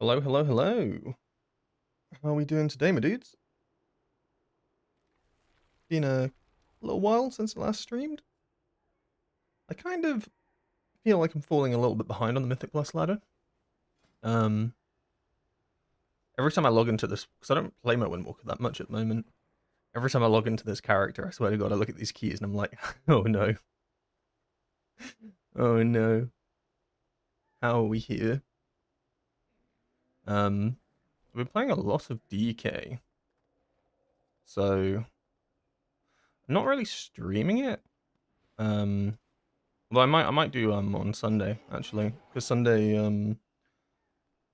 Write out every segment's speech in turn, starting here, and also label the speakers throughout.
Speaker 1: Hello, hello, hello. How are we doing today, my dudes? Been a little while since I last streamed. I kind of feel like I'm falling a little bit behind on the Mythic Plus ladder. Um, every time I log into this, because I don't play my Windwalker that much at the moment. Every time I log into this character, I swear to God, I look at these keys and I'm like, oh no, oh no, how are we here? I've been playing a lot of DK, so I'm not really streaming it. Um, well, I might do on Sunday actually, because Sunday I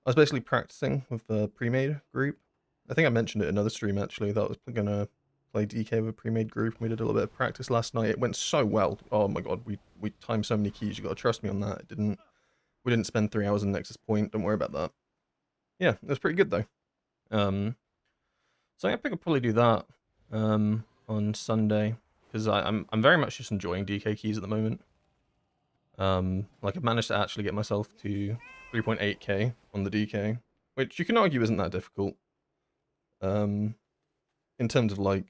Speaker 1: was basically practicing with the pre-made group. I think I mentioned it in another stream actually that I was gonna play DK with a pre-made group. We did a little bit of practice last night. It went so well. Oh my god, we timed so many keys. You gotta trust me on that. We didn't spend 3 hours in Nexus Point. Don't worry about that. Yeah, it was pretty good though. So I think I'll probably do that on Sunday because I'm very much just enjoying DK keys at the moment. Like I've managed to actually get myself to 3.8k on the DK, which you can argue isn't that difficult. Um, in terms of like,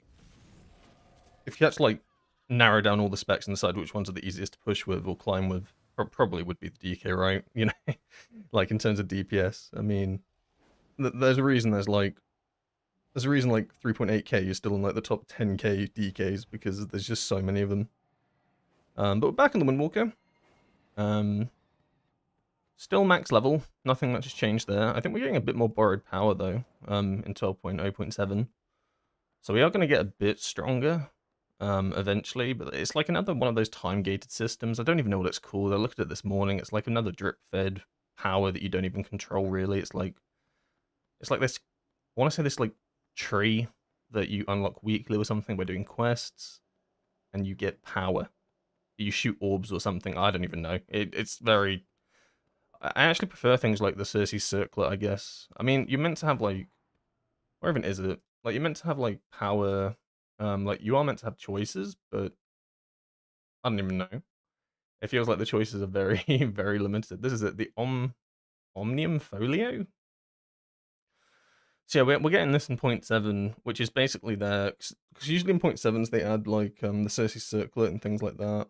Speaker 1: if you had to like narrow down all the specs and decide which ones are the easiest to push with or climb with, probably would be the DK, right? You know, like in terms of DPS. I mean, there's a reason there's a reason like 3.8k is still in like the top 10k DKs because there's just so many of them. But we're back in the Windwalker. Um, Still max level, nothing much has changed there. I think we're getting a bit more borrowed power though, in 12.0.7. So we are going to get a bit stronger, eventually, but it's like another one of those time-gated systems. I don't even know what it's called. I looked at it this morning. It's like another drip-fed power that you don't even control really. It's like this, I want to say this like tree that you unlock weekly or something by doing quests, and you get power. You shoot orbs or something. I don't even know. It's very I actually prefer things like the Circe's Circlet, I guess. I mean, you're meant to have like, where even is it? Like, you're meant to have like power, like you are meant to have choices, but I don't even know. It feels like the choices are very, very limited. This is it, the Omnium Folio. So yeah, we're getting this in point 7, which is basically there because usually in point 7s they add like the Circe's Circlet and things like that,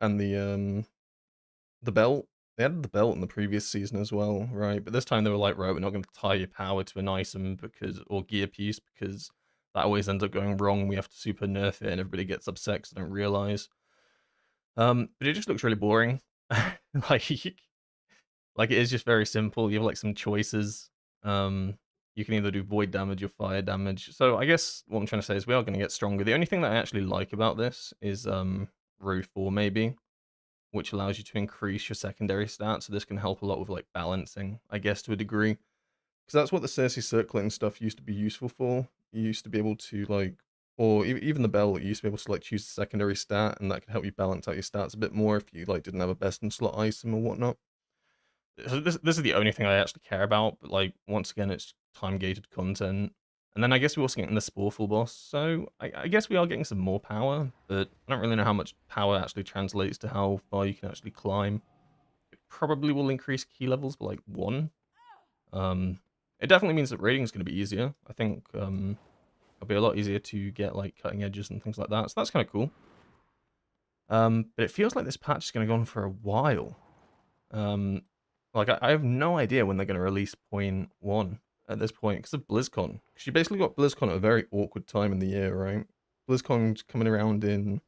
Speaker 1: and the belt. They added the belt in the previous season as well, right? But this time they were like, right, we're not going to tie your power to an item or gear piece because that always ends up going wrong. We have to super nerf it, and everybody gets upset because they don't realize. But it just looks really boring. like, like it is just very simple. You have like some choices. You can either do void damage or fire damage. So I guess what I'm trying to say is we are going to get stronger. The only thing that I actually like about this is row 4 maybe, which allows you to increase your secondary stats. So this can help a lot with like balancing, I guess, to a degree. Because that's what the Circe circling stuff used to be useful for. You used to be able to like, or even the bell, you used to be able to like choose a secondary stat, and that could help you balance out your stats a bit more if you like didn't have a best in slot item or whatnot. So this is the only thing I actually care about. But like once again, it's time gated content. And then I guess we're also getting the Sporeful boss, so I guess we are getting some more power, but I don't really know how much power actually translates to how far you can actually climb. It probably will increase key levels by like 1. Um, it definitely means that raiding is going to be easier. I think it'll be a lot easier to get like cutting edges and things like that, so that's kind of cool. But it feels like this patch is going to go on for a while. Like I have no idea when they're going to release point 1 at this point because of BlizzCon. Because you basically got BlizzCon at a very awkward time in the year, right? BlizzCon's coming around in,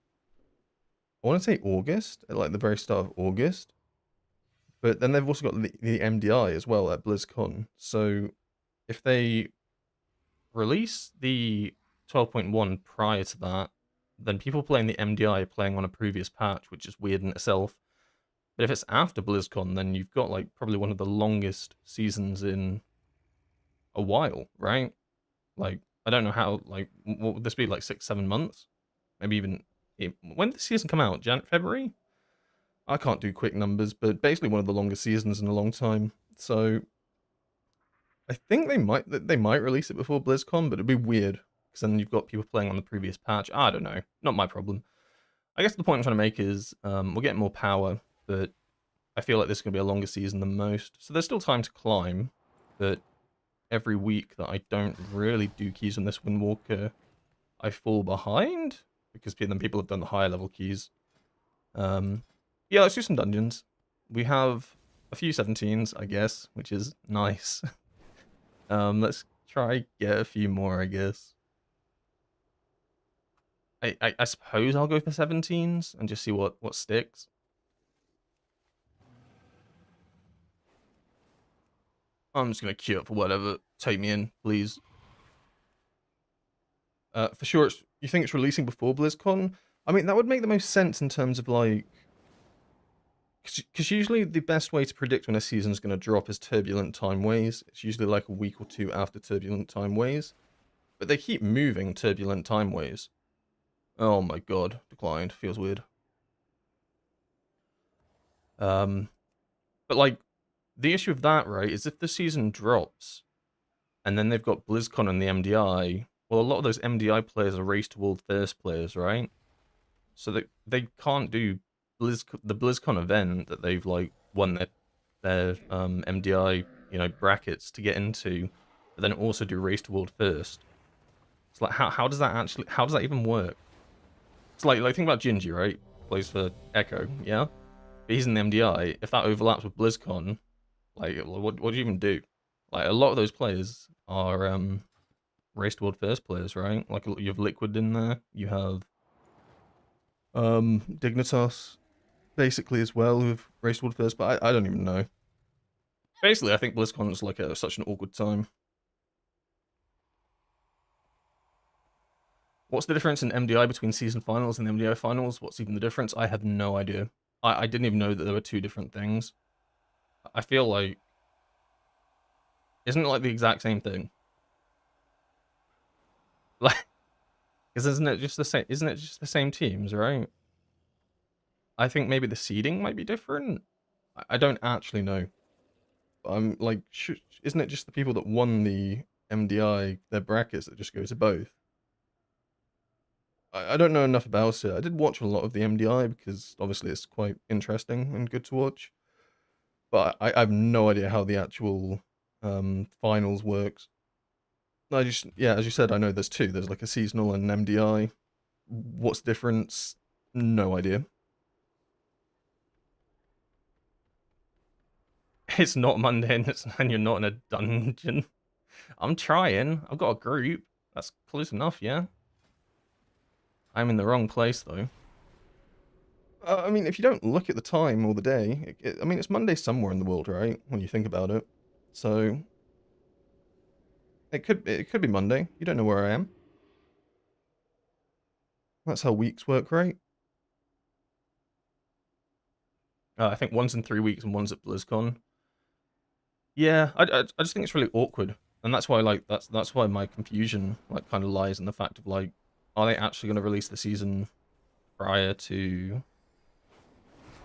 Speaker 1: I want to say August, at like the very start of August. But then they've also got the MDI as well at BlizzCon. So if they release the 12.1 prior to that, then people playing the MDI are playing on a previous patch, which is weird in itself. But if it's after BlizzCon, then you've got like probably one of the longest seasons in a while, right? Like I don't know how. Like what would this be? Like 6-7 months? Maybe even when did the season come out? February? I can't do quick numbers, but basically one of the longest seasons in a long time. So I think they might release it before BlizzCon, but it'd be weird because then you've got people playing on the previous patch. I don't know. Not my problem. I guess the point I'm trying to make is we're getting more power, but I feel like this is going to be a longer season than most. So there's still time to climb. but every week that I don't really do keys on this Windwalker, I fall behind because then people have done the higher level keys. Yeah, let's do some dungeons. We have a few 17s, I guess, which is nice. Let's try get a few more, I guess. I suppose I'll go for 17s and just see what sticks. I'm just gonna queue up for whatever. Take me in, please. For sure, you think it's releasing before BlizzCon? I mean, that would make the most sense in terms of like, because usually the best way to predict when a season's going to drop is Turbulent Time Ways. It's usually like a week or two after Turbulent Time Ways, but they keep moving Turbulent Time Ways. Oh my god, declined. Feels weird. But like, the issue with that, right, is if the season drops, and then they've got BlizzCon and the MDI, well, a lot of those MDI players are Race to World First players, right? So they can't do the BlizzCon event that they've like won their MDI brackets to get into, but then also do Race to World First. It's like how does that even work? It's like think about Gingy, right? Plays for Echo, yeah. But he's in the MDI. If that overlaps with BlizzCon, like what do you even do? Like a lot of those players are Race to World First players, right? Like you have Liquid in there, you have Dignitas basically as well who've raced World First, but I don't even know. Basically, I think BlizzCon is like such an awkward time. What's the difference in MDI between season finals and the MDI finals? What's even the difference? I have no idea. I didn't even know that there were two different things. I feel like, isn't it like the exact same thing? Like, because isn't it just the same? Isn't it just the same teams, right? I think maybe the seeding might be different. I don't actually know. But I'm like, isn't it just the people that won the MDI, their brackets, that just go to both? I don't know enough about it. I did watch a lot of the MDI because obviously it's quite interesting and good to watch. But I have no idea how the actual finals works. I just, yeah, as you said, I know there's two. There's like a seasonal and an MDI. What's the difference? No idea. It's not Monday and you're not in a dungeon. I'm trying. I've got a group. That's close enough, yeah. I'm in the wrong place, though. I mean, if you don't look at the time or the day, I mean, it's Monday somewhere in the world, right? When you think about it. So, it could be Monday. You don't know where I am. That's how weeks work, right? I think one's in 3 weeks and one's at BlizzCon. Yeah, I just think it's really awkward. And that's why, like, that's why my confusion, like, kind of lies in the fact of, like, are they actually going to release the season prior to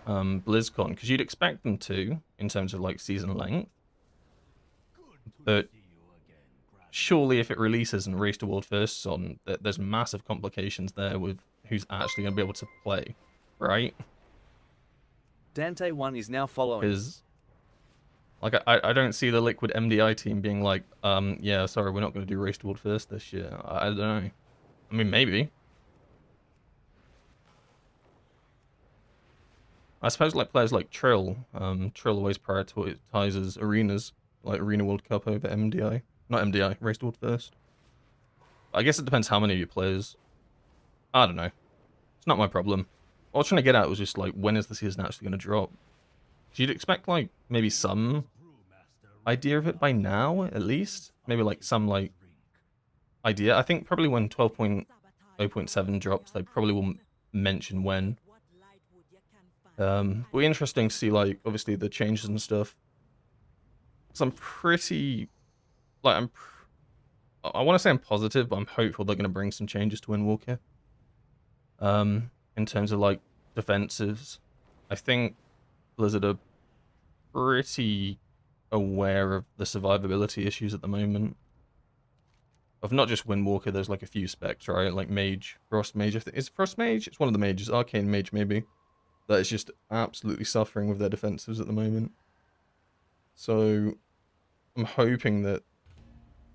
Speaker 1: BlizzCon? Because you'd expect them to, in terms of like season length. But surely, if it releases and Race to World First on, there's massive complications there with who's actually going to be able to play, right?
Speaker 2: Dante 1 is now following.
Speaker 1: Because like I don't see the Liquid MDI team being like, yeah, sorry, we're not going to do Race to World First this year. I don't know. I mean, maybe. I suppose like players like Trill, Trill always prioritizes arenas, like Arena World Cup over MDI. Not MDI, Race to World First. I guess it depends how many of your players. I don't know. It's not my problem. What I was trying to get at was just like, when is the season actually going to drop? So you'd expect like maybe some idea of it by now, at least. Maybe like some like idea. I think probably when 12.0.7 drops, they probably will mention when. It'll be interesting to see, like, obviously the changes and stuff. So I'm pretty, like, I want to say I'm positive, but I'm hopeful they're going to bring some changes to Windwalker. In terms of, like, defensives. I think Blizzard are pretty aware of the survivability issues at the moment. Of not just Windwalker, there's, like, a few specs, right? Like Mage, Frost Mage. Is Frost Mage? It's one of the mages. Arcane Mage, maybe. That is just absolutely suffering with their defensives at the moment. So, I'm hoping that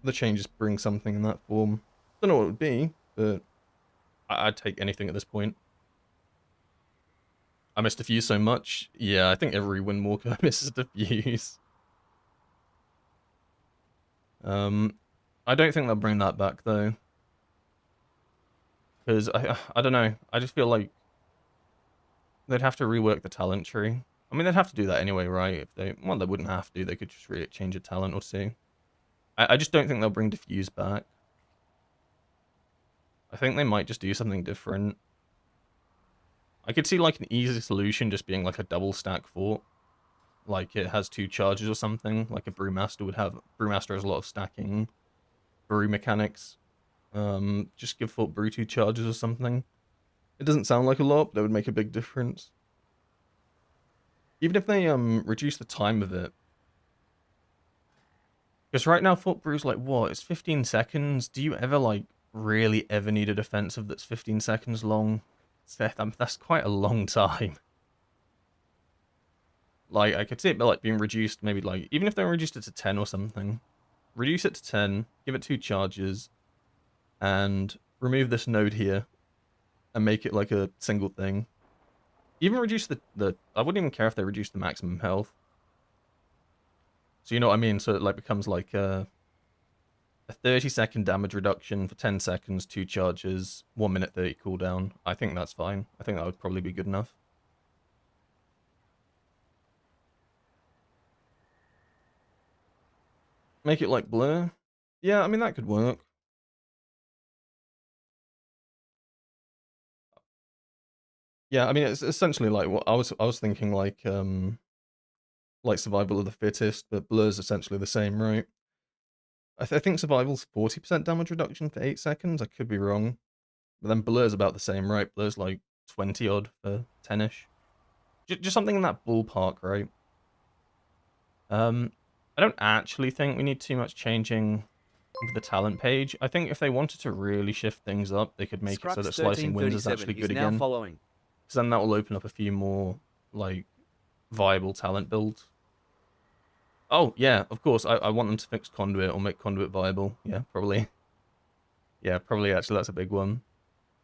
Speaker 1: the changes bring something in that form. Don't know what it would be, but I'd take anything at this point. I missed a fuse so much. Yeah, I think every Windwalker misses a fuse. I don't think they'll bring that back though, because I don't know. I just feel like they'd have to rework the talent tree. I mean, they'd have to do that anyway, right? If they Well, they wouldn't have to. They could just change a talent or two. I just don't think they'll bring diffuse back. I think they might just do something different. I could see like an easy solution just being like a double stack fort. Like it has 2 charges or something, like a Brewmaster would have. Brewmaster has a lot of stacking brew mechanics. Just give Fort Brew 2 charges or something. It doesn't sound like a lot, but that would make a big difference. Even if they reduce the time of it. Because right now Fort Brew's like, what, it's 15 seconds? Do you ever like really ever need a defensive that's 15 seconds long? That's quite a long time. Like, I could see it like being reduced, maybe like, even if they reduced it to 10 or something. Reduce it to 10, give it 2 charges, and remove this node here, and make it like a single thing. Even reduce the I wouldn't even care if they reduce the maximum health. So you know what I mean? So it like becomes like a 30-second damage reduction for 10 seconds, 2 charges, 1 minute 30 cooldown. I think that's fine. I think that would probably be good enough. Make it like Blur? Yeah, I mean, that could work. Yeah, I mean, it's essentially like what I was thinking, like Survival of the Fittest, but Blur's essentially the same, right? I think Survival's 40% damage reduction for 8 seconds. I could be wrong. But then Blur's about the same, right? Blur's like 20 odd for 10ish. Just something in that ballpark, right? I don't actually think we need too much changing with the talent page. I think if they wanted to really shift things up, they could make it so that Slicing Winds is actually good again.
Speaker 2: Following.
Speaker 1: Because then that will open up a few more, like, viable talent builds. Oh, yeah, of course. I want them to fix Conduit or make Conduit viable. Yeah, probably. Yeah, probably actually that's a big one.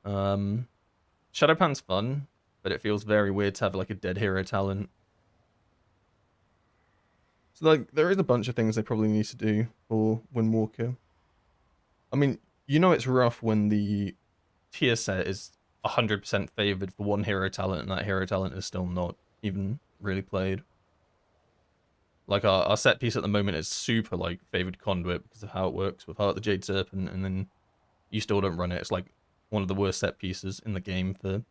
Speaker 1: Shadowpan's fun, but it feels very weird to have, like, a dead hero talent. So, like, there is a bunch of things they probably need to do for Windwalker. I mean, you know it's rough when the tier set is 100% favored for one hero talent, and that hero talent is still not even really played. Like, our set piece at the moment is super, like, favored Conduit because of how it works with Heart the Jade Serpent, and then you still don't run it. It's, like, one of the worst set pieces in the game for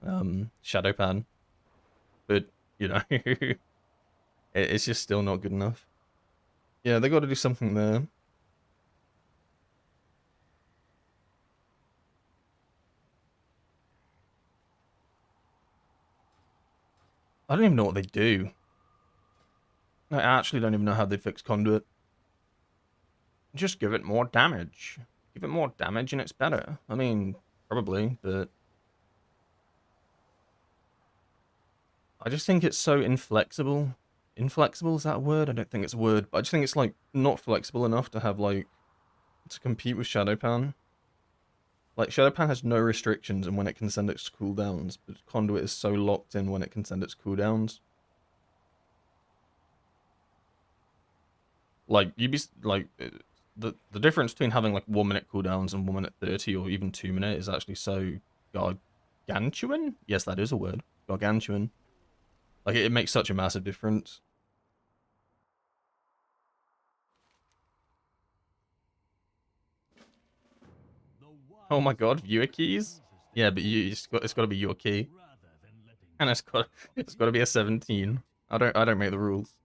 Speaker 1: Shadowpan. But, you know, it's just still not good enough. Yeah, they got to do something there. I don't even know what they do. I actually don't even know how they'd fix Conduit. Just give it more damage. Give it more damage and it's better. I mean, probably, but I just think it's so inflexible. Inflexible, is that a word? I don't think it's a word, but I just think it's, like, not flexible enough to have, like, to compete with Shadowpan. Like, Shadowpan has no restrictions in when it can send its cooldowns, but Conduit is so locked in when it can send its cooldowns. Like, you'd be, like, the difference between having, like, 1 minute cooldowns and 1 minute 30 or even 2 minute is actually so gargantuan? Yes, that is a word. Gargantuan. Like, it makes such a massive difference. Oh my god, viewer keys? Yeah, but it's got to be your key. And it's got to be a 17. I don't make the rules.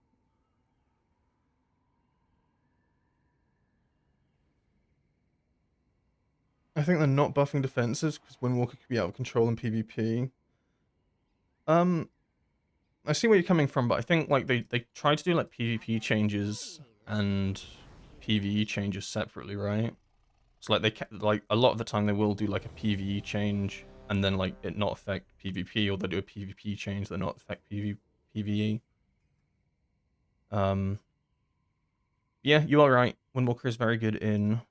Speaker 1: I think they're not buffing defenses because Windwalker could be out of control in PvP. I see where you're coming from, but I think, like, they try to do, like, PvP changes and PvE changes separately, right? So, like, like, a lot of the time they will do, like, a PvE change and then, like, it not affect PvP, or they do a PvP change that not affect PvE. Yeah, you are right. Windwalker is very good in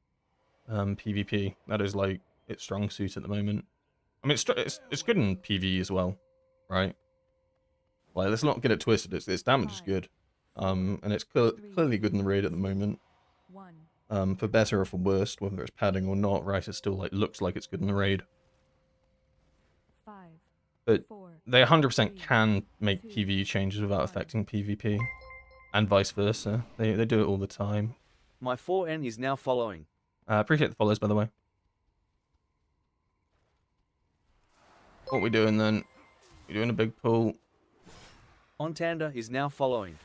Speaker 1: PvP. That is like its strong suit at the moment. I mean, it's good in PvE as well, right? Like, let's not get it twisted. Its damage is good, and it's clearly good in the raid at the moment. For better or for worse, whether it's padding or not, right? It still like looks like it's good in the raid. But they 100% can make PvE changes without affecting PvP, and vice versa. They do it all the time.
Speaker 2: My 4N is now following.
Speaker 1: Appreciate the follows, by the way. What we doing then? We doing a big pull.
Speaker 2: Ontanda is now following.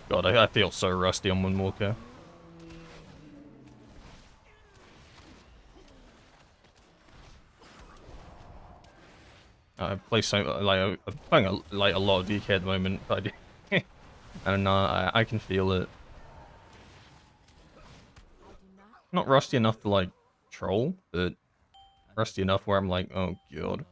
Speaker 1: God, I feel so rusty on Windwalker. I play so like I'm playing a lot of DK at the moment, but I don't know. I can feel it. Not rusty enough to like troll, but rusty enough where I'm like, oh god.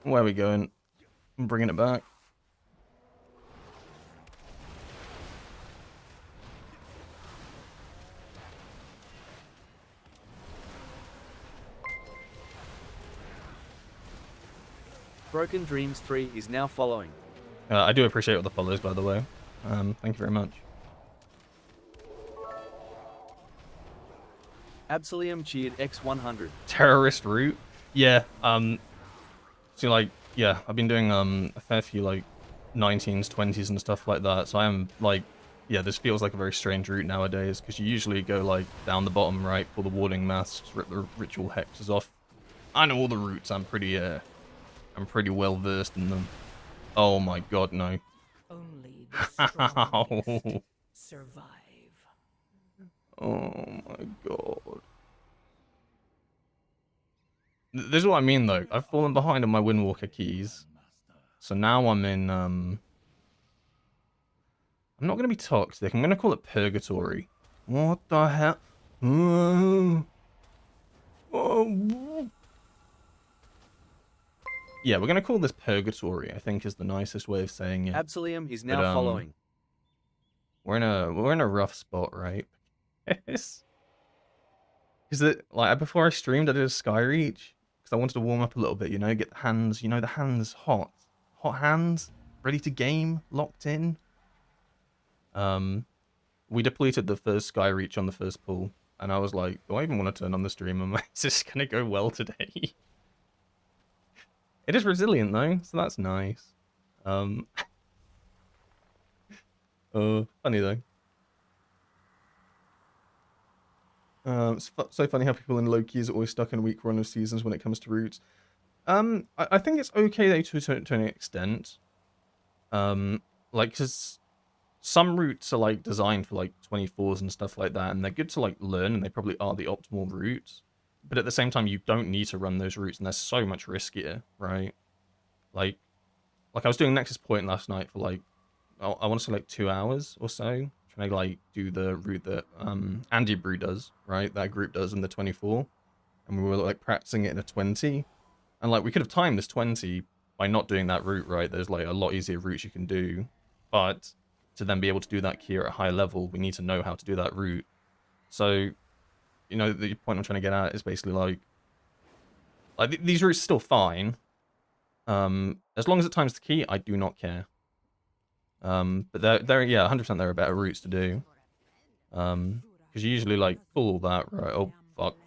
Speaker 1: Where are we going? I'm bringing it back.
Speaker 2: Broken Dreams 3 is now following.
Speaker 1: I do appreciate all the follows, by the way. Thank you very much.
Speaker 2: Absolium cheered X100.
Speaker 1: Terrorist route? Yeah, so like, yeah, I've been doing a fair few like 19s, 20s and stuff like that, so I am like, yeah, this feels like a very strange route nowadays, because you usually go like down the bottom right, pull the warding masks, rip the ritual hexes off. I know all the routes, I'm pretty well versed in them. Oh my god, no.
Speaker 3: Only the strongest survive.
Speaker 1: Oh my god. This is what I mean though. I've fallen behind on my Windwalker keys. So now I'm in I'm not gonna be toxic, I'm gonna call it purgatory. What the hell? Oh. Yeah, we're gonna call this purgatory, I think is the nicest way of saying it.
Speaker 2: Absolium is now
Speaker 1: But,
Speaker 2: following.
Speaker 1: We're in a rough spot, right? Is it like before I streamed I did a Skyreach? Because I wanted to warm up a little bit, you know, get the hands, you know, the hands hot. Hot hands, ready to game, locked in. We depleted the first Skyreach on the first pull, and I was like, do I even want to turn on the stream? Is this gonna go well today? It is resilient though, so that's nice. Funny though. It's so funny how people in low keys are always stuck in a weak run of seasons when it comes to routes. I think it's okay though to an extent. Like, cause some routes are like designed for like 24s and stuff like that, and they're good to like learn, and they probably are the optimal routes. But at the same time, you don't need to run those routes, and they're so much riskier, right? Like I was doing Nexus Point last night for like, I want to say like 2 hours or so, trying to like do the route that Andy Brew does, right? That group does in the 24, and we were like practicing it in a 20, and like we could have timed this 20 by not doing that route, right? There's like a lot easier routes you can do, but to then be able to do that key at a high level, we need to know how to do that route. So, you know, the point I'm trying to get at is basically like these routes are still fine. As long as it times the key, I do not care. But they're yeah, 100% there are better routes to do. Because you usually like pull all that, right? Oh fuck.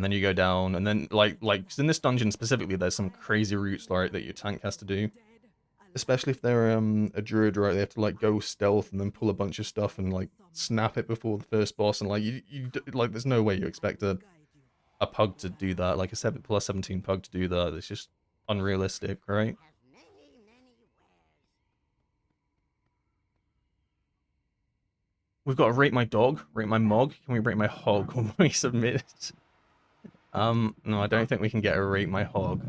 Speaker 1: and then you go down, and then like 'cause in this dungeon specifically, there's some crazy routes, right, that your tank has to do. Especially if they're a druid, right? They have to like go stealth and then pull a bunch of stuff and like snap it before the first boss, and like like there's no way you expect a pug to do that, like a 7+17 pug to do that. It's just unrealistic, right? We've got to rate my dog, rate my mog. Can we rate my hog when we submit it? No, I don't think we can get a rate my hog.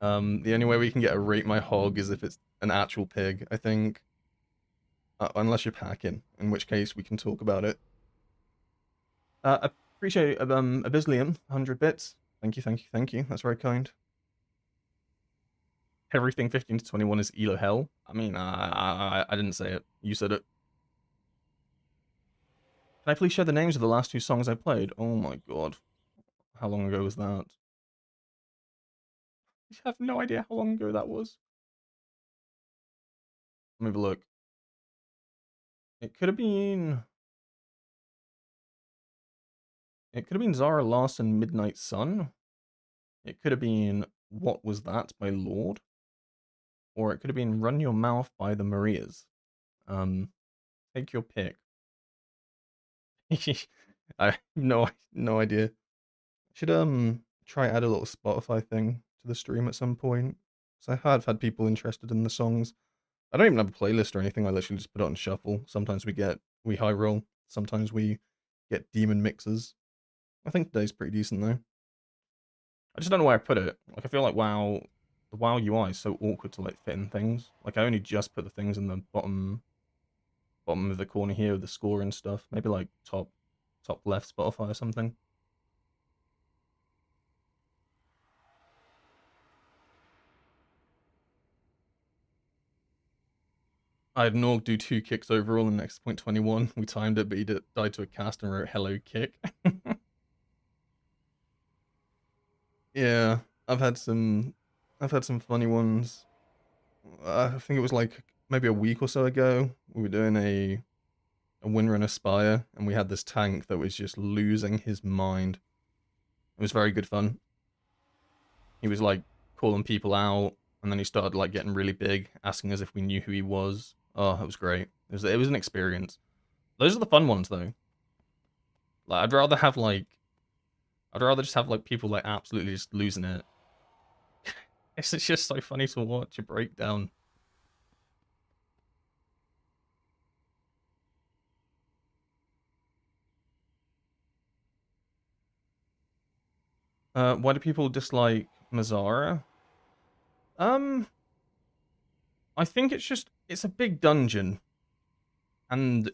Speaker 1: The only way we can get a rate my hog is if it's an actual pig, I think. Unless you're packing, in which case we can talk about it. Appreciate Abysslium, 100 bits. Thank you, thank you, thank you. That's very kind. Everything 15 to 21 is Elo Hell. I mean, I didn't say it. You said it. Can I please share the names of the last 2 songs I played? Oh my god. How long ago was that? I have no idea how long ago that was. Let me have a look. It could have been... It could have been Zara Larson Midnight Sun. It could have been What Was That by Lord. Or it could have been Run Your Mouth by the Marias. Take your pick. I have no idea. Should try add a little Spotify thing to the stream at some point. So I have had people interested in the songs. I don't even have a playlist or anything. I literally just put it on shuffle. Sometimes we high roll. Sometimes we get demon mixes. I think today's pretty decent though. I just don't know where I put it. Like I feel like the WoW UI is so awkward to like fit in things. Like I only just put the things in the bottom of the corner here with the score and stuff. Maybe like top left Spotify or something. I had Norg do 2 kicks overall in next point 21. We timed it, but he died to a cast and wrote hello kick. Yeah, I've had some funny ones. I think it was like maybe a week or so ago. We were doing a Windrunner Aspire, and we had this tank that was just losing his mind. It was very good fun. He was like calling people out, and then he started like getting really big, asking us if we knew who he was. Oh, it was great. It was an experience. Those are the fun ones though. Like I'd rather just have like people like absolutely just losing it. It's just so funny to watch a breakdown. Why do people dislike Mazara? I think it's a big dungeon, and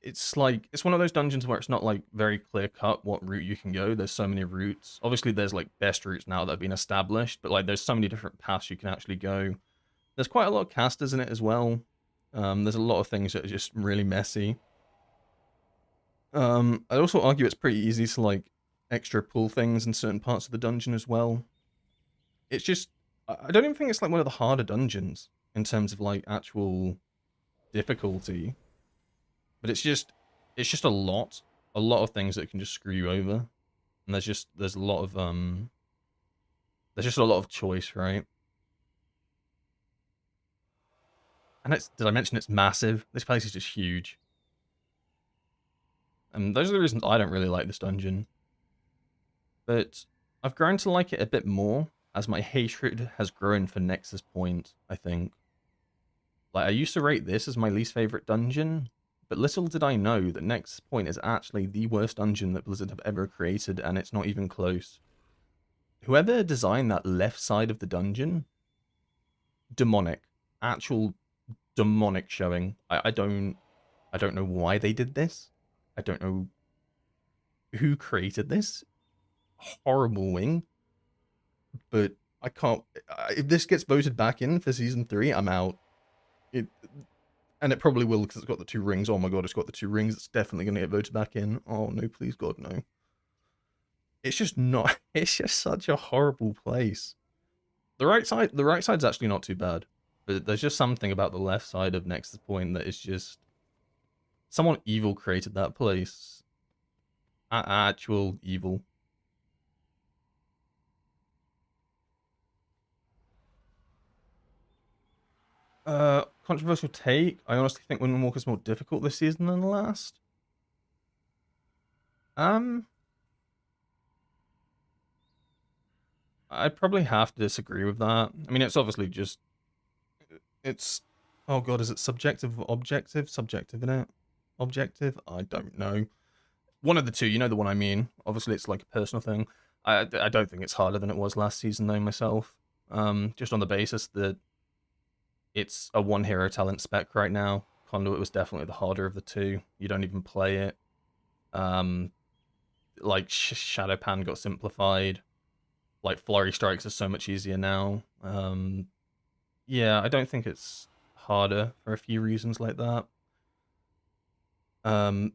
Speaker 1: it's like it's one of those dungeons where it's not like very clear cut what route you can go. There's so many routes. Obviously, there's like best routes now that have been established, but like there's so many different paths you can actually go. There's quite a lot of casters in it as well. There's a lot of things that are just really messy. I'd also argue it's pretty easy to like extra pull things in certain parts of the dungeon as well. It's just I don't even think it's like one of the harder dungeons in terms of like actual difficulty. But it's just a lot of things that can just screw you over. And there's a lot of there's just a lot of choice, right? And did I mention it's massive? This place is just huge. And those are the reasons I don't really like this dungeon. But I've grown to like it a bit more as my hatred has grown for Nexus Point, I think. Like I used to rate this as my least favorite dungeon, but little did I know that Nexus Point is actually the worst dungeon that Blizzard have ever created, and it's not even close. Whoever designed that left side of the dungeon, demonic. Actual demonic showing. I don't know why they did this. I don't know who created this. Horrible wing. But I can't... If this gets voted back in for Season 3, I'm out. And it probably will because it's got the 2 rings. Oh my god, it's got the 2 rings. It's definitely going to get voted back in. Oh no, please god, no. It's just not... It's just such a horrible place. The right side's actually not too bad. But there's just something about the left side of Nexus Point that is just... Someone evil created that place. Actual evil. Controversial take. I honestly think Windwalker's more difficult this season than the last. I'd probably have to disagree with that. I mean, it's obviously just it's. Oh god, is it subjective or objective? Subjective, innit? Objective? I don't know. One of the two. You know the one I mean. Obviously, it's like a personal thing. I don't think it's harder than it was last season though myself. Just on the basis that it's a one hero talent spec right now. Conduit was definitely the harder of the two. You don't even play it. Like Shadow Pan got simplified. Like Flurry Strikes are so much easier now. Yeah, I don't think it's harder for a few reasons like that. To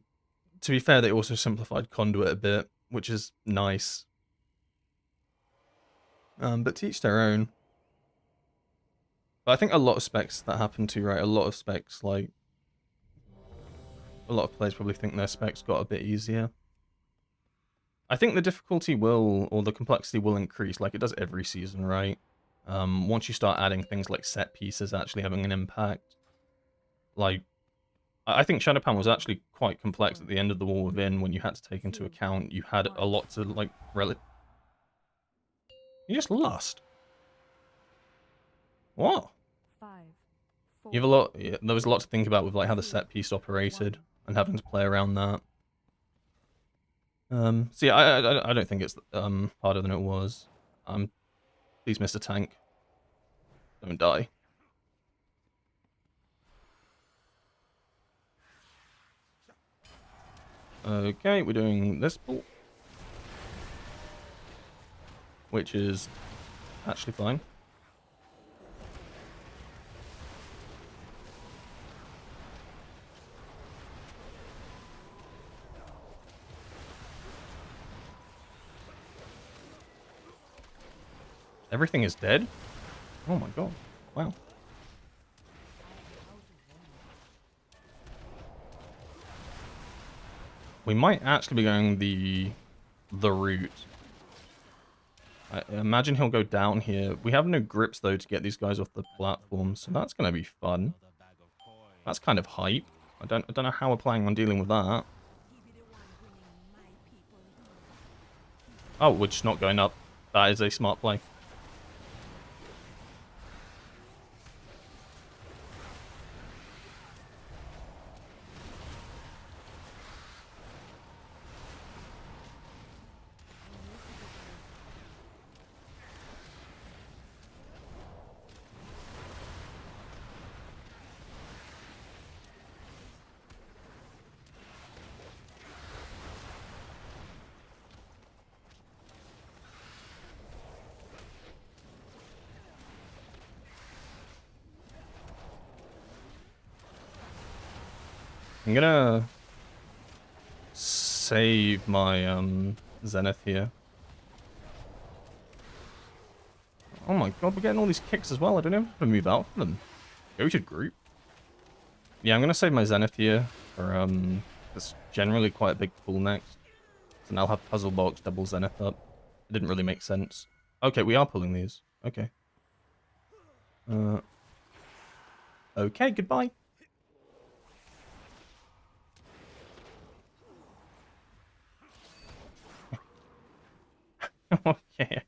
Speaker 1: be fair, they also simplified Conduit a bit, which is nice. But to each their own. But I think a lot of specs that happen to, right? A lot of specs, like, a lot of players probably think their specs got a bit easier. I think the difficulty will, or the complexity will increase, like it does every season, right? Once you start adding things like set pieces actually having an impact. Like, I think Shadowpan was actually quite complex at the end of the War Within when you had to take into account you had a lot to, like, You just lost. What? You have a lot. Yeah, there was a lot to think about with like how the set piece operated and having to play around that. So yeah, I don't think it's harder than it was. Please, Mr. Tank, don't die. Okay, we're doing this ball, which is actually fine. Everything is dead? Oh my god. Wow. We might actually be going the route. I imagine he'll go down here. We have no grips though to get these guys off the platform, so that's gonna be fun. That's kind of hype. I don't know how we're planning on dealing with that. Oh, we're just not going up. That is a smart play. I'm gonna save my Zenith here. Oh my god, we're getting all these kicks as well. I don't know how to move out for them. Go to group. Yeah, I'm gonna save my Zenith here for it's generally quite a big pull next. So now I'll have Puzzle Box, double Zenith up. It didn't really make sense. Okay, we are pulling these. Okay. Okay, goodbye. Okay,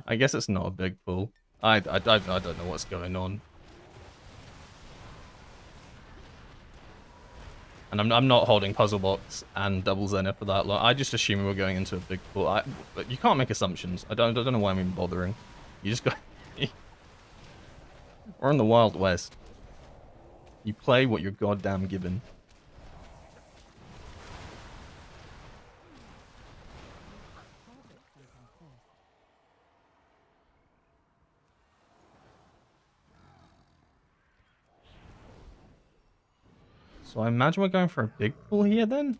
Speaker 1: I guess it's not a big pull. I don't know what's going on. And I'm not holding Puzzle Box and double Zenith for that long. I just assume we were going into a big pull. But you can't make assumptions. I don't know why I'm even bothering. You just got... We're in the Wild West. You play what you're goddamn given. So I imagine we're going for a big pull here then?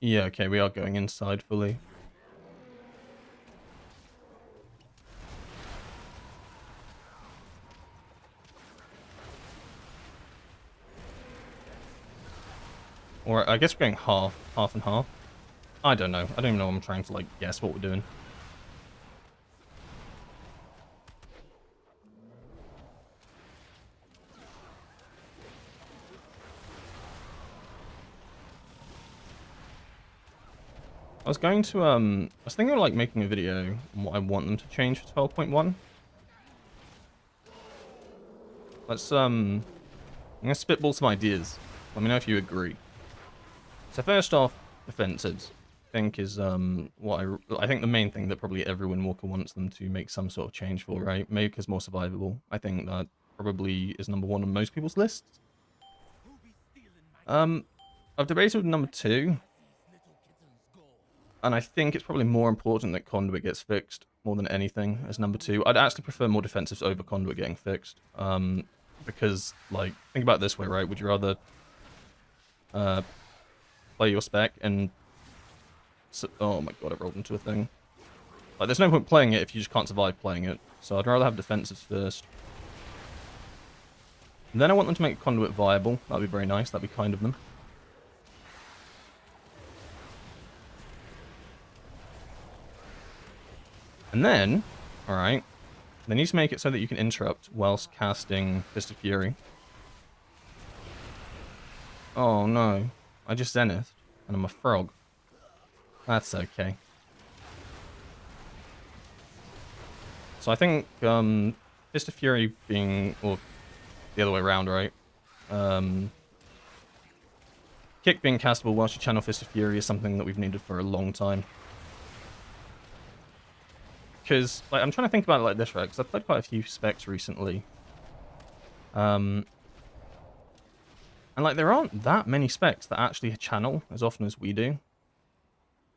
Speaker 1: Yeah, okay, we are going inside fully. Or I guess we're going half and half. I don't know. I don't even know. I'm trying to like guess what we're doing. I was going to I was thinking of like making a video on what I want them to change for 12.1. Let's I'm gonna spitball some ideas. Let me know if you agree. So first off, defensives. I think is what I think the main thing that probably every Windwalker wants them to make some sort of change for, right? Make us more survivable. I think that probably is number one on most people's lists. I've debated with number two, and I think it's probably more important that Conduit gets fixed more than anything as number two. I'd actually prefer more defensives over Conduit getting fixed. Because like think about it this way, right? Would you rather play your spec and oh my god, I rolled into a thing. Like, there's no point playing it if you just can't survive playing it. So I'd rather have defensives first. And then I want them to make Conduit viable. That'd be very nice. That'd be kind of them. And then, alright, they need to make it so that you can interrupt whilst casting Fist of Fury. Oh no. I just Zenith, and I'm a frog. That's okay. So I think Fist of Fury being, or the other way around, right? Kick being castable whilst you channel Fist of Fury is something that we've needed for a long time. Because, like, I'm trying to think about it like this, right? Because I've played quite a few specs recently. And, like, there aren't that many specs that actually channel as often as we do.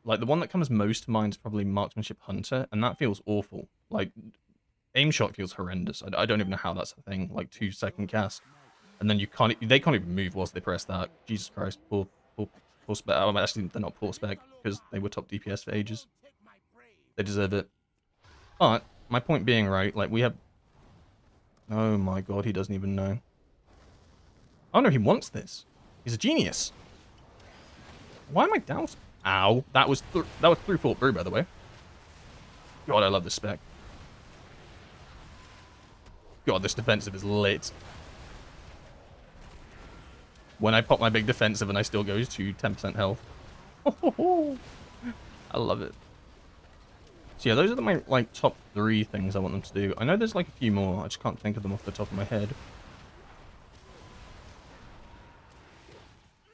Speaker 1: Like, the one that comes most to mind is probably Marksmanship Hunter, and that feels awful. Like, aim shot feels horrendous. I don't even know how that's a thing. Like, 2-second cast. And then they can't even move whilst they press that. Jesus Christ, poor spec. Oh, actually, they're not poor spec, because they were top DPS for ages. They deserve it. But, my point being, right, like, we have... Oh my god, he doesn't even know. Oh no, he wants this. He's a genius. Why am I down? Ow. That was through thought through, by the way. God, I love this spec. God, this defensive is lit. When I pop my big defensive and I still go to 10% health. I love it. So yeah, those are my like top 3 things I want them to do. I know there's like a few more. I just can't think of them off the top of my head.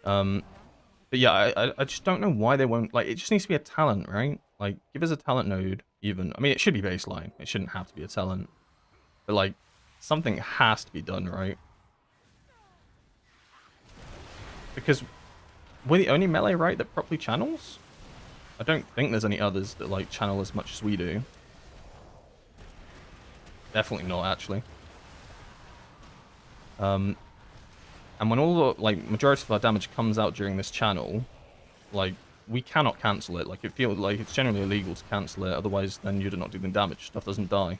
Speaker 1: But yeah, I just don't know why they won't, like, it just needs to be a talent, right? Like, give us a talent node, even. I mean, it should be baseline. It shouldn't have to be a talent. But, like, something has to be done, right? Because we're the only melee, right, that properly channels? I don't think there's any others that, like, channel as much as we do. Definitely not, actually. And when all the, like, majority of our damage comes out during this channel, like, we cannot cancel it. Like, it feels like it's generally illegal to cancel it, otherwise then you're not doing damage. Stuff doesn't die.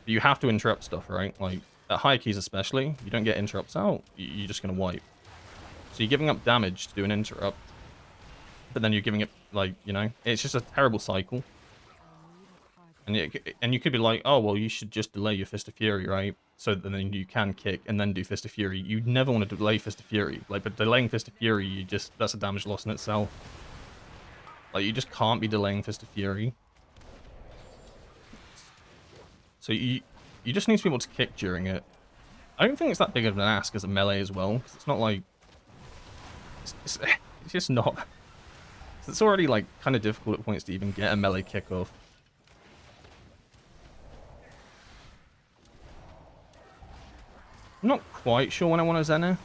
Speaker 1: But you have to interrupt stuff, right? Like, at high keys especially, you don't get interrupts out, you're just going to wipe. So you're giving up damage to do an interrupt, but then you're giving it, like, you know, it's just a terrible cycle. And you could be like, oh, well, you should just delay your Fist of Fury, right? So then you can kick and then do Fist of Fury. You never want to delay Fist of Fury. Like, but delaying Fist of Fury, that's a damage loss in itself. Like, you just can't be delaying Fist of Fury. So you just need to be able to kick during it. I don't think it's that big of an ask as a melee as well. It's not like... It's just not... It's already, like, kind of difficult at points to even get a melee kick off. I'm not quite sure when I want to Zenith.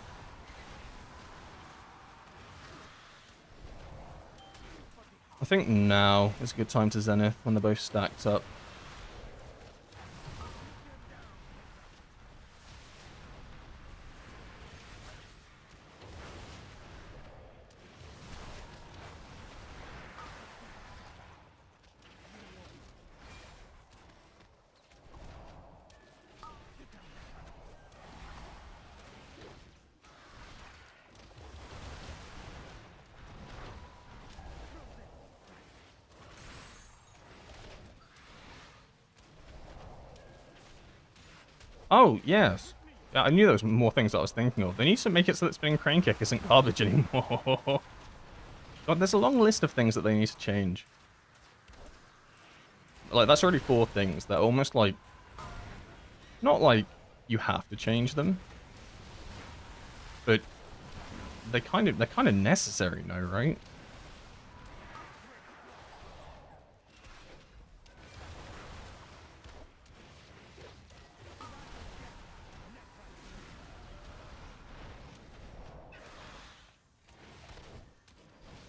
Speaker 1: I think now is a good time to Zenith when they're both stacked up. Oh, yes. Yeah, I knew there was more things that I was thinking of. They need to make it so that spinning crane kick isn't garbage anymore. God, there's a long list of things that they need to change. Like, that's already 4 things that are almost like... Not like you have to change them. But they're kind of necessary now, right?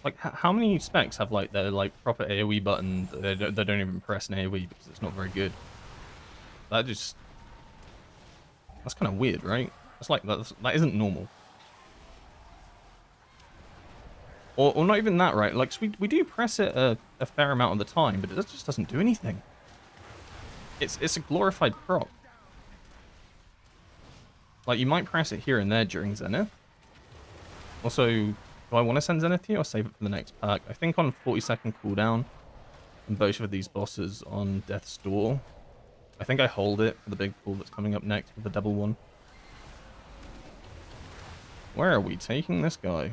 Speaker 1: Like, how many specs have, like, their, like, proper AoE button that they don't even press an AoE because it's not very good? That just... That's kind of weird, right? That's like, that isn't normal. Or not even that, right? Like, so we do press it a fair amount of the time, but it just doesn't do anything. It's a glorified proc. Like, you might press it here and there during Zenith. Also, do I want to send Zenith here or save it for the next pack? I think on 40-second cooldown, and both of these bosses on Death's Door. I think I hold it for the big pull that's coming up next with the double one. Where are we taking this guy?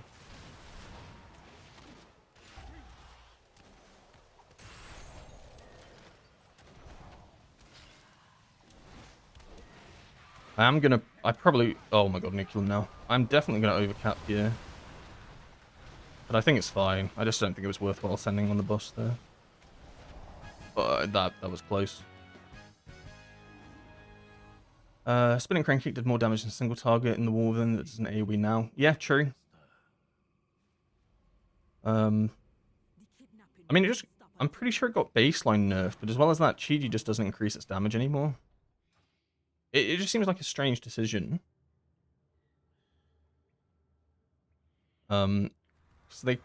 Speaker 1: I probably... Oh my god, I need to kill him now. I'm definitely going to overcap here. But I think it's fine. I just don't think it was worthwhile sending on the boss there. But that was close. Spinning crane kick did more damage than a single target in the wall than it does an AoE now. Yeah, true. I mean, I'm pretty sure it got baseline nerfed, but as well as that, Chiji just doesn't increase its damage anymore. It just seems like a strange decision. So they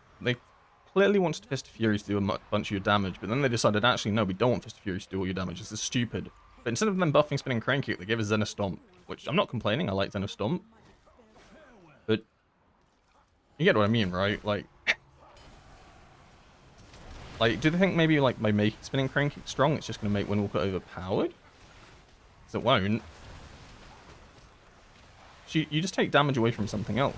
Speaker 1: clearly wanted Fist of Fury to do a bunch of your damage, but then they decided, actually, no, we don't want Fist of Fury to do all your damage. This is stupid. But instead of them buffing Spinning Crane Kick, they gave us Zenith Stomp, which I'm not complaining. I like Zenith Stomp. But you get what I mean, right? Like, do they think maybe, like, by making Spinning Crane Kick strong, it's just going to make Windwalker overpowered? Because it won't. So you just take damage away from something else.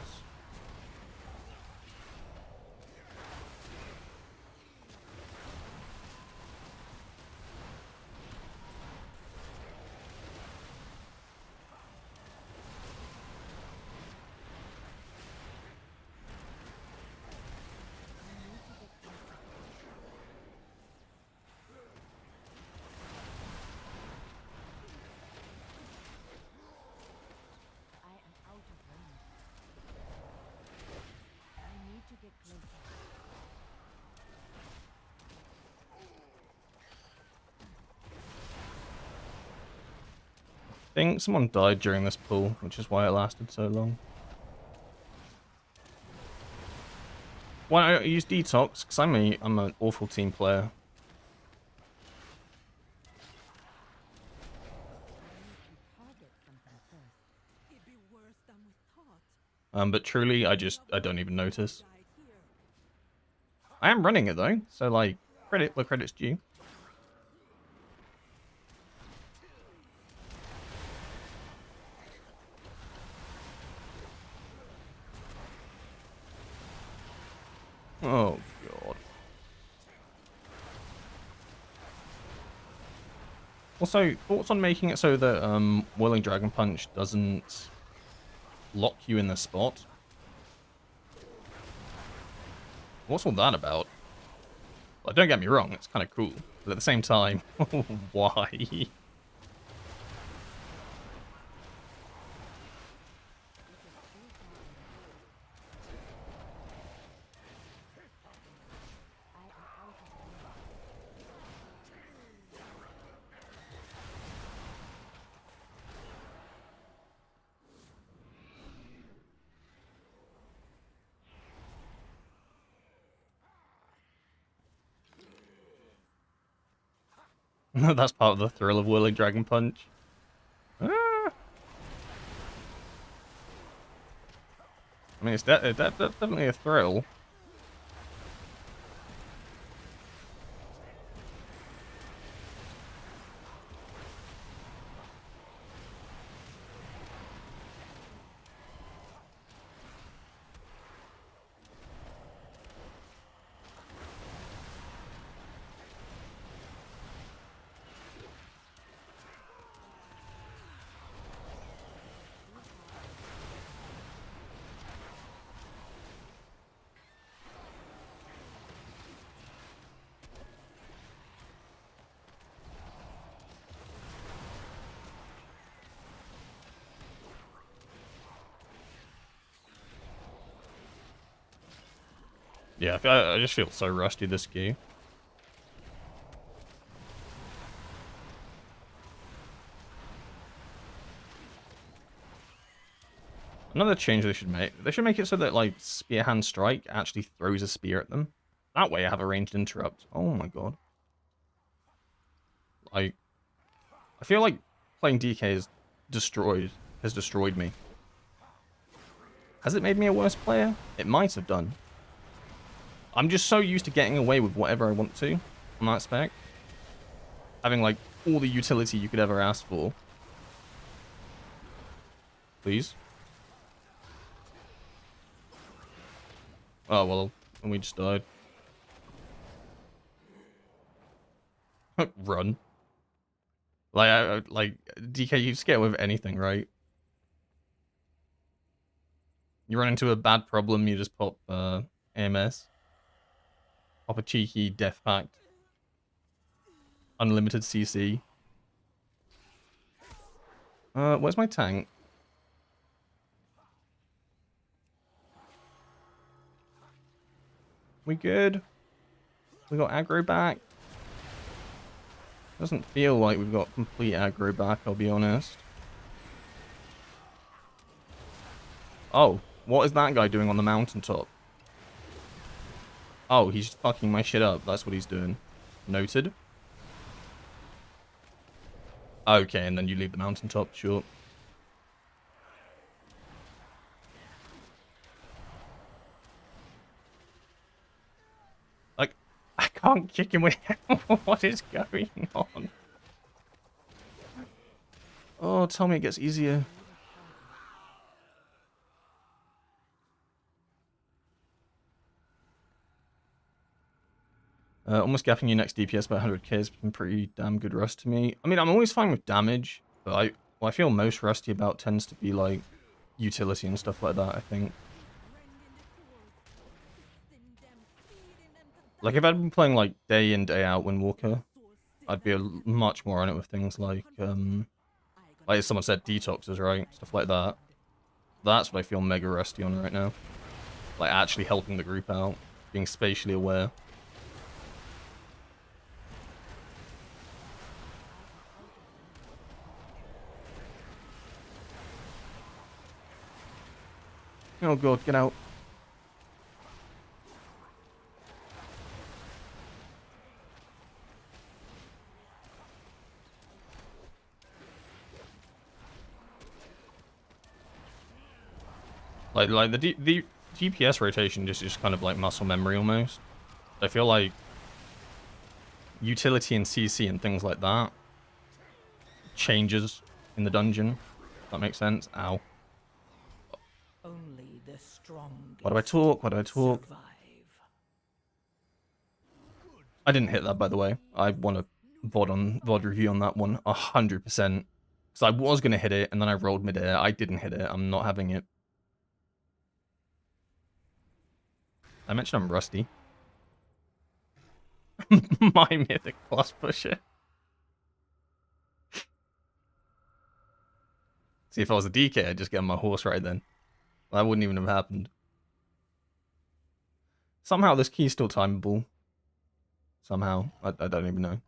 Speaker 1: I think someone died during this pull, which is why it lasted so long. Why don't I use Detox? Because I'm an awful team player. But truly, I don't even notice. I am running it though, so like, credit where credit's due. Oh god. Also, thoughts on making it so that Whirling Dragon Punch doesn't lock you in the spot? What's all that about? Well, don't get me wrong, it's kind of cool, but at the same time, why? That's part of the thrill of Whirling Dragon Punch. Ah. I mean, it's definitely a thrill. Yeah, I just feel so rusty this key. Another change they should make it so that, like, Spear Hand Strike actually throws a spear at them. That way I have a ranged interrupt. Oh my god. Like, I feel like playing DK has destroyed me. Has it made me a worse player? It might have done. I'm just so used to getting away with whatever I want to on that spec. Having, like, all the utility you could ever ask for. Please. Oh, well, and we just died. Run. Like, DK, you just get away with anything, right? You run into a bad problem, you just pop AMS. Pop a cheeky Death Pact. Unlimited CC. Where's my tank? We good? We got aggro back? Doesn't feel like we've got complete aggro back, I'll be honest. Oh, what is that guy doing on the mountaintop? Oh, he's fucking my shit up. That's what he's doing. Noted. Okay, and then you leave the mountaintop, sure. Like, I can't kick him with... What is going on? Oh, tell me it gets easier. Almost gapping your next DPS by 100k has been pretty damn good rust to me. I mean, I'm always fine with damage, but I feel most rusty about tends to be like utility and stuff like that, I think. Like, if I'd been playing like day in, day out Windwalker, I'd be much more on it with things like someone said, detoxes, right? Stuff like that. That's what I feel mega rusty on right now. Like, actually helping the group out, being spatially aware. Oh god, get out. Like the DPS rotation just kind of like muscle memory almost. I feel like utility and CC and things like that changes in the dungeon. If that makes sense. Ow.
Speaker 3: Only the strongest
Speaker 1: Why do I talk? Why do I talk?
Speaker 3: survive.
Speaker 1: I didn't hit that, by the way. I want a VOD review on that one 100%. Because I was going to hit it, and then I rolled mid-air. I didn't hit it. I'm not having it. I mentioned I'm rusty. My Mythic plus pusher. See, if I was a DK, I'd just get on my horse right then. That wouldn't even have happened. Somehow this key's still timeable. Somehow. I don't even know.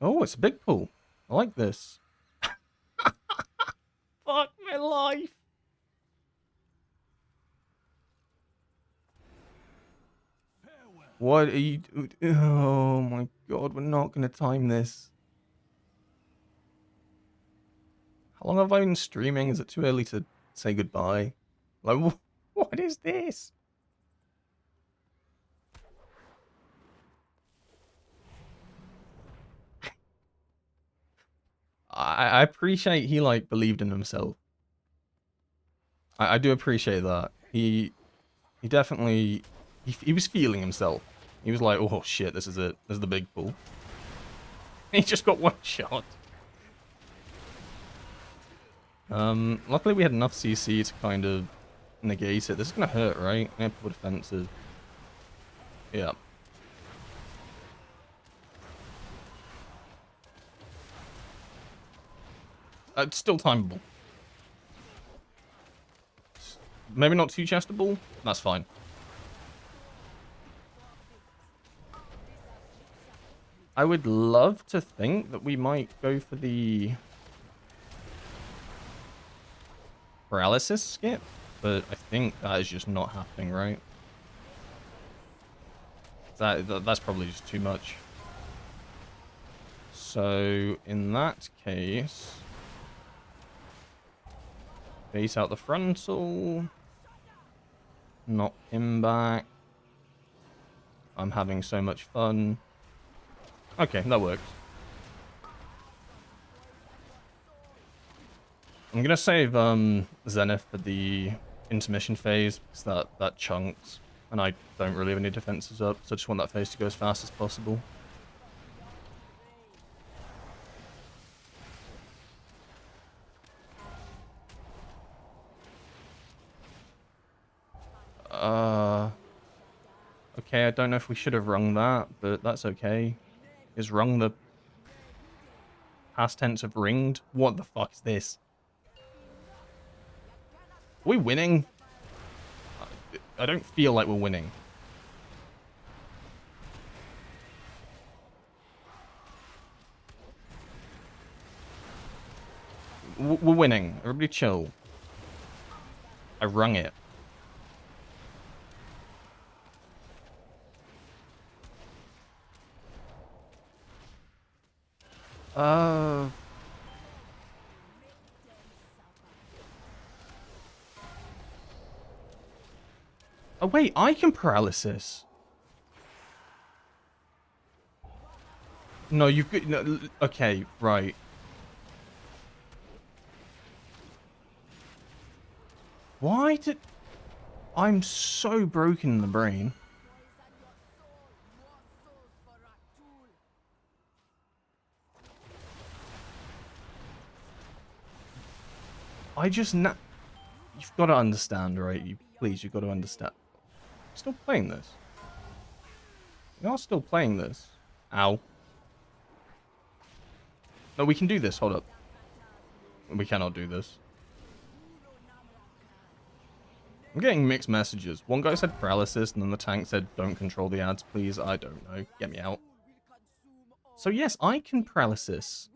Speaker 1: Oh, it's a big pool. I like this. Fuck my life. What are you... Oh my god, we're not going to time this. How long have I been streaming? Is it too early to say goodbye? Like, what is this? I appreciate he, like, believed in himself. I do appreciate that. He definitely... He was feeling himself. He was like, oh shit, this is it. This is the big pool. He just got one shot. Luckily we had enough CC to kind of negate it. This is gonna hurt, right? I'm gonna put defensive. Yeah. It's still timeable. Maybe not too chestable. That's fine. I would love to think that we might go for the paralysis skip, but I think that is just not happening, right? That's probably just too much. So in that case, base out the frontal, knock him back. I'm having so much fun. Okay, that works. I'm gonna save Zenith for the intermission phase because that chunks, and I don't really have any defenses up, so I just want that phase to go as fast as possible. Okay, I don't know if we should have rung that, but that's okay. Is rung the past tense of ringed? What the fuck is this? Are we winning? I don't feel like we're winning. We're winning. Everybody chill. I rung it. Oh, wait, I can paralysis. No, you've got... No, okay, right. Why did... I'm so broken in the brain. I just... You've got to understand, right? Please, you've got to understand. Still playing this. We are still playing this. Ow. No, we can do this. Hold up. We cannot do this. I'm getting mixed messages. One guy said paralysis, and then the tank said, don't control the ads, please. I don't know. Get me out. So yes, I can paralysis.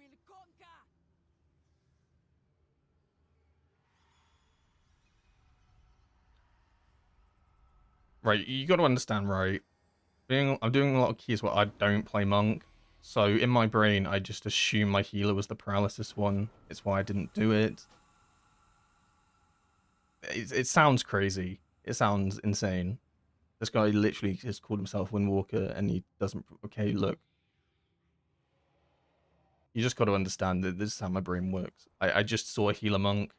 Speaker 1: Right, you got to understand, right? I'm doing a lot of keys where I don't play monk. So in my brain, I just assume my healer was the paralysis one. It's why I didn't do it. It sounds crazy. It sounds insane. This guy literally has called himself Windwalker, and he doesn't... Okay, look. You just got to understand that this is how my brain works. I just saw a healer monk.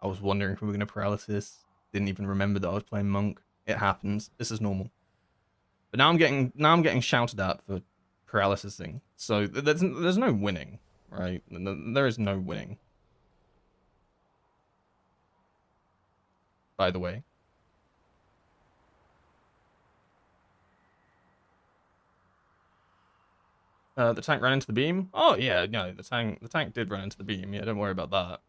Speaker 1: I was wondering if we were going to paralysis. Didn't even remember that I was playing monk. It happens. This is normal. But now I'm getting shouted at for paralysising. So there's no winning, right? There is no winning. By the way. The tank ran into the beam. Oh yeah, no, the tank did run into the beam. Yeah, don't worry about that.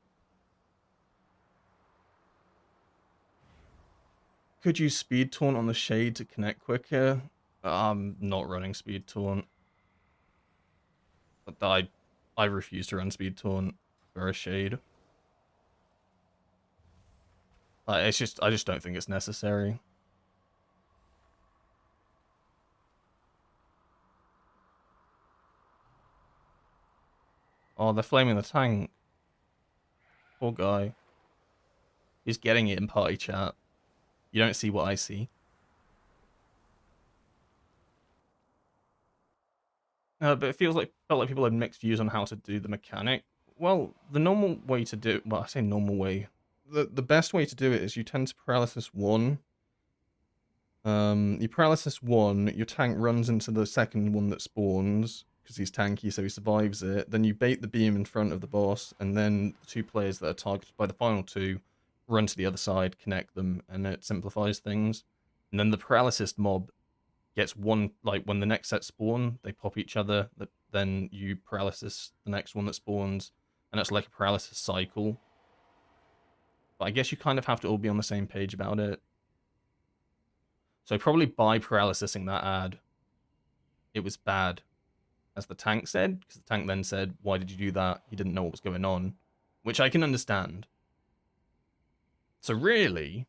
Speaker 1: Could you speed taunt on the shade to connect quicker? I'm not running speed taunt. I refuse to run speed taunt for a shade. I just don't think it's necessary. Oh, they're flaming the tank. Poor guy. He's getting it in party chat. You don't see what I see. But it felt like people had mixed views on how to do the mechanic. Well, the normal way to do it, well, I say normal way. The best way to do it is you tend to paralysis 1. You paralysis 1, your tank runs into the second one that spawns, because he's tanky, so he survives it. Then you bait the beam in front of the boss, and then the 2 players that are targeted by the final 2 run to the other side, connect them, and it simplifies things. And then the paralysis mob gets one, like when the next set spawn, they pop each other, then you paralysis the next one that spawns, and it's like a paralysis cycle. But I guess you kind of have to all be on the same page about it. So probably by paralysising that ad, it was bad, as the tank said, because the tank then said, why did you do that? He didn't know what was going on, which I can understand. So really,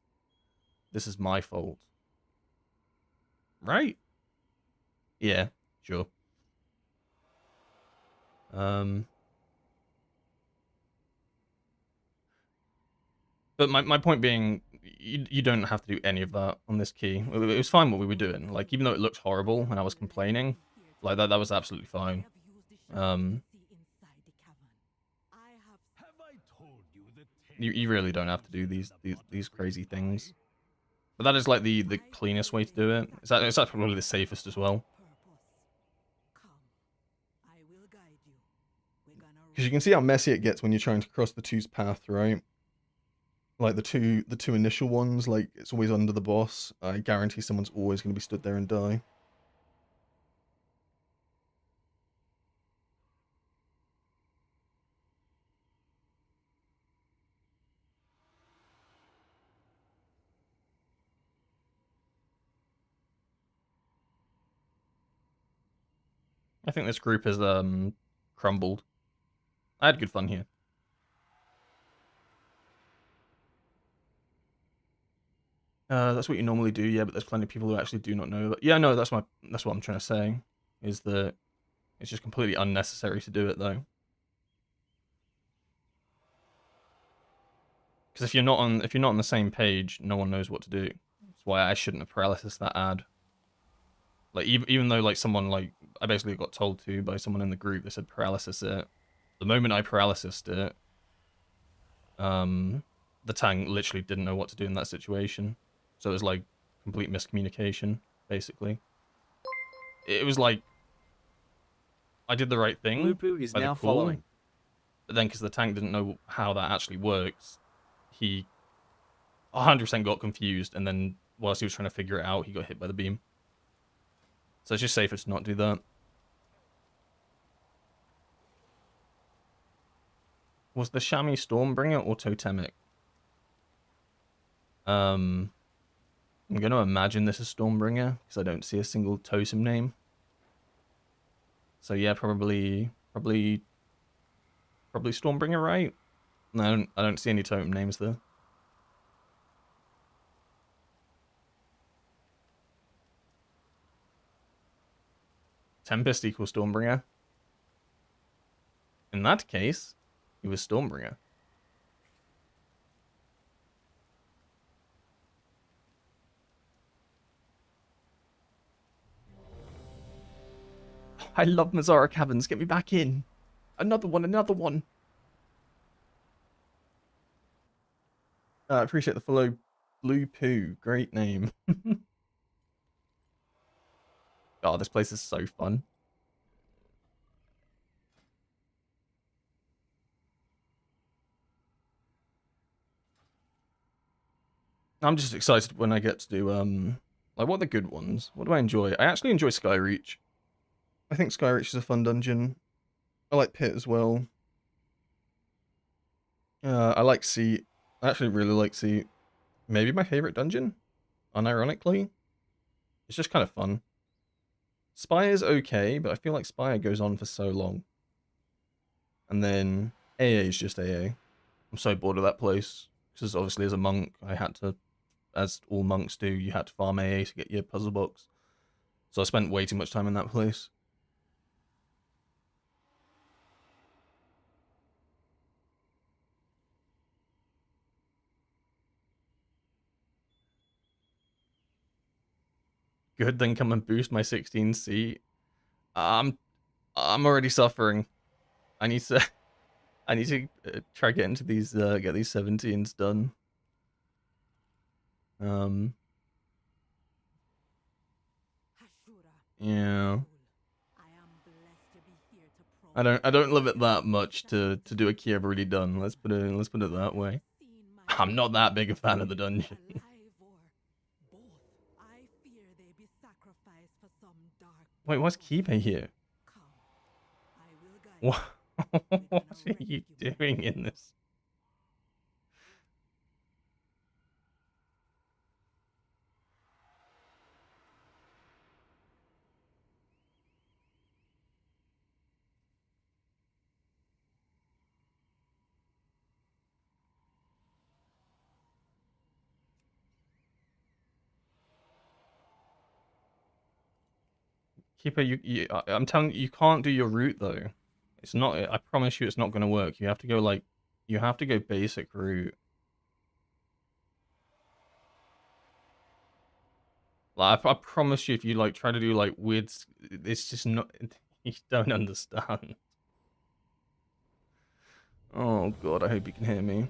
Speaker 1: this is my fault. Right? Yeah, sure. But my point being, you don't have to do any of that on this key. It was fine what we were doing. Like, even though it looked horrible and I was complaining, like, that was absolutely fine. You really don't have to do these crazy things. But that is, like, the cleanest way to do it. It's probably the safest as well. Because you can see how messy it gets when you're trying to cross the two's path, right? Like the two initial ones, like it's always under the boss. I guarantee someone's always going to be stood there and die. I think this group has crumbled. I had good fun here. That's what you normally do, yeah, but there's plenty of people who actually do not know that. Yeah, no, that's what I'm trying to say. Is that it's just completely unnecessary to do it though. Because if you're not on the same page, no one knows what to do. That's why I shouldn't have paralysis that ad. Like even though like someone like I basically got told to by someone in the group, they said paralysis it. The moment I paralysised it, the tank literally didn't know what to do in that situation. So it was like complete miscommunication, basically. It was like I did the right thing.
Speaker 2: Lupu is
Speaker 1: by the
Speaker 2: now
Speaker 1: call,
Speaker 2: following.
Speaker 1: But then because the tank didn't know how that actually works, he 100% got confused, and then whilst he was trying to figure it out, he got hit by the beam. So it's just safer to not do that. Was the Chamois Stormbringer or Totemic? I'm going to imagine this is Stormbringer, because I don't see a single totem name. So yeah, probably Stormbringer, right? No, I don't see any totem names there. Tempest equals Stormbringer. In that case, he was Stormbringer. I love Mazara Caverns. Get me back in. Another one, another one. I appreciate the follow. Blue Poo. Great name. Oh, this place is so fun. I'm just excited when I get to do, like, what are the good ones? What do I enjoy? I actually enjoy Skyreach. I think Skyreach is a fun dungeon. I like Pit as well. I like Seat. I actually really like Seat. Maybe my favorite dungeon, unironically. It's just kind of fun. Spire is okay, but I feel like Spire goes on for so long. And then AA is just AA. I'm so bored of that place. Because obviously as a monk, I had to, as all monks do, you had to farm AA to get your puzzle box. So I spent way too much time in that place. Good, then come and boost my 16C. I'm already suffering. I need to try get into these get these 17s done. Yeah. I don't love it that much to do a key I've already done. Let's put it that way. I'm not that big a fan of the dungeon. Wait, why's Kibe here? What? What are you doing in this? Keeper, I'm telling you, you can't do your route though. It's not. I promise you, it's not going to work. You have to go like, you have to go basic route. Like, I promise you, if you like try to do like weird, it's just not. You don't understand. Oh god, I hope you can hear me.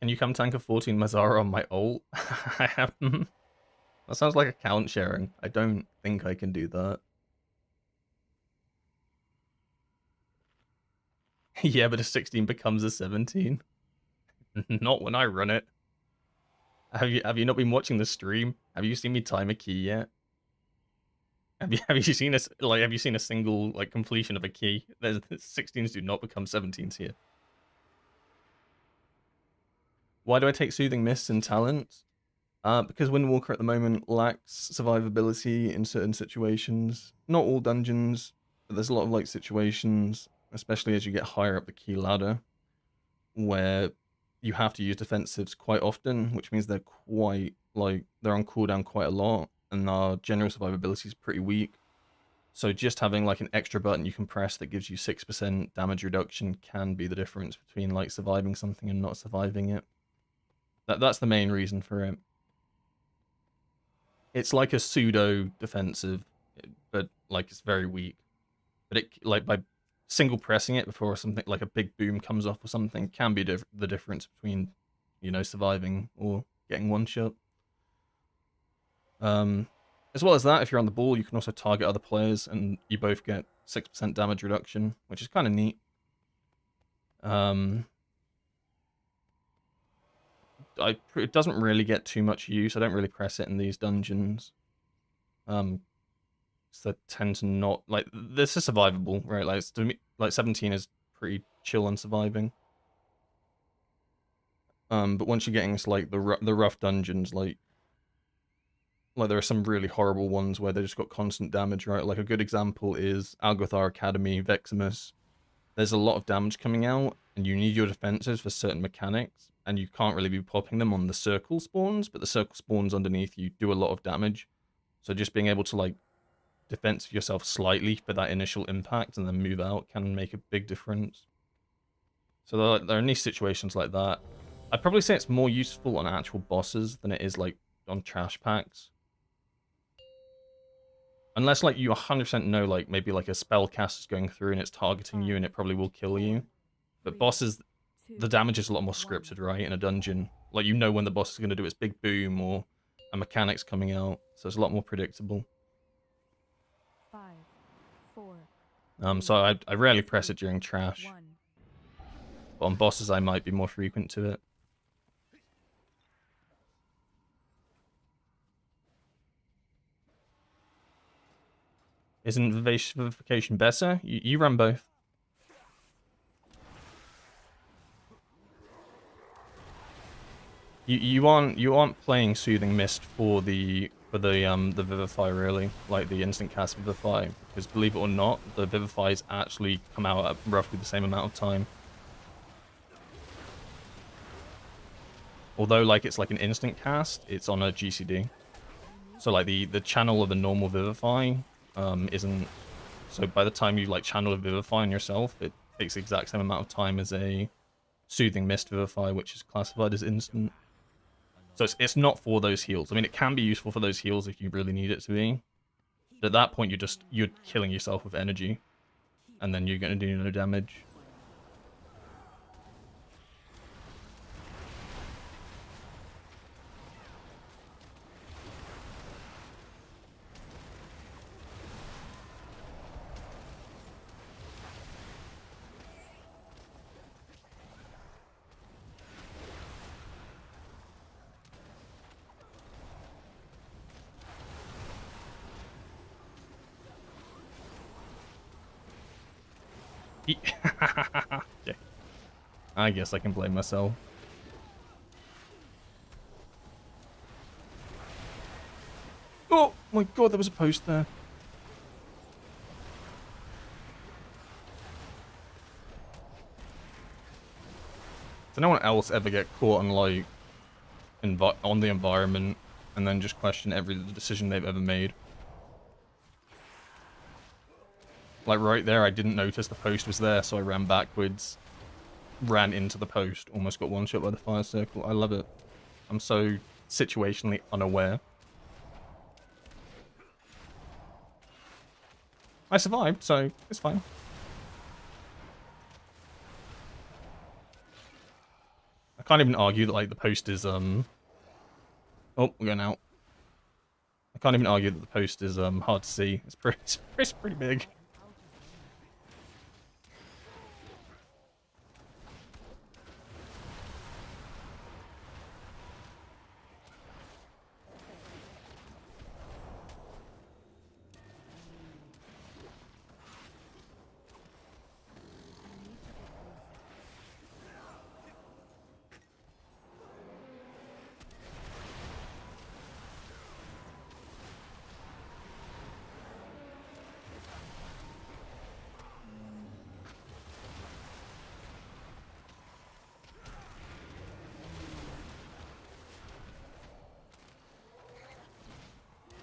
Speaker 1: Can you come tank a 14 Mazzara on my ult? I have. That sounds like account sharing. I don't think I can do that. Yeah, but a 16 becomes a 17. Not when I run it. Have you not been watching the stream? Have you seen me time a key yet? Have you seen a single like completion of a key? There's 16s do not become 17s here. Why do I take Soothing Mists in talent? Because Windwalker at the moment lacks survivability in certain situations. Not all dungeons, but there's a lot of like situations, especially as you get higher up the key ladder, where you have to use defensives quite often, which means they're quite like they're on cooldown quite a lot, and our general survivability is pretty weak. So just having like an extra button you can press that gives you 6% damage reduction can be the difference between like surviving something and not surviving it. That's the main reason for it. It's like a pseudo defensive, but like it's very weak. But it like by single pressing it before something like a big boom comes off or something can be the difference between, you know, surviving or getting one shot. As well as that, if you're on the ball, you can also target other players, and you both get 6% damage reduction, which is kind of neat. It doesn't really get too much use. I don't really press it in these dungeons. So they tend to not like this is survivable, right? Like to me, like 17 is pretty chill on surviving. But once you're getting into like the rough dungeons, like there are some really horrible ones where they just got constant damage, right? Like a good example is Algothar Academy, Veximus. There's a lot of damage coming out, and you need your defenses for certain mechanics, and you can't really be popping them on the circle spawns, but the circle spawns underneath you do a lot of damage. So just being able to like defense yourself slightly for that initial impact and then move out can make a big difference. So there are niche situations like that. I'd probably say it's more useful on actual bosses than it is like on trash packs. Unless like you 100% know like maybe like a spell cast is going through and it's targeting you and it probably will kill you. But bosses, the damage is a lot more scripted, right? In a dungeon, like you know when the boss is going to do its big boom or a mechanic's coming out, so it's a lot more predictable.
Speaker 4: 5, 4.
Speaker 1: So I rarely press it during trash. But on bosses, I might be more frequent to it. Isn't Vivification better? You run both. You aren't playing Soothing Mist for the Vivify really, like the instant cast Vivify, because believe it or not, the Vivifies actually come out at roughly the same amount of time. Although like it's like an instant cast, it's on a GCD. So like the channel of a normal Vivify isn't. So by the time you like channel a Vivify on yourself, it takes the exact same amount of time as a Soothing Mist Vivify, which is classified as instant. So it's not for those heals. I mean, it can be useful for those heals if you really need it to be. But at that point, you're killing yourself with energy, and then you're going to do no damage. Okay. I guess I can blame myself. Oh my god, there was a post there. Does anyone else ever get caught on like on the environment and then just question every decision they've ever made? Like right there, I didn't notice the post was there, so I ran backwards, ran into the post, almost got one shot by the fire circle. I love it. I'm so situationally unaware. I survived, so it's fine. I can't even argue that like the post is Oh, we're going out. I can't even argue that the post is hard to see. It's pretty big.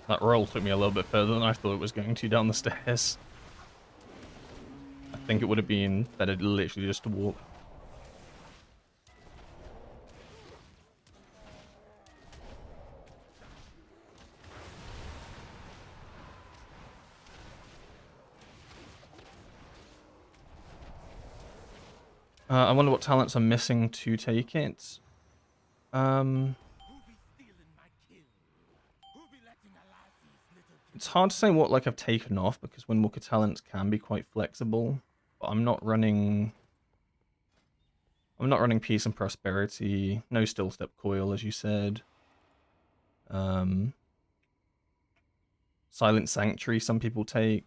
Speaker 1: That roll took me a little bit further than I thought it was going to down the stairs. I think it would have been better literally just to walk. I wonder what talents are missing to take it. It's hard to say what like I've taken off because Windwalker talents can be quite flexible. But I'm not running Peace and Prosperity, no Still Step Coil as you said. Silent Sanctuary some people take.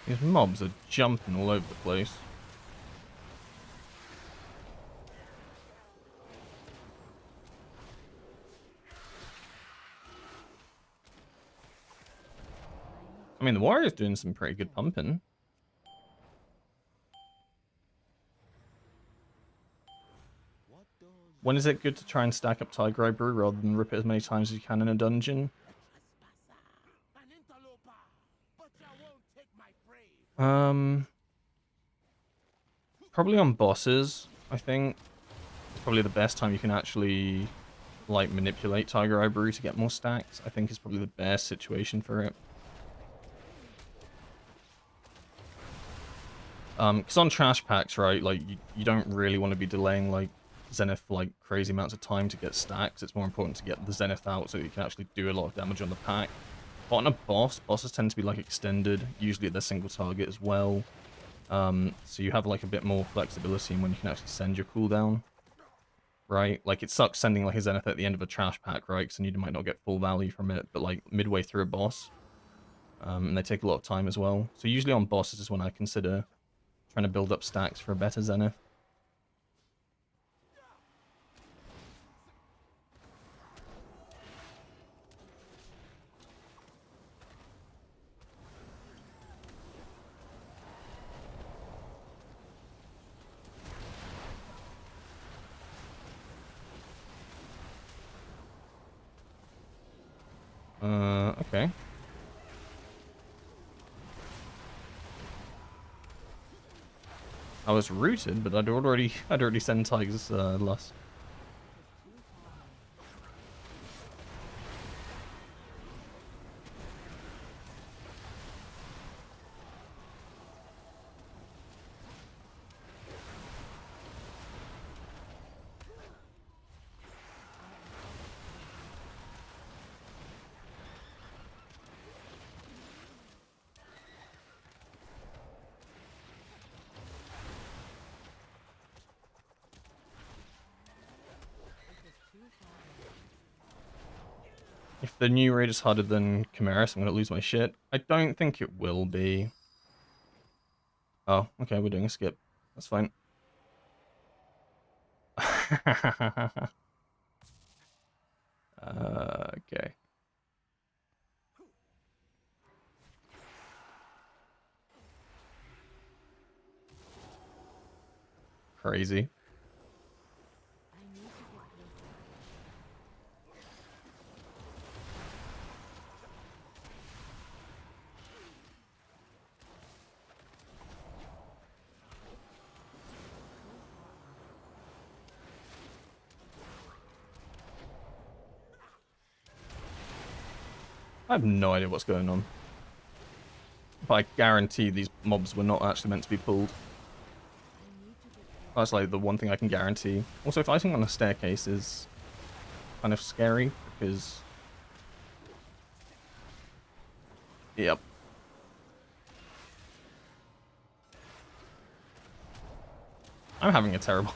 Speaker 1: These mobs are jumping all over the place. I mean, the warrior's doing some pretty good pumping. When is it good to try and stack up Tiger Eye Brew rather than rip it as many times as you can in a dungeon? Probably on bosses, I think. It's probably the best time you can actually, like, manipulate Tiger Eye Brew to get more stacks. I think it's probably the best situation for it. Because on trash packs, right, like, you don't really want to be delaying, like, Zenith for, like, crazy amounts of time to get stacks. It's more important to get the Zenith out so that you can actually do a lot of damage on the pack. But on a boss, bosses tend to be, like, extended. Usually they're single target as well. So you have, like, a bit more flexibility in when you can actually send your cooldown. Right? Like, it sucks sending, like, a Zenith at the end of a trash pack, right? Because then you might not get full value from it. But, like, midway through a boss. And they take a lot of time as well. So usually on bosses is when I consider trying to build up stacks for a better Zenith. Okay. I was rooted, but I'd already sent Tiger's Lust. If the new raid is harder than Chimeras, I'm gonna lose my shit. I don't think it will be. Oh, okay, we're doing a skip. That's fine. Okay. Crazy. I have no idea what's going on. But I guarantee these mobs were not actually meant to be pulled. That's like the one thing I can guarantee. Also, fighting on a staircase is kind of scary because... Yep. I'm having a terrible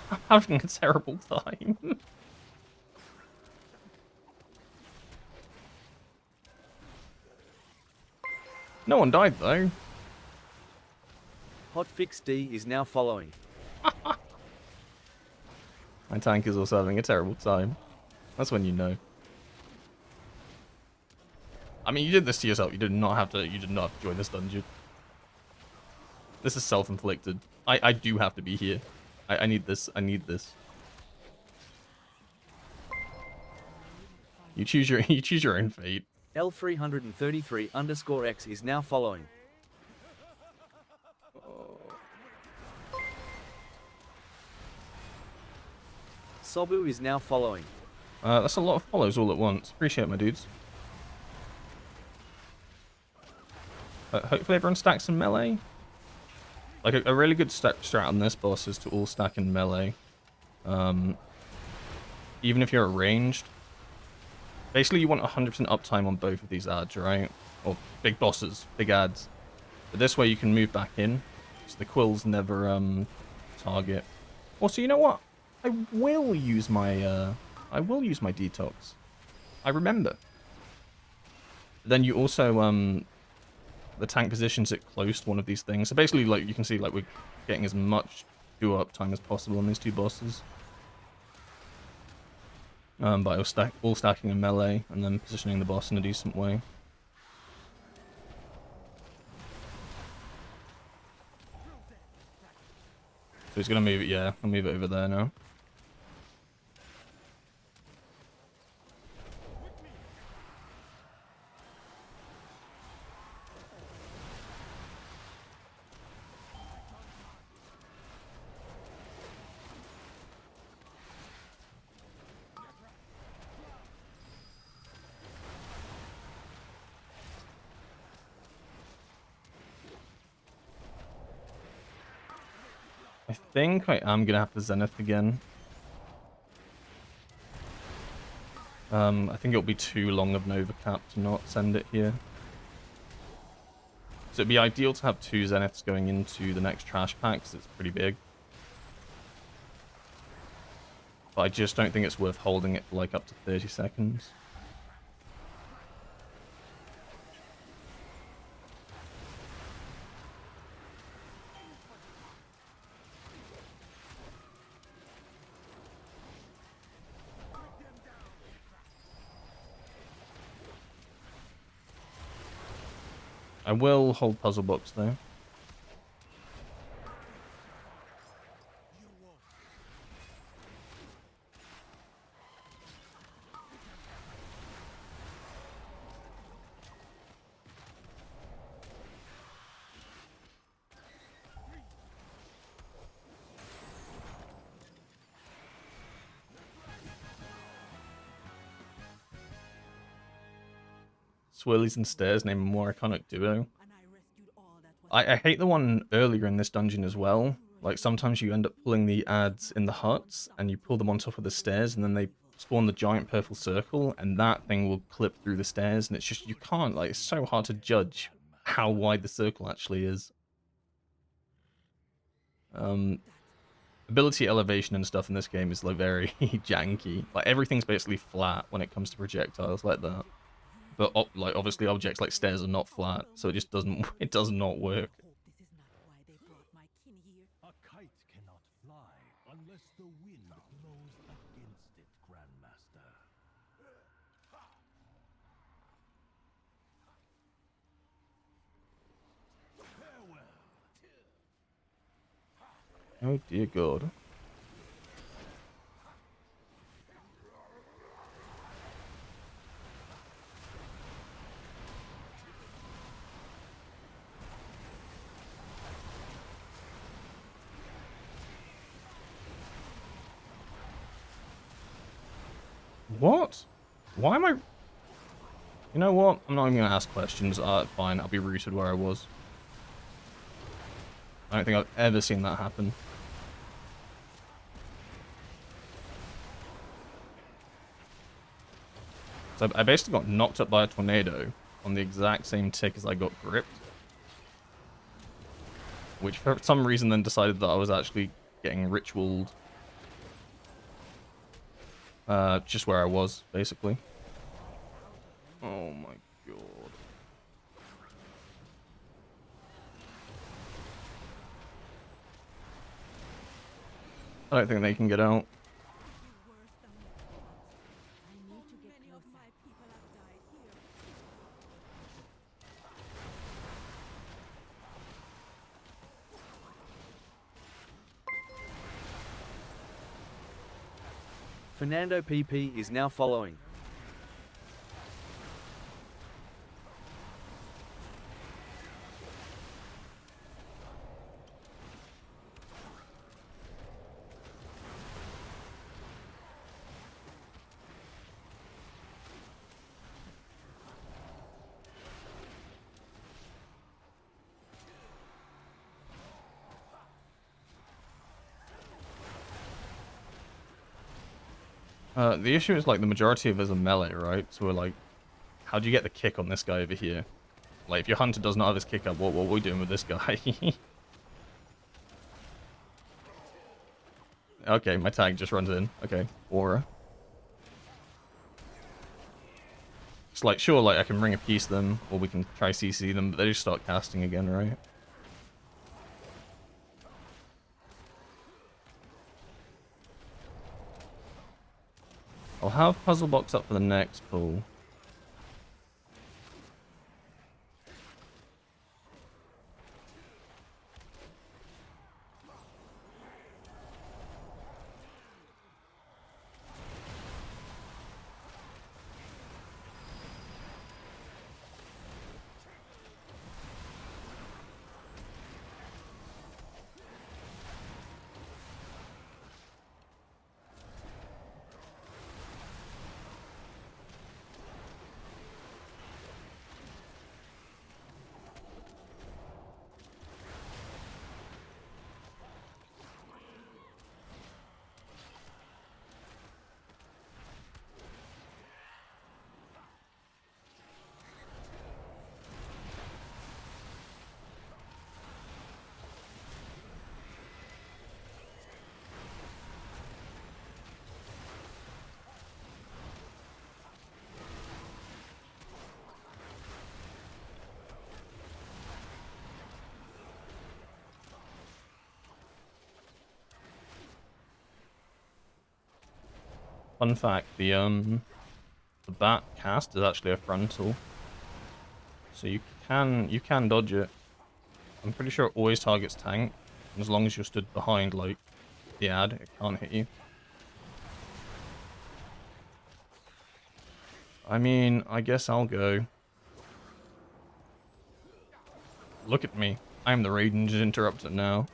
Speaker 1: time. No one died though.
Speaker 2: Hotfix D is now following.
Speaker 1: My tank is also having a terrible time. That's when you know. I mean, you did this to yourself. You did not have to join this dungeon. This is self-inflicted. I do have to be here. I need this. I need this. You choose your own fate.
Speaker 2: L333_X is now following. Sobu is now following.
Speaker 1: That's a lot of follows all at once. Appreciate it, my dudes. Hopefully everyone stacks in melee. Like a really good strat on this boss is to all stack in melee. Even if you're at ranged. Basically, you want 100% uptime on both of these ads, right? Or big bosses, big ads. But this way you can move back in. So the quills never target. Also, you know what? I will use my detox. I remember. Then you also the tank positions it close to one of these things. So basically, like you can see, like we're getting as much duo uptime as possible on these two bosses. By all stacking in melee and then positioning the boss in a decent way. So he's gonna move it. Yeah, I'll move it over there now. I think I am gonna have to Zenith again. I think it'll be too long of an overcap to not send it here. So it'd be ideal to have 2 Zeniths going into the next trash pack, because it's pretty big. But I just don't think it's worth holding it for like up to 30 seconds. I will hold Puzzle Box though. swirlies and stairs name a more iconic duo. I hate the one earlier in this dungeon as well. Like, sometimes you end up pulling the ads in the huts, and you pull them on top of the stairs, and then they spawn the giant purple circle, and that thing will clip through the stairs, and it's just, you can't, like, it's so hard to judge how wide the circle actually is. Ability elevation and stuff in this game is, like, very janky. Like, everything's basically flat when it comes to projectiles like that. But, like, obviously objects like stairs are not flat, so it just doesn't, it does not work.
Speaker 5: A kite cannot fly unless the wind blows against it, Grandmaster. Farewell.
Speaker 1: Oh dear God. What? Why am I... You know what? I'm not even going to ask questions. Fine, I'll be rooted where I was. I don't think I've ever seen that happen. So I basically got knocked up by a tornado on the exact same tick as I got gripped. Which for some reason then decided that I was actually getting ritualed. Just where I was, basically. Oh my God. I don't think they can get out.
Speaker 2: Fernando PP is now following.
Speaker 1: The issue is, like, the majority of us are melee, right? So we're like, how do you get the kick on this guy over here? Like, if your hunter does not have his kick up, what are we doing with this guy? Okay, my tag just runs in. Okay, aura. It's like, sure, like, I can ring a piece them, or we can try CC them, but they just start casting again, right? I'll have Puzzle Box up for the next pull. Fun fact, the bat cast is actually a frontal. So you can dodge it. I'm pretty sure it always targets tank. And as long as you're stood behind, like, the ad, it can't hit you. I mean, I guess I'll go. Look at me. I'm the Raging Interrupter now.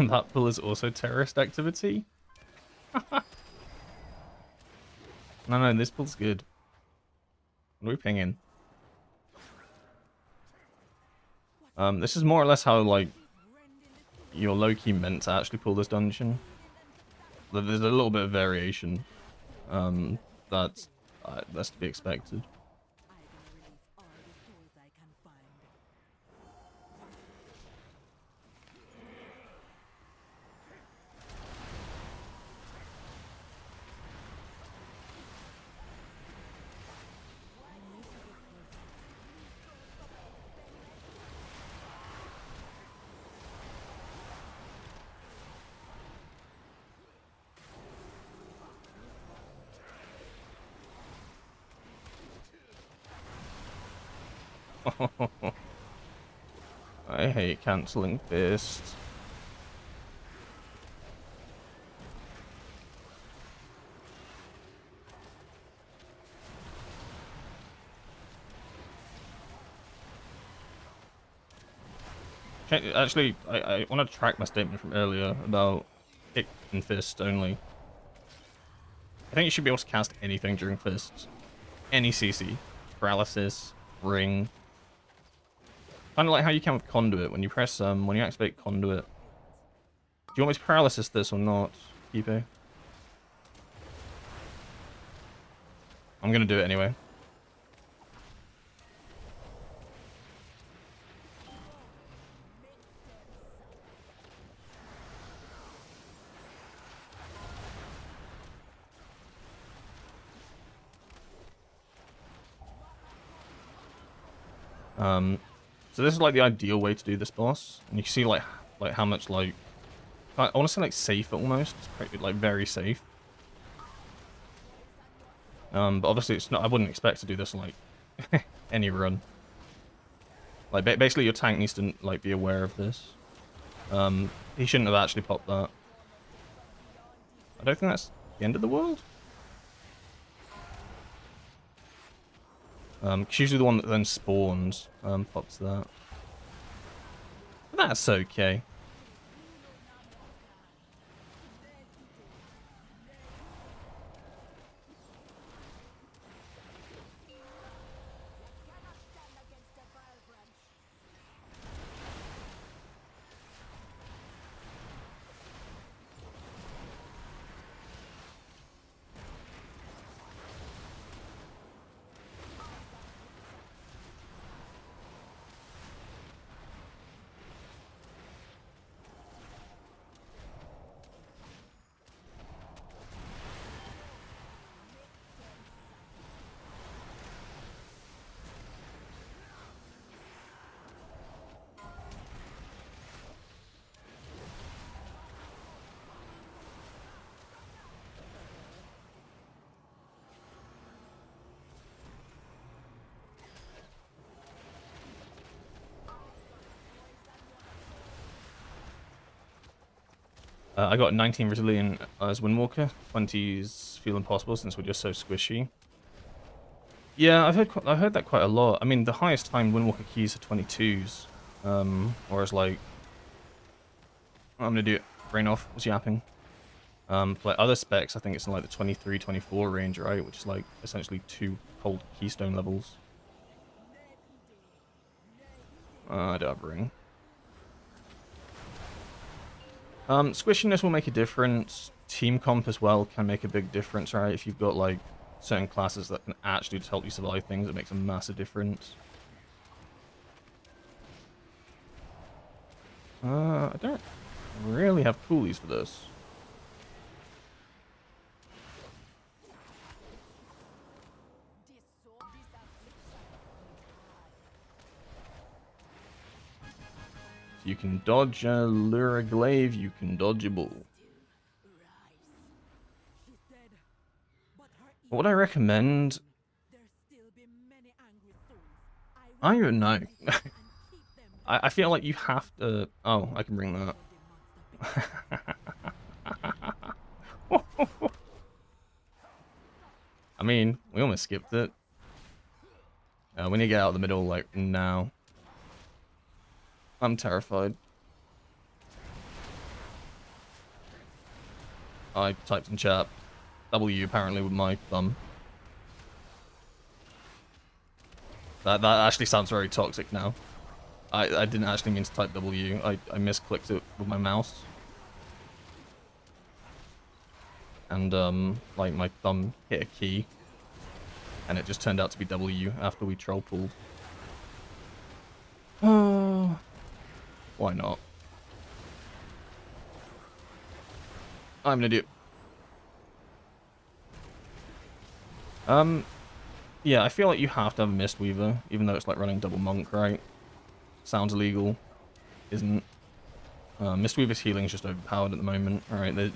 Speaker 1: That pull is also terrorist activity? No, this pull's good. What are we pinging? This is more or less how, like, you're low-key meant to actually pull this dungeon. There's a little bit of variation. That's to be expected. I hate cancelling fists. Okay, actually, I want to track my statement from earlier about kick and fist only. I think you should be able to cast anything during fists. Any CC. Paralysis, ring. Kind of like how you can with conduit. When you press, when you activate conduit. Do you want me to paralysis this or not, Kipe? I'm gonna do it anyway. So this is like the ideal way to do this boss, and you can see like how much like I want to say like safe almost. It's pretty, like very safe. But obviously it's not. I wouldn't expect to do this like any run. Like basically your tank needs to like be aware of this. He shouldn't have actually popped that. I don't think that's the end of the world. Cause usually the one that then spawns pops that. But that's okay. I got 19 resilient as Windwalker. 20's feel impossible since we're just so squishy. Yeah, I've heard that quite a lot. I mean, the highest time Windwalker keys are 22's. Whereas like, I'm gonna do it. Brain off. Was yapping. For like other specs, I think it's in like the 23, 24 range, right? Which is like essentially 2 cold keystone levels. I don't have a ring. Squishiness will make a difference. Team comp as well can make a big difference, right? If you've got like certain classes that can actually just help you survive things, it makes a massive difference. I don't really have coolies for this. You can dodge a Lure Glaive, you can dodge a bull. What would I recommend? I don't even know. I feel like you have to... Oh, I can bring that. I mean, we almost skipped it. We need to get out of the middle, like, now. I'm terrified. I typed in chat. W apparently with my thumb. That actually sounds very toxic now. I didn't actually mean to type W. I misclicked it with my mouse. And like my thumb hit a key. And it just turned out to be W after we troll pulled. Why not? I'm an idiot. Yeah, I feel like you have to have a Mistweaver, even though it's like running double monk, right? Sounds illegal. Isn't. Mistweaver's healing is just overpowered at the moment. Alright, they're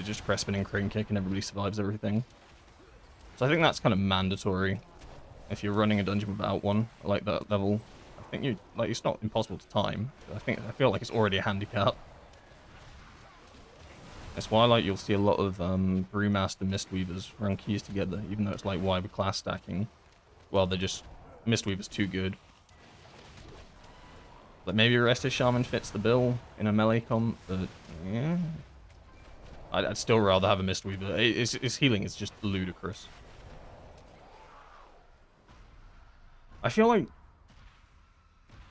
Speaker 1: just press spinning crane kick and everybody survives everything. So I think that's kind of mandatory. If you're running a dungeon without one, like that level, I think you like it's not impossible to time. I feel like it's already a handicap. That's why like you'll see a lot of Brewmaster Mistweavers run keys together, even though it's like why we're class stacking. Well, they're just Mistweaver's too good. Like maybe Restive Shaman fits the bill in a melee comp, but yeah. I'd still rather have a Mistweaver. His healing is just ludicrous. I feel like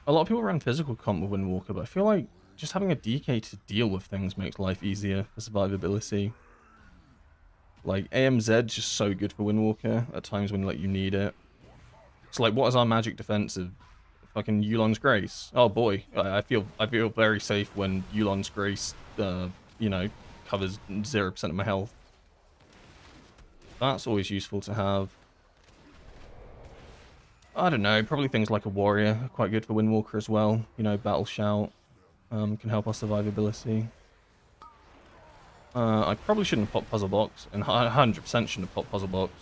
Speaker 1: a lot of people run physical comp with Windwalker, but I feel like just having a DK to deal with things makes life easier for survivability. Like, AMZ just so good for Windwalker at times when like you need it. So like, what is our magic defensive? Fucking Yulon's Grace. Oh boy, I feel very safe when Yulon's Grace, you know, covers 0% of my health. That's always useful to have. I don't know, probably things like a warrior are quite good for Windwalker as well. You know, Battle Shout can help our survivability. I probably shouldn't have popped Puzzle Box, and I 100% shouldn't have popped Puzzle Box.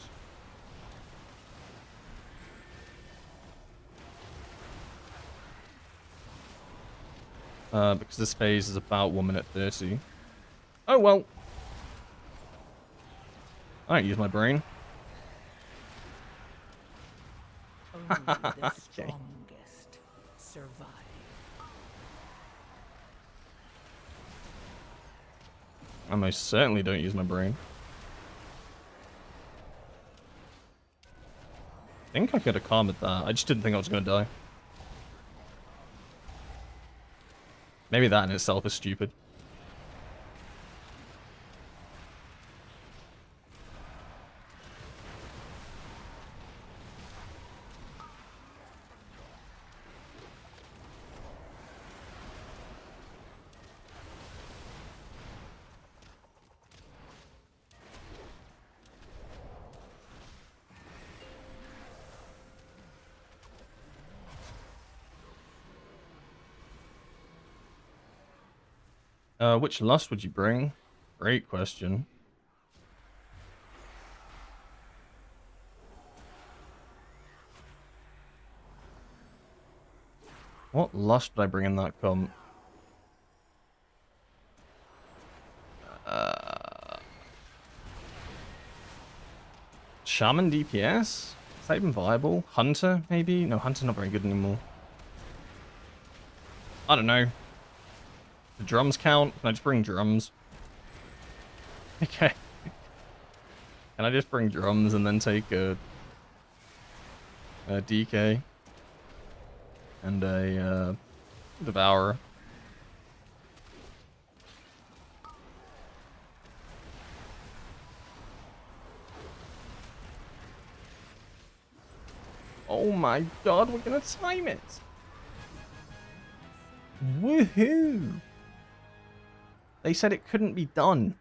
Speaker 1: Because this phase is about 1 minute 30. Oh well. I don't use my brain.
Speaker 3: Only the
Speaker 1: Okay.
Speaker 3: strongest survive.
Speaker 1: I most certainly don't use my brain. I think I could have calmed that. I just didn't think I was going to die. Maybe that in itself is stupid. Which lust would you bring? Great question. What lust would I bring in that comp? Shaman DPS? Is that even viable? Hunter, maybe? No, Hunter's not very good anymore. I don't know. The drums count? Can I just bring drums? Okay. Can I just bring drums and then take a DK? And a Devourer? Oh my god, we're gonna time it! Woohoo! They said it couldn't be done.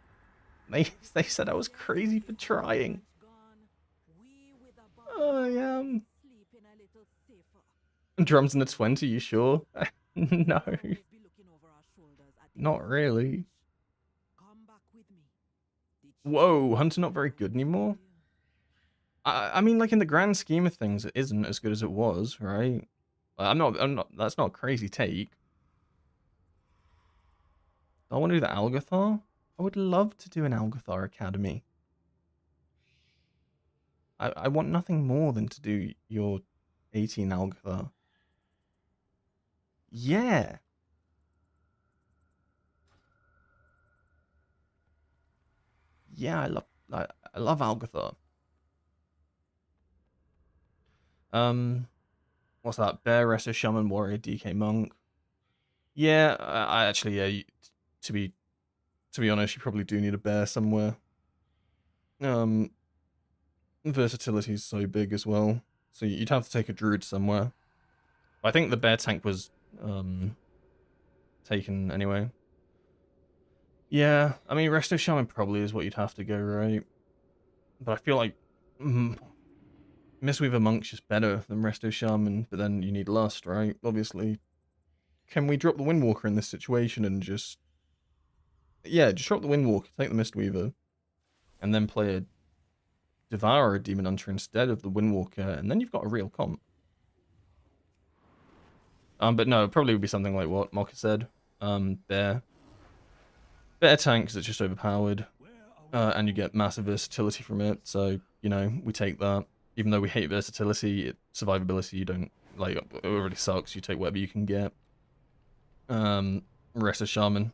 Speaker 1: They said I was crazy for trying. I am. Drums in the 20, you sure? No. Not really. Whoa, Hunter not very good anymore? I mean, like, in the grand scheme of things, it isn't as good as it was, right? I'm not, that's not a crazy take. I want to do the Algathar? I would love to do an Algathar Academy. I want nothing more than to do your 18 Algathar. Yeah. Yeah, I love Algathar. What's that? Bear, Resto, Shaman, Warrior, DK, Monk. Yeah, I actually, yeah. To be honest, you probably do need a bear somewhere. Versatility is so big as well, so you'd have to take a druid somewhere. I think the bear tank was taken anyway. Yeah, I mean, Resto Shaman probably is what you'd have to go, right? But I feel like Mistweaver Monk's just better than Resto Shaman, but then you need Lust, right? Obviously. Can we drop the Windwalker in this situation and just... Yeah, just drop the Windwalker, take the Mistweaver, and then play a Devourer Demon Hunter instead of the Windwalker, and then you've got a real comp. But no, it probably would be something like what Mocha said. Bear. Bear tank, because it's just overpowered. And you get massive versatility from it, so, you know, we take that. Even though we hate versatility, survivability, you don't, like, it already sucks, you take whatever you can get. Rest of Shaman,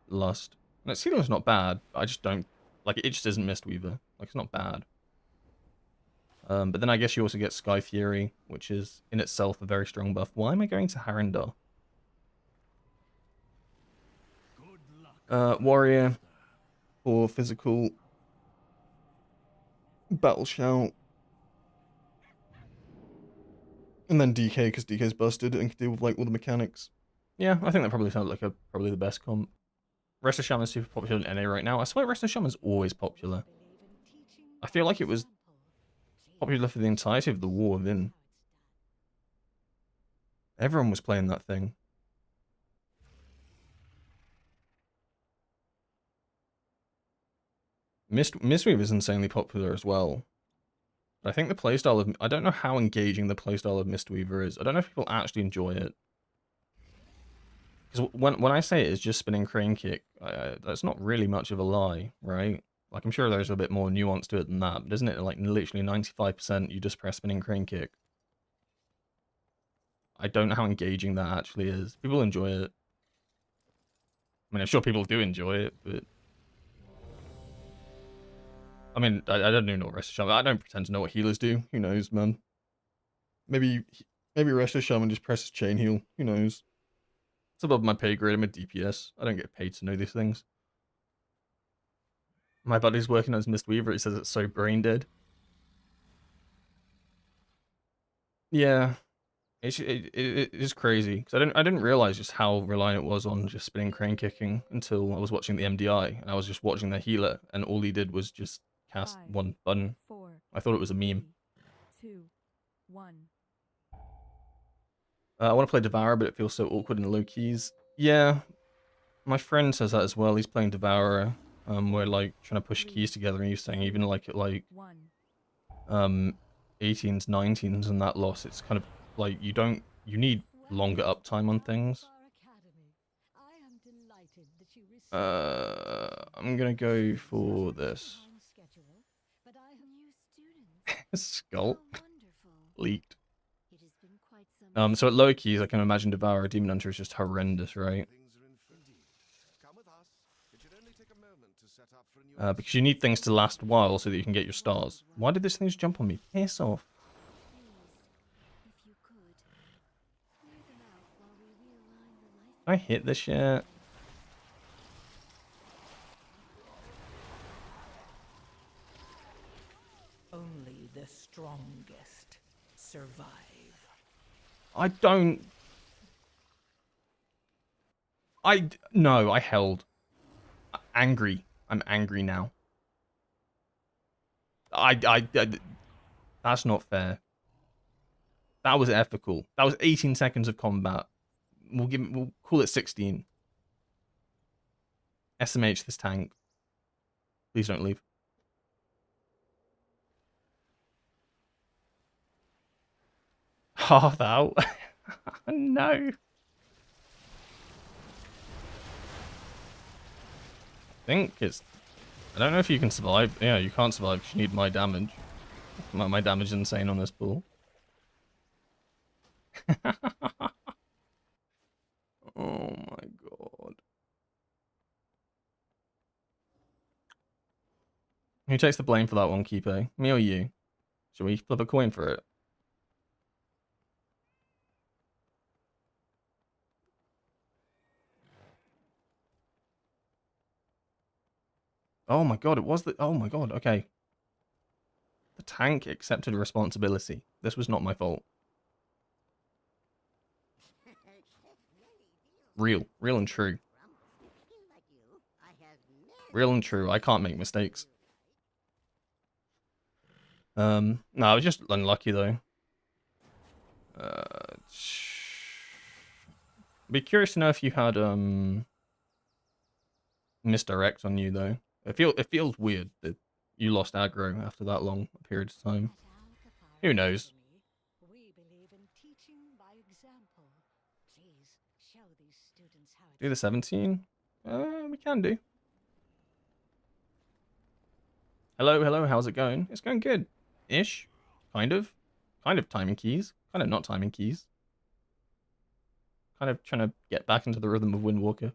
Speaker 1: Lust. And Sealer's not bad, I just don't, like, it just isn't Mistweaver. Like, it's not bad. But then I guess you also get Sky Fury, which is in itself a very strong buff. Why am I going to Harindar? Warrior for physical. Battle Shout. And then DK, because DK's busted and can deal with, like, all the mechanics. Yeah, I think that probably sounds like probably the best comp. Rest of Shaman's super popular in NA right now. I swear Rest of Shaman's always popular. I feel like it was popular for the entirety of the war within. Everyone was playing that thing. Mistweaver is insanely popular as well. But I think the playstyle of... I don't know how engaging the playstyle of Mistweaver is. I don't know if people actually enjoy it. Because when I say it is just spinning crane kick, that's not really much of a lie, right? Like, I'm sure there's a bit more nuance to it than that, but isn't it like literally 95% you just press spinning crane kick? I don't know how engaging that actually is. People enjoy it. I mean, I'm sure people do enjoy it, but... I mean, I don't even know what Rest of Shaman... I don't pretend to know what healers do. Who knows, man? Maybe Rest of Shaman just presses chain heal. Who knows? It's above my pay grade. I'm a DPS. I don't get paid to know these things. My buddy's working as Mistweaver. He says it's so brain dead. Yeah, it is crazy because I didn't realize just how reliant it was on just spinning crane kicking until I was watching the MDI and I was just watching their healer and all he did was just cast
Speaker 4: 5,
Speaker 1: one button.
Speaker 4: 4,
Speaker 1: I thought it was a meme.
Speaker 4: 3, 2, 1.
Speaker 1: I want to play Devourer, but it feels so awkward and low keys. Yeah, my friend says that as well. He's playing Devourer. We're like trying to push keys together, and he's saying even like at like 18s, 19s, and that loss, it's kind of like you need longer uptime on things. I'm gonna go for this. Skull leaked. So at low keys, I can imagine Devourer Demon Hunter is just horrendous, right? Because you need things to last a while so that you can get your stars. Why did this thing just jump on me? Piss off. Can I hit this shit?
Speaker 3: Only the strongest survive.
Speaker 1: I don't... No, I held. Angry. I'm angry now. That's not fair. That was ethical. That was 18 seconds of combat. We'll call it 16. SMH this tank. Please don't leave. Half out. No. I think it's... I don't know if you can survive. Yeah, you can't survive because you need my damage. My damage is insane on this pool. Oh my god. Who takes the blame for that one, Kipe? Me or you? Should we flip a coin for it? Oh my god, it was the... Oh my god, okay. The tank accepted responsibility. This was not my fault. Real and true. Real and true, I can't make mistakes. No, I was just unlucky though. Be curious to know if you had misdirect on you though. It feels weird that you lost aggro after that long a period of time. Who knows?
Speaker 3: We believe in teaching by example. Please show these students how
Speaker 1: Do the 17? We can do. Hello, how's it going? It's going good. Ish. Kind of. Kind of timing keys. Kind of not timing keys. Kind of trying to get back into the rhythm of Windwalker.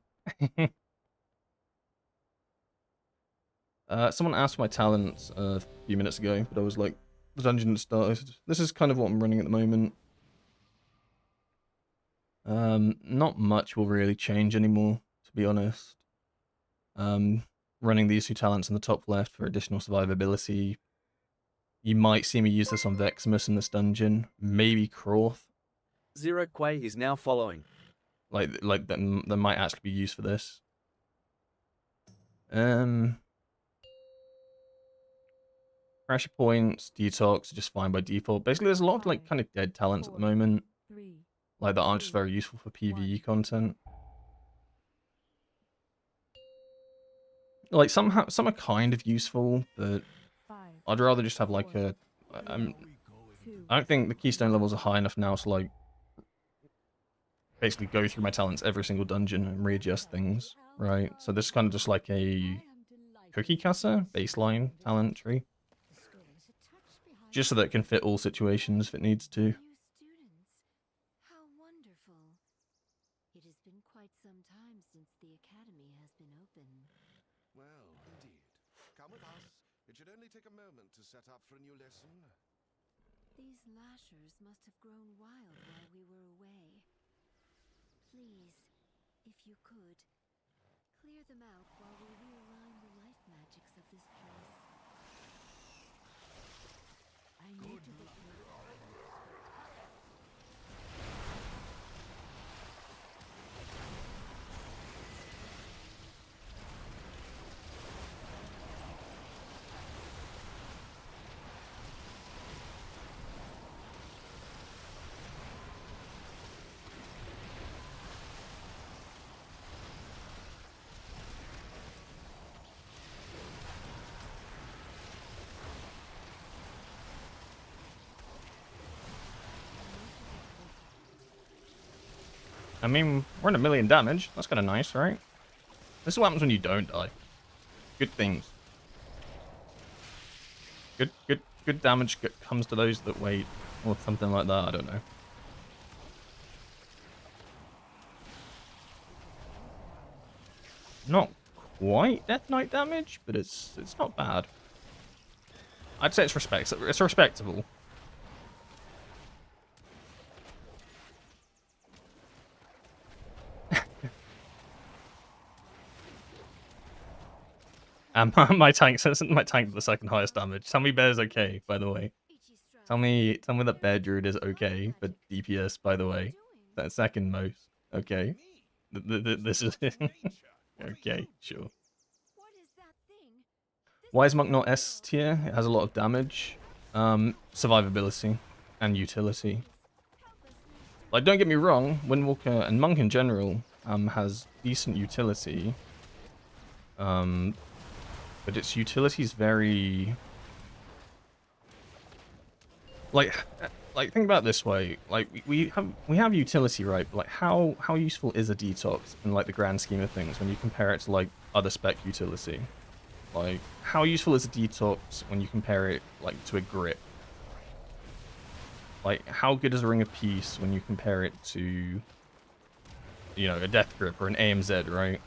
Speaker 1: Someone asked my talents a few minutes ago, but I was like, the dungeon started. This is kind of what I'm running at the moment. Not much will really change anymore, to be honest. Running these two talents in the top left for additional survivability. You might see me use this on Veximus in this dungeon. Maybe Croth.
Speaker 2: Zero Quay is now following.
Speaker 1: Like that might actually be used for this. Pressure points, detox are just fine by default. Basically, there's a lot of like kind of dead talents at the moment. Like that aren't just very useful for PvE content. Like some are kind of useful, but I'd rather just have like a. I don't think the keystone levels are high enough now to like basically go through my talents every single dungeon and readjust things, right? So this is kind of just like a cookie cutter baseline talent tree, just so that it can fit all situations if it needs to.
Speaker 6: New students. How wonderful. It has been quite some time since the academy has been open.
Speaker 7: Well, indeed. Come with us. It should only take a moment to set up for a new lesson.
Speaker 6: These lashers must have grown wild while we were away. Please, if you could, clear them out while we realign the life magics of this place. I need to get
Speaker 1: I mean, we're in 1,000,000 damage. That's kind of nice, right? This is what happens when you don't die. Good things. Good damage comes to those that wait, or something like that. I don't know. Not quite Death Knight damage, but it's not bad. I'd say it's respectable. And my tank says my tank the second highest damage. Tell me Bear's okay, by the way. Tell me that Bear Druid is okay, but DPS, by the way. That second most. Okay. This is okay, sure. Why is Monk not S tier? It has a lot of damage, survivability, and utility. Like, don't get me wrong, Windwalker and Monk in general has decent utility. But its utility is very... Like think about it this way. Like, we have utility, right? But like, how useful is a detox in like the grand scheme of things when you compare it to like other spec utility? Like, how useful is a detox when you compare it like to a grip? Like, how good is a ring of peace when you compare it to, you know, a death grip or an AMZ, right?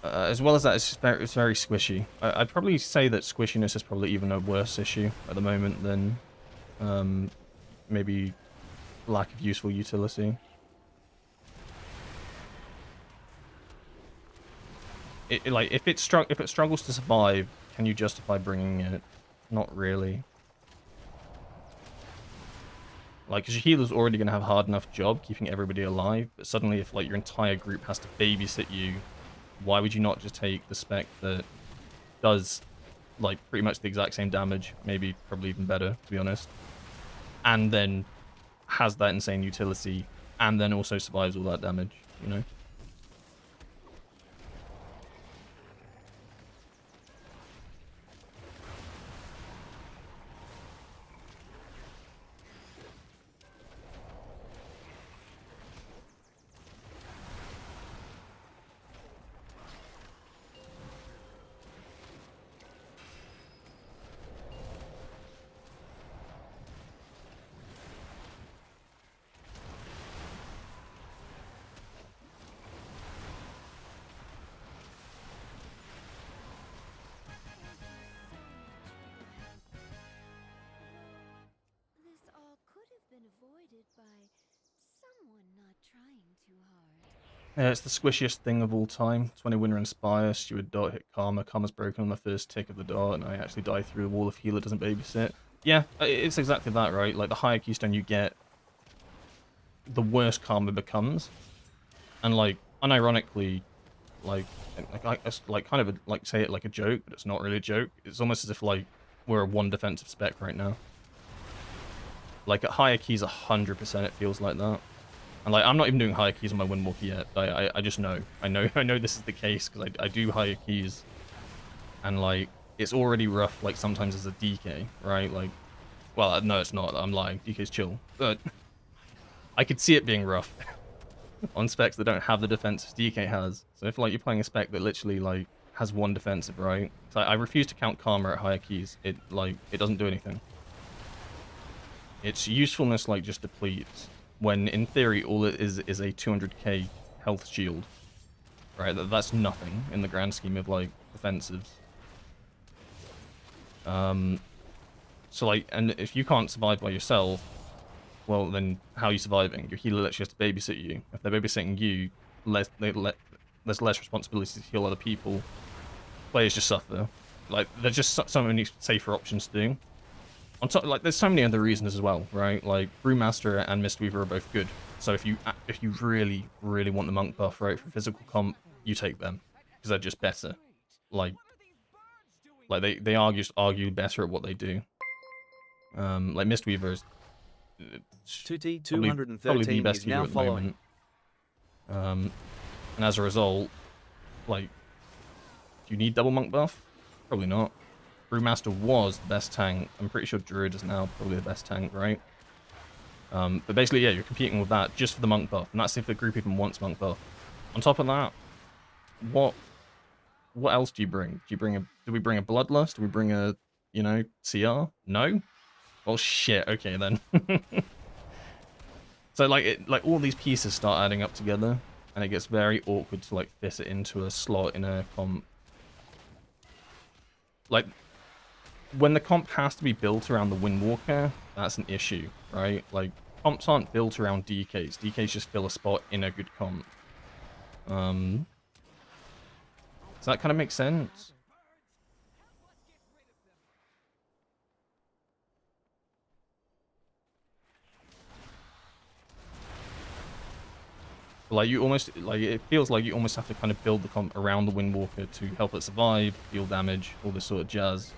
Speaker 1: As well as that, it's very squishy. I'd probably say that squishiness is probably even a worse issue at the moment than maybe lack of useful utility. Like if it struggles to survive, can you justify bringing it? Not really. Like, because your healer's already going to have a hard enough job keeping everybody alive, but suddenly if, like, your entire group has to babysit you, why would you not just take the spec that does, like, pretty much the exact same damage, maybe probably even better, to be honest, and then has that insane utility, and then also survives all that damage, you know?
Speaker 6: This all could have been avoided by someone not trying too hard.
Speaker 1: Yeah, it's the squishiest thing of all time. 20 Winter Inspire, Steward Dot hit Karma. Karma's broken on the first tick of the dot, and I actually die through the wall if healer doesn't babysit. Yeah, it's exactly that, right? Like, the higher keystone you get, the worse Karma becomes. And, like, unironically, kind of, say it like a joke, but it's not really a joke. It's almost as if, like, we're a one defensive spec right now. Like, at higher keys, 100% it feels like that. And, like, I'm not even doing higher keys on my Windwalker yet. I just know. I know this is the case, because I do higher keys. And, like, it's already rough, like, sometimes as a DK, right? Like, well, no, it's not. I'm lying. DK's chill. But I could see it being rough on specs that don't have the defensive DK has. So if, like, you're playing a spec that literally, like, has one defensive, right? So I refuse to count Karma at higher keys. It doesn't do anything. Its usefulness, like, just depletes. When, in theory, all it is a 200k health shield. Right? That's nothing in the grand scheme of, like, defensives. So, like, and if you can't survive by yourself, well, then how are you surviving? Your healer literally has to babysit you. If they're babysitting you, there's less responsibility to heal other people. Players just suffer. Like, there's just so many safer options to do. On top, like, there's so many other reasons as well, right? Like, Brewmaster and Mistweaver are both good. So if you really, really want the monk buff, right, for physical comp, you take them. Because they're just better. Like they argue better at what they do. Like, Mistweaver is
Speaker 2: Tutti
Speaker 1: probably the
Speaker 2: 213
Speaker 1: best
Speaker 2: is
Speaker 1: healer
Speaker 2: now
Speaker 1: at the
Speaker 2: following.
Speaker 1: moment. And as a result, like, do you need double monk buff? Probably not. Brewmaster was the best tank. I'm pretty sure Druid is now probably the best tank, right? But basically, yeah, you're competing with that just for the monk buff, and that's if the group even wants monk buff. On top of that, what else do you bring? Do we bring a Bloodlust? Do we bring a, you know, CR? No? Well, shit. Okay, then. So, like, all these pieces start adding up together, and it gets very awkward to, like, fit it into a slot in a comp. Like, when the comp has to be built around the Windwalker, that's an issue, right? Like, comps aren't built around DKs. DKs just fill a spot in a good comp. Does that kind of make sense? Like, you almost, like, it feels like you almost have to kind of build the comp around the Windwalker to help it survive, deal damage, all this sort of jazz.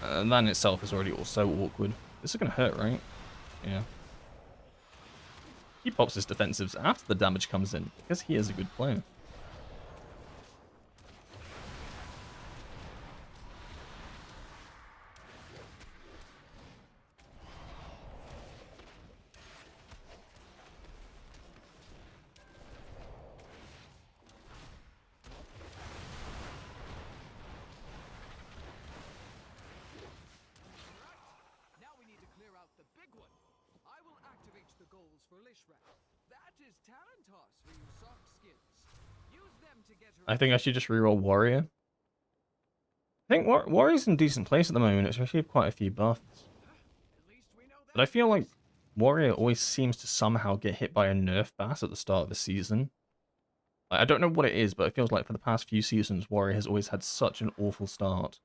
Speaker 1: And that in itself is already so awkward. This is going to hurt, right? Yeah. He pops his defensives after the damage comes in, because he is a good player.
Speaker 8: Now we need to clear out the big one. I will activate the goals for Lishra. That is Tarantos for you soft skins. Use them to get her.
Speaker 1: I think I should just reroll Warrior. I think Warrior's in a decent place at the moment. It's received quite a few buffs.
Speaker 8: At least we know that.
Speaker 1: But I feel like Warrior always seems to somehow get hit by a nerf bass at the start of the season. I don't know what it is, but it feels like for the past few seasons, Warrior has always had such an awful start.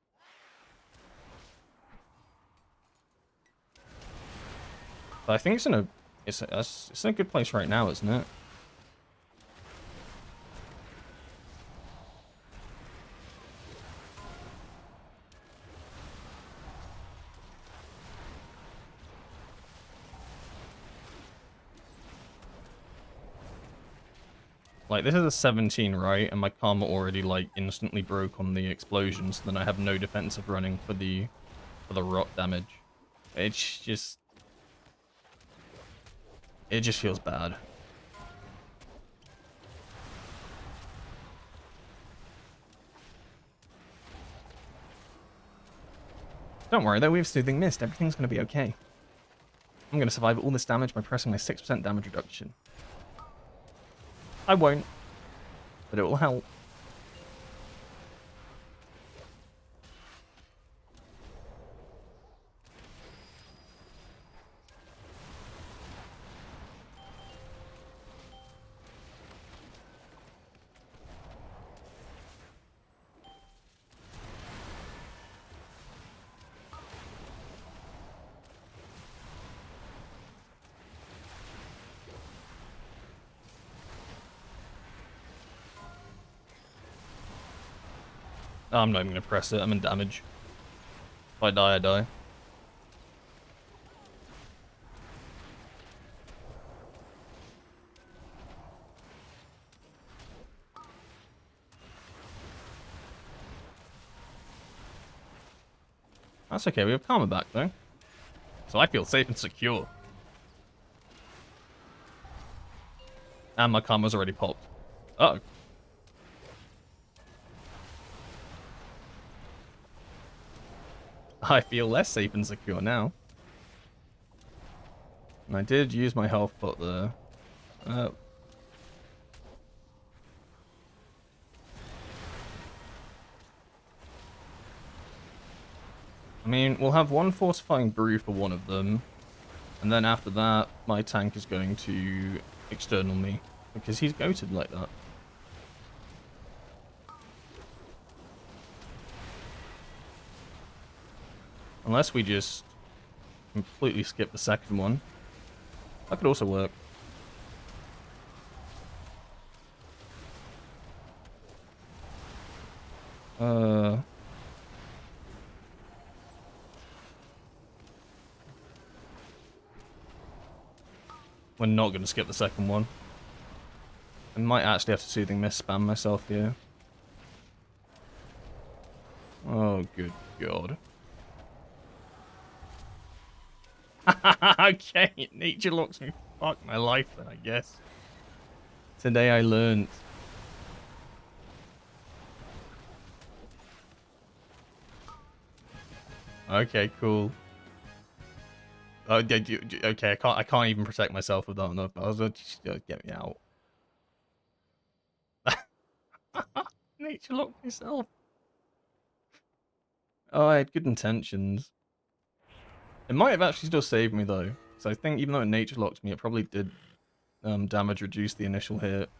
Speaker 1: But I think it's in a good place right now, isn't it? Like, this is a 17, right? And my karma already, like, instantly broke on the explosions. Then I have no defensive running for the rock damage. It's just... It just feels bad. Don't worry though, we have Soothing Mist. Everything's going to be okay. I'm going to survive all this damage by pressing my 6% damage reduction. I won't, but it will help. I'm not even going to press it. I'm in damage. If I die, I die. That's okay. We have Karma back, though. So I feel safe and secure. And my Karma's already popped. Uh-oh. I feel less safe and secure now. And I did use my health pot there. I mean, we'll have one fortifying brew for one of them. And then after that, my tank is going to external me. Because he's goated like that. Unless we just completely skip the second one. That could also work. We're not going to skip the second one. I might actually have to Soothing Mist spam myself here. Oh, good God. Okay, nature locks me. Fuck my life then, I guess. Today I learned. Okay, cool. Oh, okay, I can't even protect myself with that enough. I was just get me out. Nature locked myself. Oh, I had good intentions. It might have actually still saved me though, so I think even though it nature locked me, it probably did damage reduce the initial hit.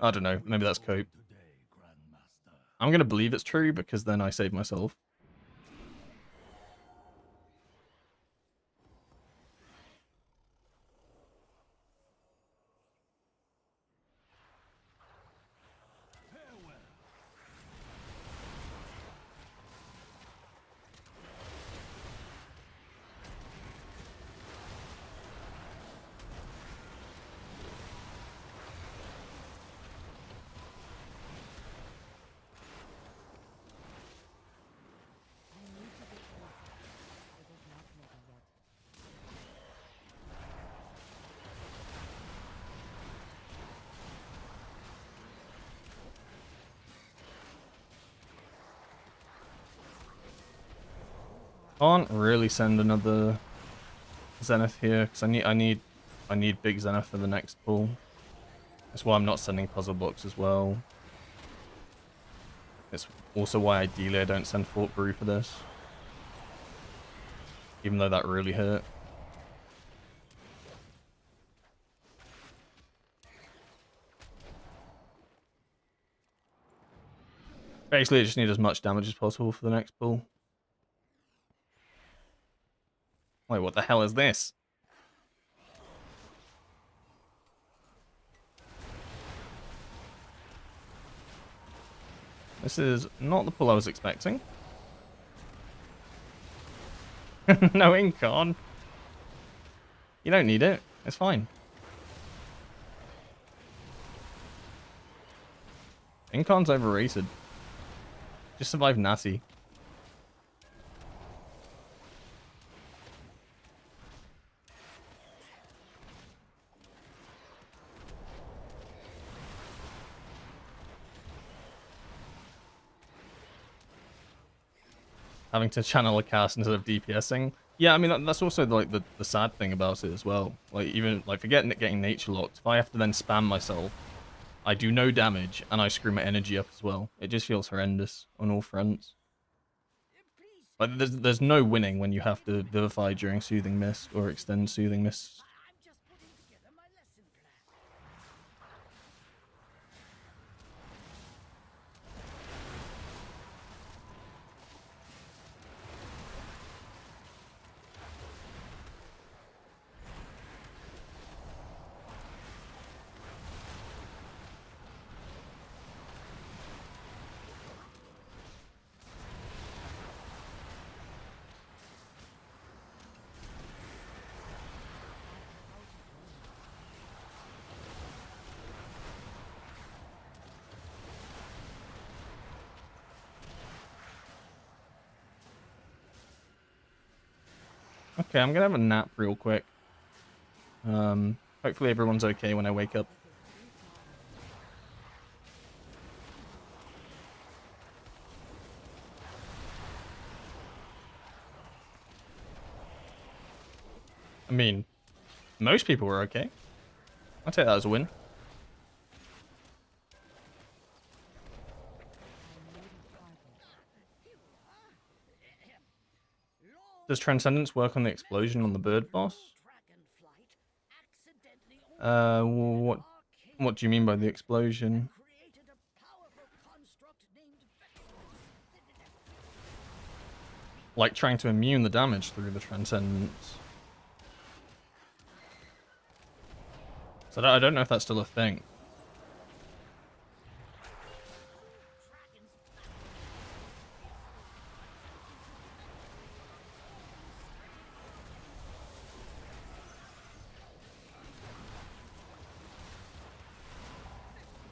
Speaker 1: I don't know. Maybe that's cope. I'm gonna believe it's true because then I save myself. Can't really send another Zenith here because I need big Zenith for the next pull. That's why I'm not sending puzzle blocks as well. It's also why ideally I don't send Fort Brew for this. Even though that really hurt. Basically, I just need as much damage as possible for the next pull. Wait, what the hell is this? This is not the pull I was expecting. No Incon. You don't need it. It's fine. Incon's overrated. Just survive Natty. Having to channel a cast instead of DPSing. Yeah, I mean, that's also like the sad thing about it as well. Like, even, like, forgetting it getting nature locked. If I have to then spam myself, I do no damage, and I screw my energy up as well. It just feels horrendous on all fronts. Like, there's no winning when you have to Vivify during Soothing Mist, or extend Soothing Mist. Okay, I'm gonna have a nap real quick. Hopefully everyone's okay when I wake up. I mean, most people were okay. I'll take that as a win. Does Transcendence work on the explosion on the bird boss? What do you mean by the explosion? Like trying to immune the damage through the Transcendence. So I don't know if that's still a thing.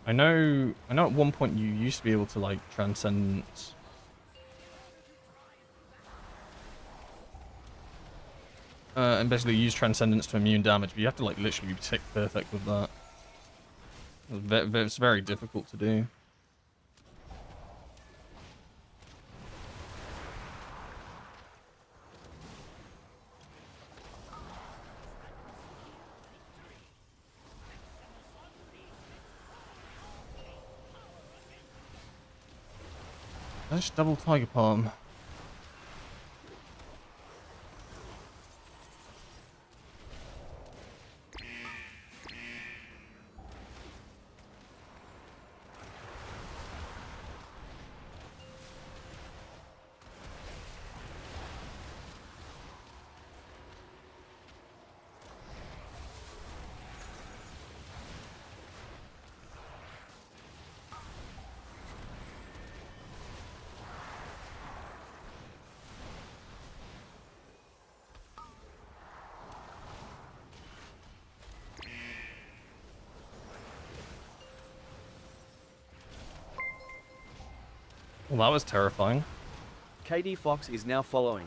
Speaker 1: I know at one point you used to be able to like Transcendence. And basically use Transcendence to immune damage, but you have to like literally be tick perfect with that. It's very difficult to do. Let's double Tiger Palm. Well, that was terrifying.
Speaker 2: KD Fox is now following.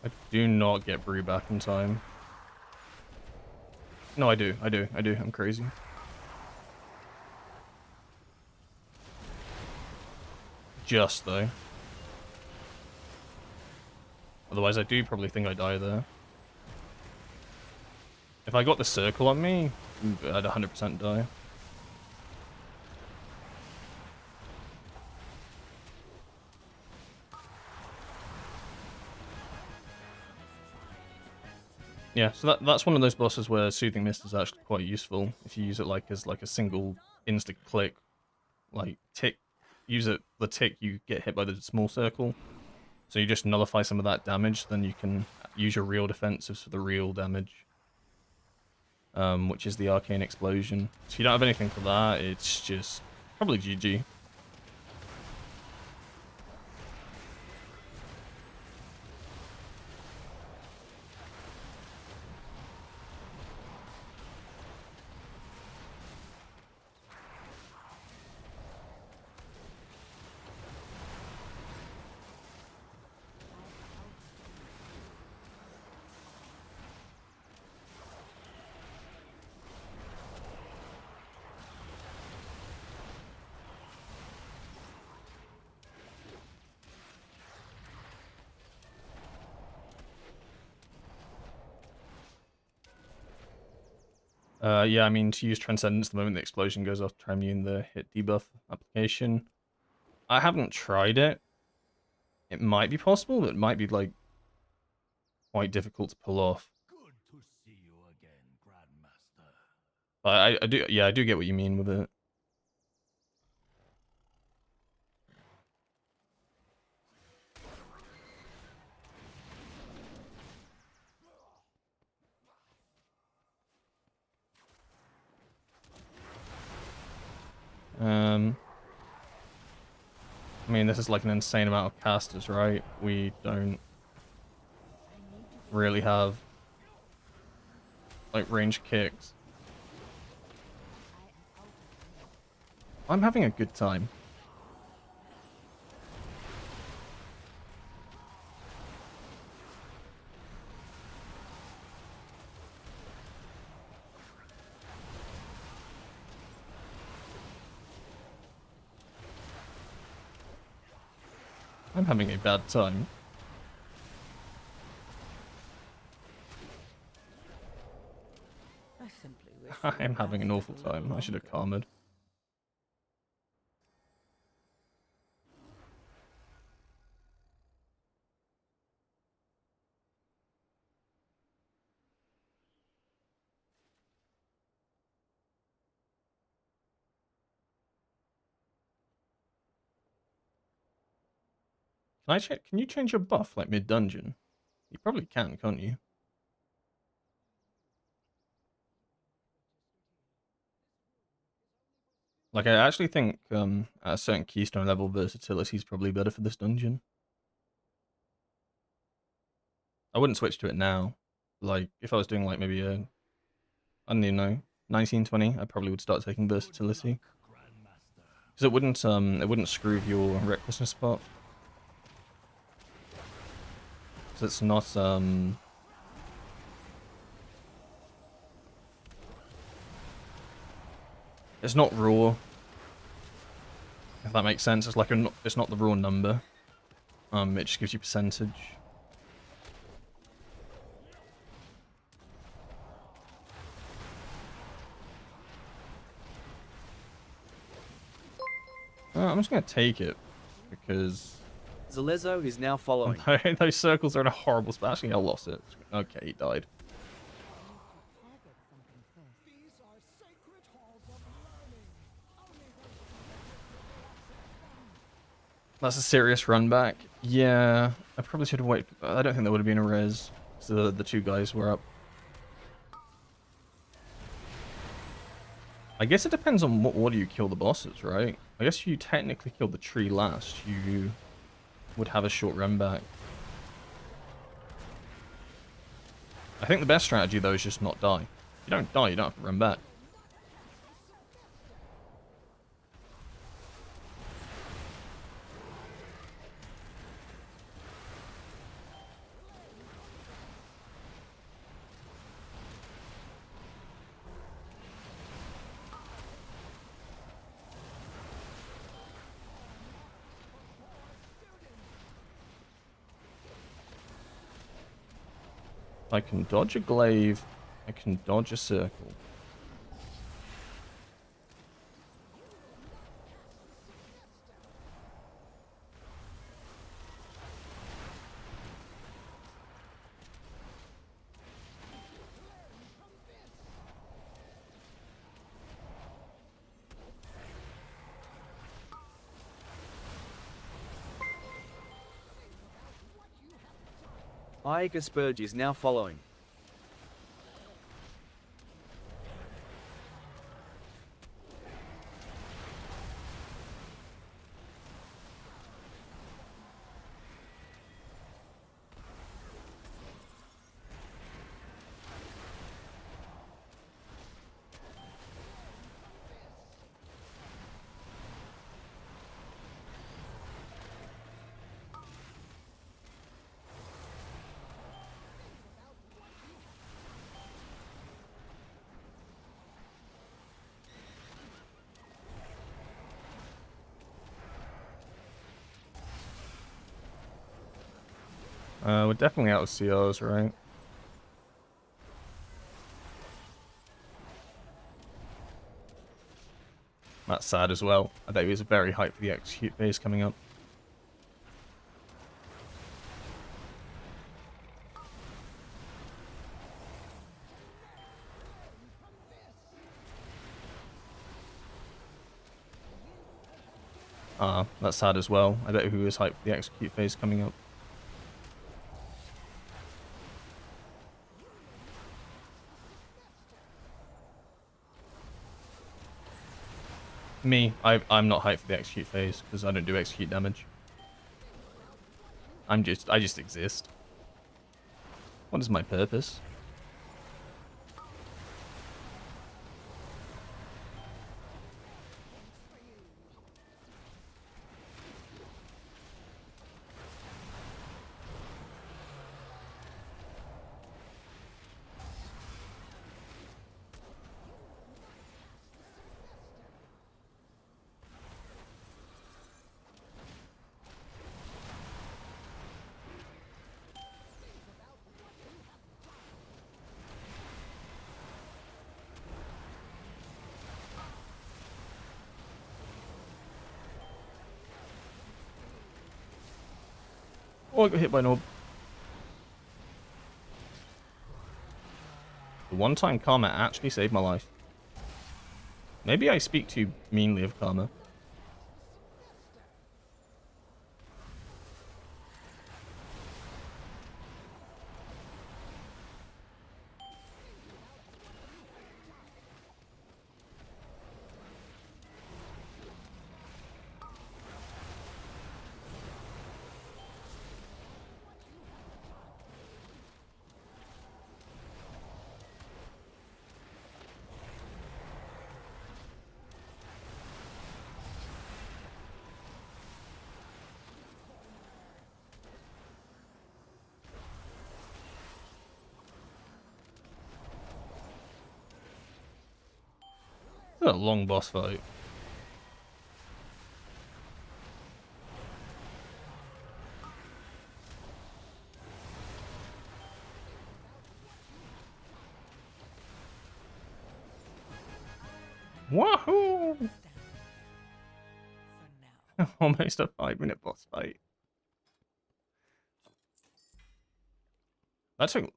Speaker 1: I do not get Brew back in time. No, I do. I'm crazy. Just, though. Otherwise, I do probably think I die there. If I got the circle on me, I'd 100% die. Yeah, so that's one of those bosses where Soothing Mist is actually quite useful if you use it like as like a single insta click, like tick. Use it the tick you get hit by the small circle, so you just nullify some of that damage. Then you can use your real defensives for the real damage, which is the Arcane Explosion. So if you don't have anything for that, it's just probably GG. Yeah, I mean, to use Transcendence the moment the explosion goes off, try immune the hit debuff application. I haven't tried it. It might be possible, but it might be, like, quite difficult to pull off.
Speaker 5: Good to see you again, Grandmaster.
Speaker 1: I do, yeah, I do get what you mean with it. I mean, this is like an insane amount of casters, right? We don't really have like ranged kicks. I'm having a good time. I'm having a bad time.
Speaker 3: I simply wish
Speaker 1: I'm having an awful time. I should have calmed. Can I check? Can you change your buff like mid-dungeon? You probably can, can't you? Like, I actually think at a certain keystone level, versatility is probably better for this dungeon. I wouldn't switch to it now. Like, if I was doing like maybe a, I don't even know, 1920, I probably would start taking versatility. Because it wouldn't screw your recklessness spot. So it's not it's not raw. If that makes sense, it's like it's not the raw number. It just gives you percentage. I'm just gonna take it because
Speaker 2: Zalezo is now following.
Speaker 1: those circles are in a horrible spot. Actually, I lost it. Okay, he died.
Speaker 8: These are sacred halls of learning. Only
Speaker 1: That's a serious run back. Yeah, I probably should have waited. I don't think there would have been a res. So the two guys were up. I guess it depends on what order you kill the bosses, right? I guess if you technically killed the tree last, you would have a short run back. I think the best strategy, though, is just not die. If you don't die, you don't have to run back. I can dodge a glaive. I can dodge a circle.
Speaker 2: Iacus Spurge is now following.
Speaker 1: We're definitely out of CRs, right? That's sad as well. I bet he was very hyped for the execute phase coming up. That's sad as well. I bet he was hyped for the execute phase coming up. Me, I'm not hyped for the execute phase because I don't do execute damage. I just exist. What is my purpose? Oh, I got hit by an orb. The one-time karma actually saved my life. Maybe I speak too meanly of karma. This is a long boss fight. Wahoo!
Speaker 4: For now.
Speaker 1: Almost a 5-minute boss fight. That took...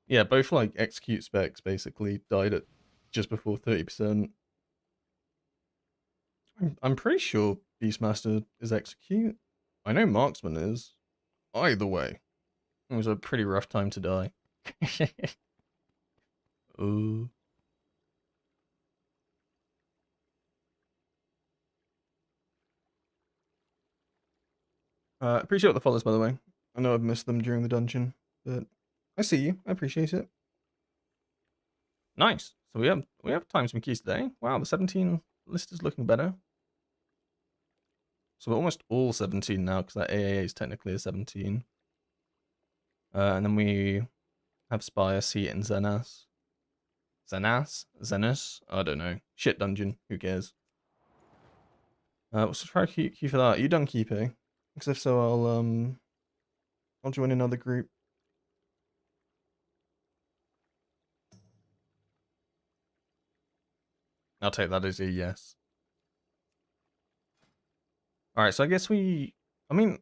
Speaker 1: Yeah, both like execute specs basically died at just before 30%. I'm pretty sure Beastmaster is execute. I know Marksman is. Either way, it was a pretty rough time to die. Ooh. Appreciate all the follows, by the way. I know I've missed them during the dungeon, but I see you. I appreciate it. Nice. So we have times some keys today. Wow, the 17 list is looking better. So we're almost all 17 now because that AAA is technically a 17. And then we have Spire, Seat, and Zenas. Zenus? I don't know. Shit dungeon. Who cares? What's the try key for that? Are you done keeping? Because if so, I'll join another group. I'll take that as a yes. Alright, so I guess I mean,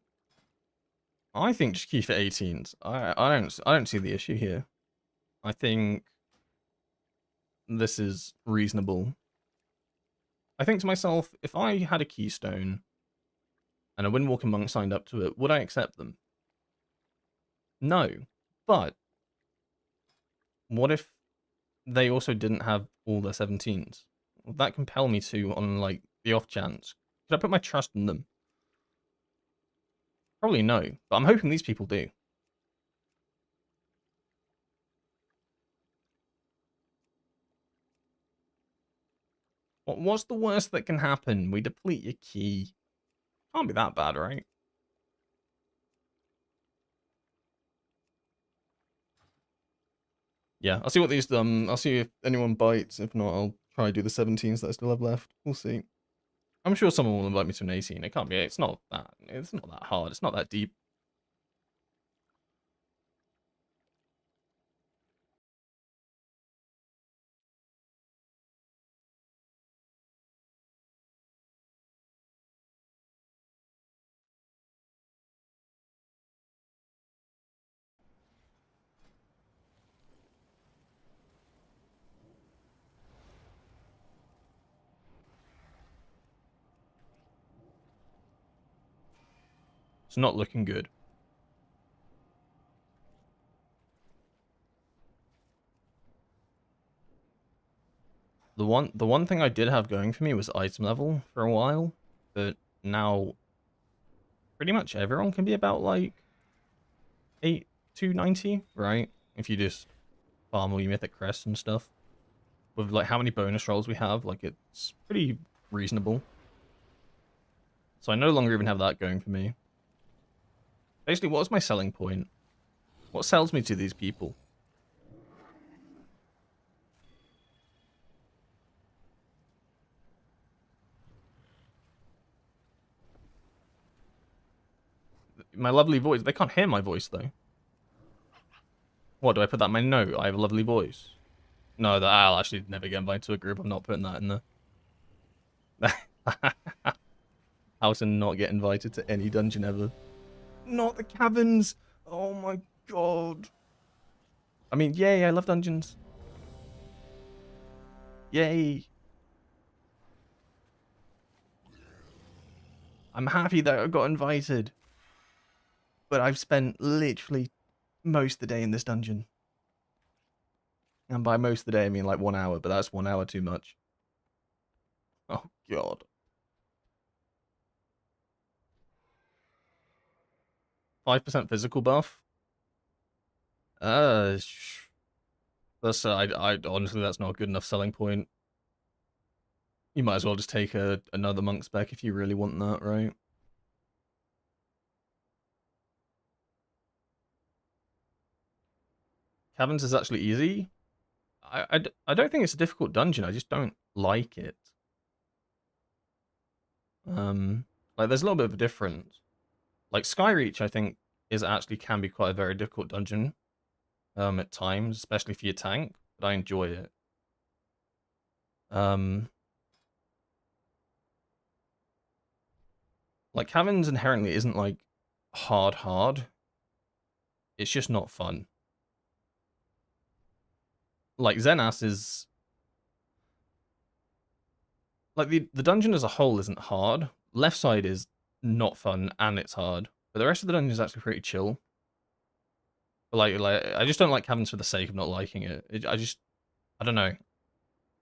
Speaker 1: I think just keep it 18s. I don't see the issue here. I think this is reasonable. I think to myself, if I had a keystone and a Windwalker monk signed up to it, would I accept them? No. But what if they also didn't have all their 17s? Would that compel me to on like the off chance? Could I put my trust in them? Probably no, but I'm hoping these people do. What's the worst that can happen? We deplete your key. Can't be that bad, right? Yeah, I'll see what these I'll see if anyone bites. If not, I'll try to do the 17s that I still have left. We'll see. I'm sure someone will invite me to an 18. It can't be. It's not that hard. It's not that deep. It's not looking good. The one thing I did have going for me was item level for a while, but now pretty much everyone can be about like 290, right? If you just farm all your mythic crests and stuff. With like how many bonus rolls we have, like it's pretty reasonable. So I no longer even have that going for me. Basically, what is my selling point? What sells me to these people? My lovely voice. They can't hear my voice, though. What, do I put that in my note? I have a lovely voice. No, that I'll actually never get invited to a group. I'm not putting that in there. How to not get invited to any dungeon ever. Not the caverns! Oh my god. I mean, yay, I love dungeons. Yay. I'm happy that I got invited. But I've spent literally most of the day in this dungeon. And by most of the day, I mean like 1 hour, but that's 1 hour too much. Oh, God. 5% physical buff? That's, I honestly, that's not a good enough selling point. You might as well just take another monk spec if you really want that, right? Caverns is actually easy. I don't think it's a difficult dungeon. I just don't like it. Like there's a little bit of a difference. Like Skyreach, I think, can be quite a very difficult dungeon. At times, especially for your tank, but I enjoy it. Like Caverns inherently isn't like hard. It's just not fun. Like Zenas is like the dungeon as a whole isn't hard. Left side is not fun and it's hard, but the rest of the dungeon is actually pretty chill. But like I just don't like Caverns for the sake of not liking it. I don't know.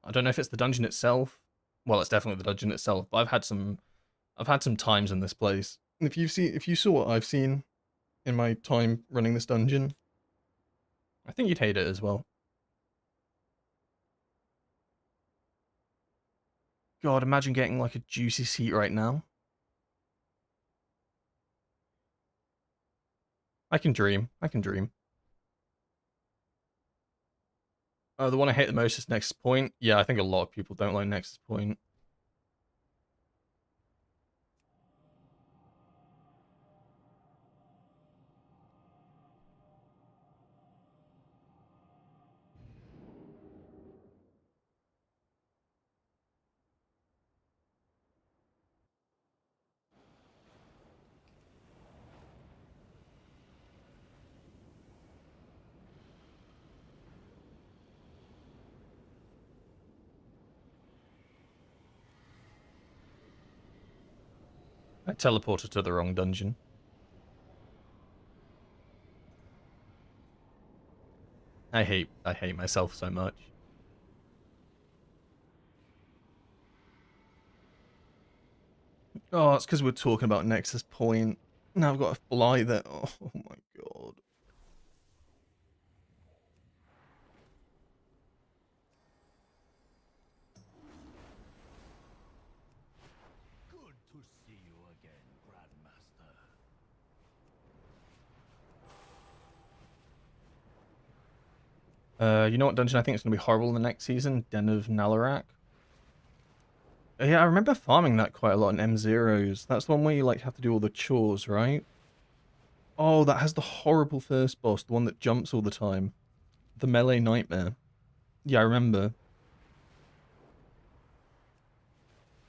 Speaker 1: I don't know if it's the dungeon itself. Well, it's definitely the dungeon itself. But I've had some times in this place. If you saw what I've seen in my time running this dungeon, I think you'd hate it as well. God, imagine getting like a juicy seat right now. I can dream. I can dream. The one I hate the most is Nexus Point. Yeah, I think a lot of people don't like Nexus Point. I teleported to the wrong dungeon. I hate myself so much. Oh, it's because we're talking about Nexus Point. Now I've got to fly there. Oh my god.
Speaker 5: Good to see you again, Grandmaster.
Speaker 1: You know what dungeon I think is going to be horrible in the next season? Den of Nalarak. Yeah, I remember farming that quite a lot in M0s. That's the one where you like have to do all the chores, right? Oh, that has the horrible first boss, the one that jumps all the time. The melee nightmare. Yeah, I remember.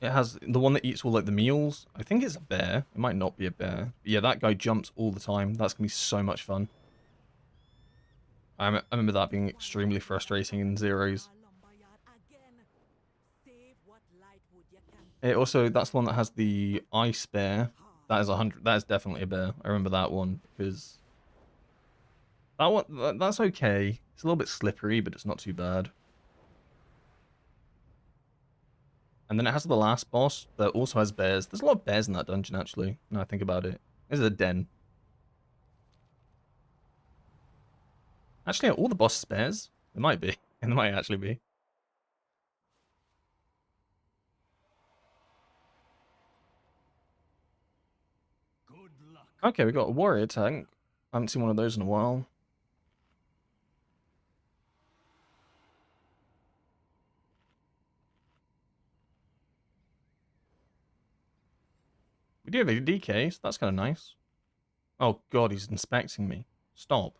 Speaker 1: It has the one that eats all like the meals. I think it's a bear. It might not be a bear. But yeah, that guy jumps all the time. That's gonna be so much fun. I remember that being extremely frustrating in Zeros. It also, that's the one that has the ice bear. That is 100. That is definitely a bear. I remember that one because that one that's okay. It's a little bit slippery, but it's not too bad. And then it has the last boss that also has bears. There's a lot of bears in that dungeon, actually, now I think about it. This is a den. Actually, are all the bosses bears? It might be. It might actually be.
Speaker 5: Good luck.
Speaker 1: Okay, we got a warrior tank. I haven't seen one of those in a while. We do have a DK, so that's kind of nice. Oh god, he's inspecting me. Stop.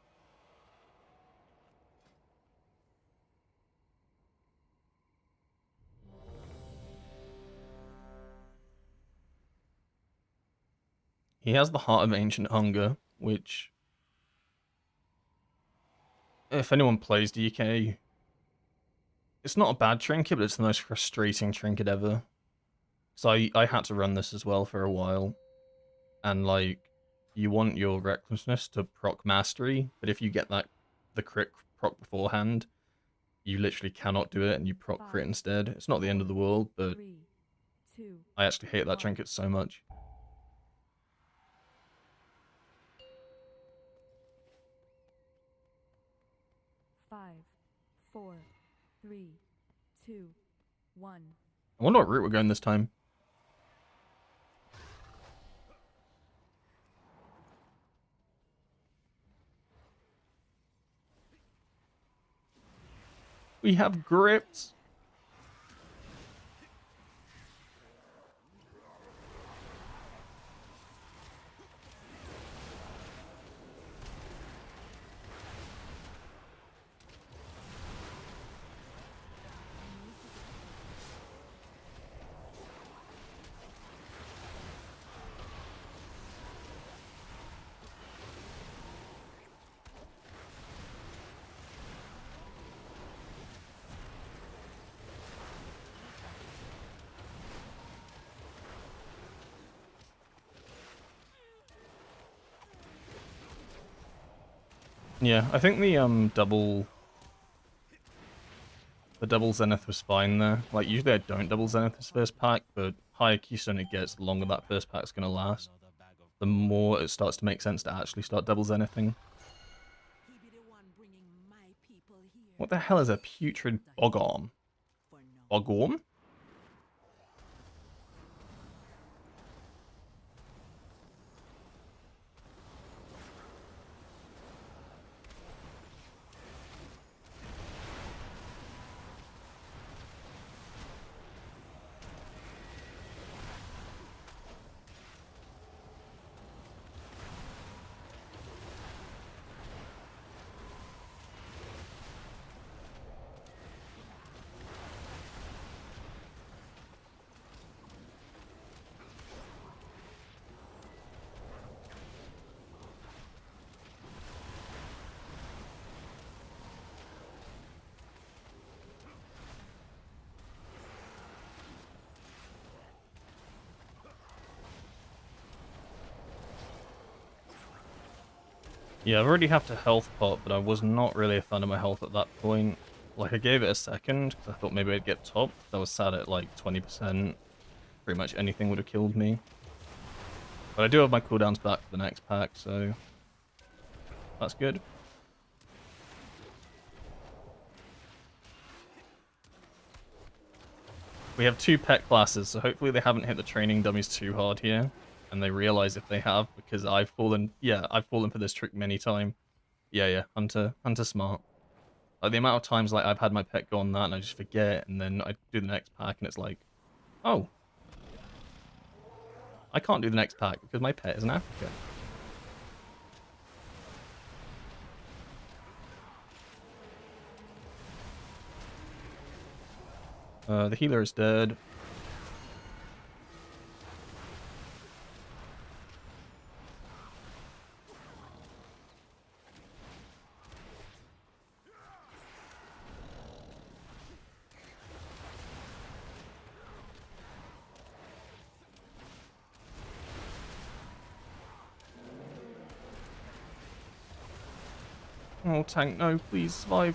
Speaker 1: He has the Heart of Ancient Hunger, which... if anyone plays DK... it's not a bad trinket, but it's the most frustrating trinket ever. So I had to run this as well for a while. And like, you want your Recklessness to proc Mastery, but if you get that the crit proc beforehand, you literally cannot do it and you proc crit instead. It's not the end of the world, but
Speaker 4: 3, 2,
Speaker 1: I actually hate that trinket so much.
Speaker 4: five, 4, 3, 2, 1.
Speaker 1: I wonder what route we're going this time. We have grips. Yeah, I think the double Zenith was fine there. Like, usually I don't double Zenith this first pack, but higher keystone it gets, the longer that first pack's gonna last. The more it starts to make sense to actually start double Zenithing. What the hell is a putrid bogorm? Bogorm? Yeah, I already have to health pot, but I was not really a fan of my health at that point. Like, I gave it a second, because I thought maybe I'd get topped. I was sat at, like, 20%. Pretty much anything would have killed me. But I do have my cooldowns back for the next pack, so... that's good. We have 2 pet classes, so hopefully they haven't hit the training dummies too hard here. And they realize if they have, because I've fallen... yeah, I've fallen for this trick many times. Yeah, Hunter smart. Like, the amount of times, like, I've had my pet go on that and I just forget, and then I do the next pack and it's like, oh. I can't do the next pack because my pet is in Africa. The healer is dead. Oh, tank, no, please survive.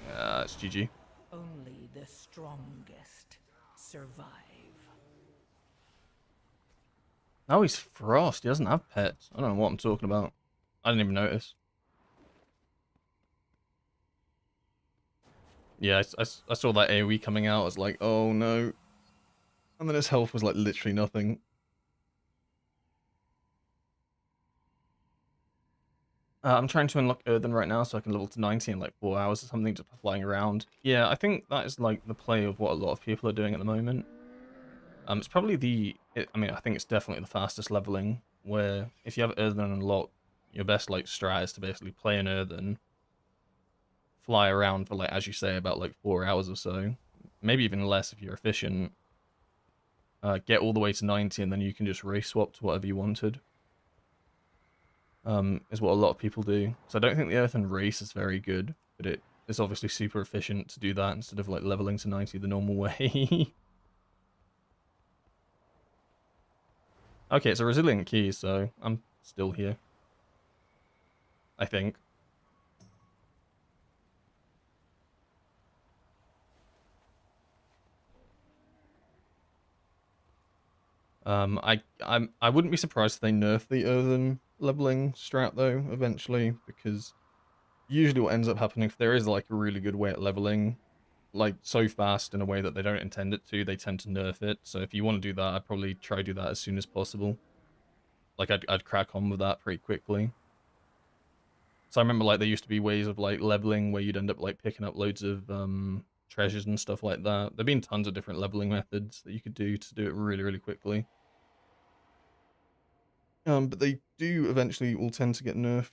Speaker 1: It's GG.
Speaker 3: Only the strongest survive.
Speaker 1: Oh, he's Frost. He doesn't have pets. I don't know what I'm talking about. I didn't even notice. Yeah, I saw that AoE coming out. I was like, oh no. And then his health was like literally nothing. I'm trying to unlock Earthen right now so I can level to 90 in like 4 hours or something, just flying around. Yeah, I think that is like the play of what a lot of people are doing at the moment. It's probably I mean, I think it's definitely the fastest leveling, where if you have Earthen unlocked, your best like strat is to basically play an Earthen, fly around for like, as you say, about like 4 hours or so, maybe even less if you're efficient. Get all the way to 90 and then you can just race swap to whatever you wanted. Is what a lot of people do. So I don't think the Earthen race is very good, but it is obviously super efficient to do that instead of like leveling to 90 the normal way. Okay, it's a resilient key, so I'm still here. I think. I wouldn't be surprised if they nerf the Earthen leveling strat though, eventually, because usually what ends up happening, if there is like a really good way at leveling, like so fast in a way that they don't intend it to, they tend to nerf it. So if you want to do that, I'd probably try to do that as soon as possible. Like I'd crack on with that pretty quickly. So I remember like there used to be ways of like leveling where you'd end up like picking up loads of treasures and stuff like that. There've been tons of different leveling methods that you could do to do it really, really quickly. But they do eventually all tend to get nerfed.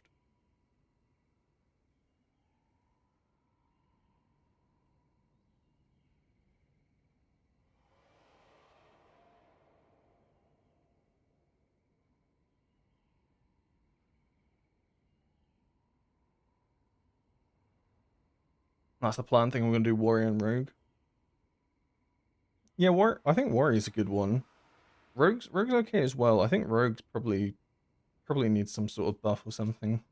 Speaker 1: That's the plan thing. We're gonna do Warrior and Rogue. Yeah, I think Warrior's a good one. Rogue's okay as well. I think Rogue's probably needs some sort of buff or something.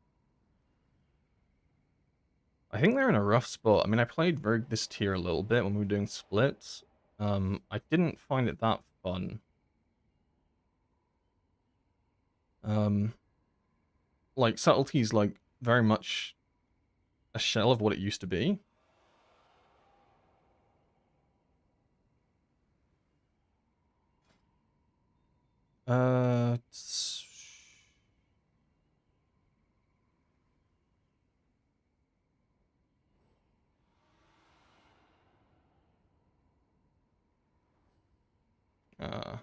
Speaker 1: I think they're in a rough spot. I mean, I played Rogue this tier a little bit when we were doing splits. I didn't find it that fun. Like, Subtlety's like very much a shell of what it used to be. Uh, uh,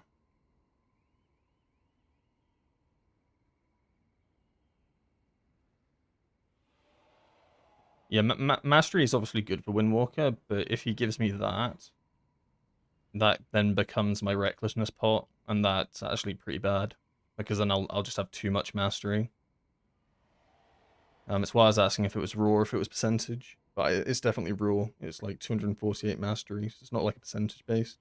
Speaker 1: yeah, Mastery is obviously good for Windwalker, but if he gives me that, that then becomes my Recklessness pot, and that's actually pretty bad, because then I'll just have too much Mastery. It's why I was asking if it was raw or if it was percentage, but it's definitely raw. It's like 248 Mastery, so it's not like a percentage base.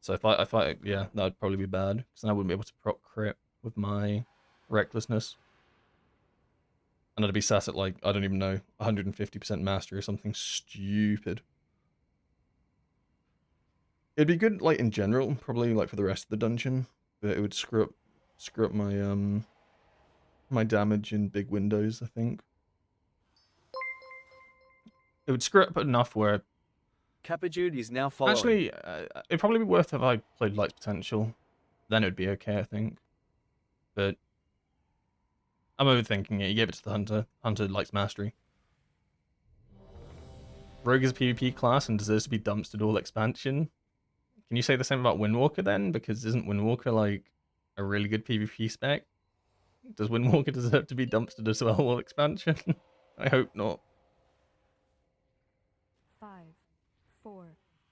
Speaker 1: So if I yeah, that would probably be bad, because then I wouldn't be able to proc crit with my Recklessness. And I'd be sat at like, I don't even know, 150% mastery or something stupid. It'd be good like in general, probably like for the rest of the dungeon, but it would screw up my my damage in big windows, I think. It would screw up enough where
Speaker 2: Capitude is now following.
Speaker 1: actually it'd probably be worth if I played Light's Potential. Then it would be okay, I think. But I'm overthinking it. You gave it to the Hunter. Hunter likes Mastery. Rogue is a PvP class and deserves to be dumpstered all expansion. Can you say the same about Windwalker then? Because isn't Windwalker like a really good PvP spec? Does Windwalker deserve to be dumpstered as well all expansion? I hope not.
Speaker 4: 5, 4,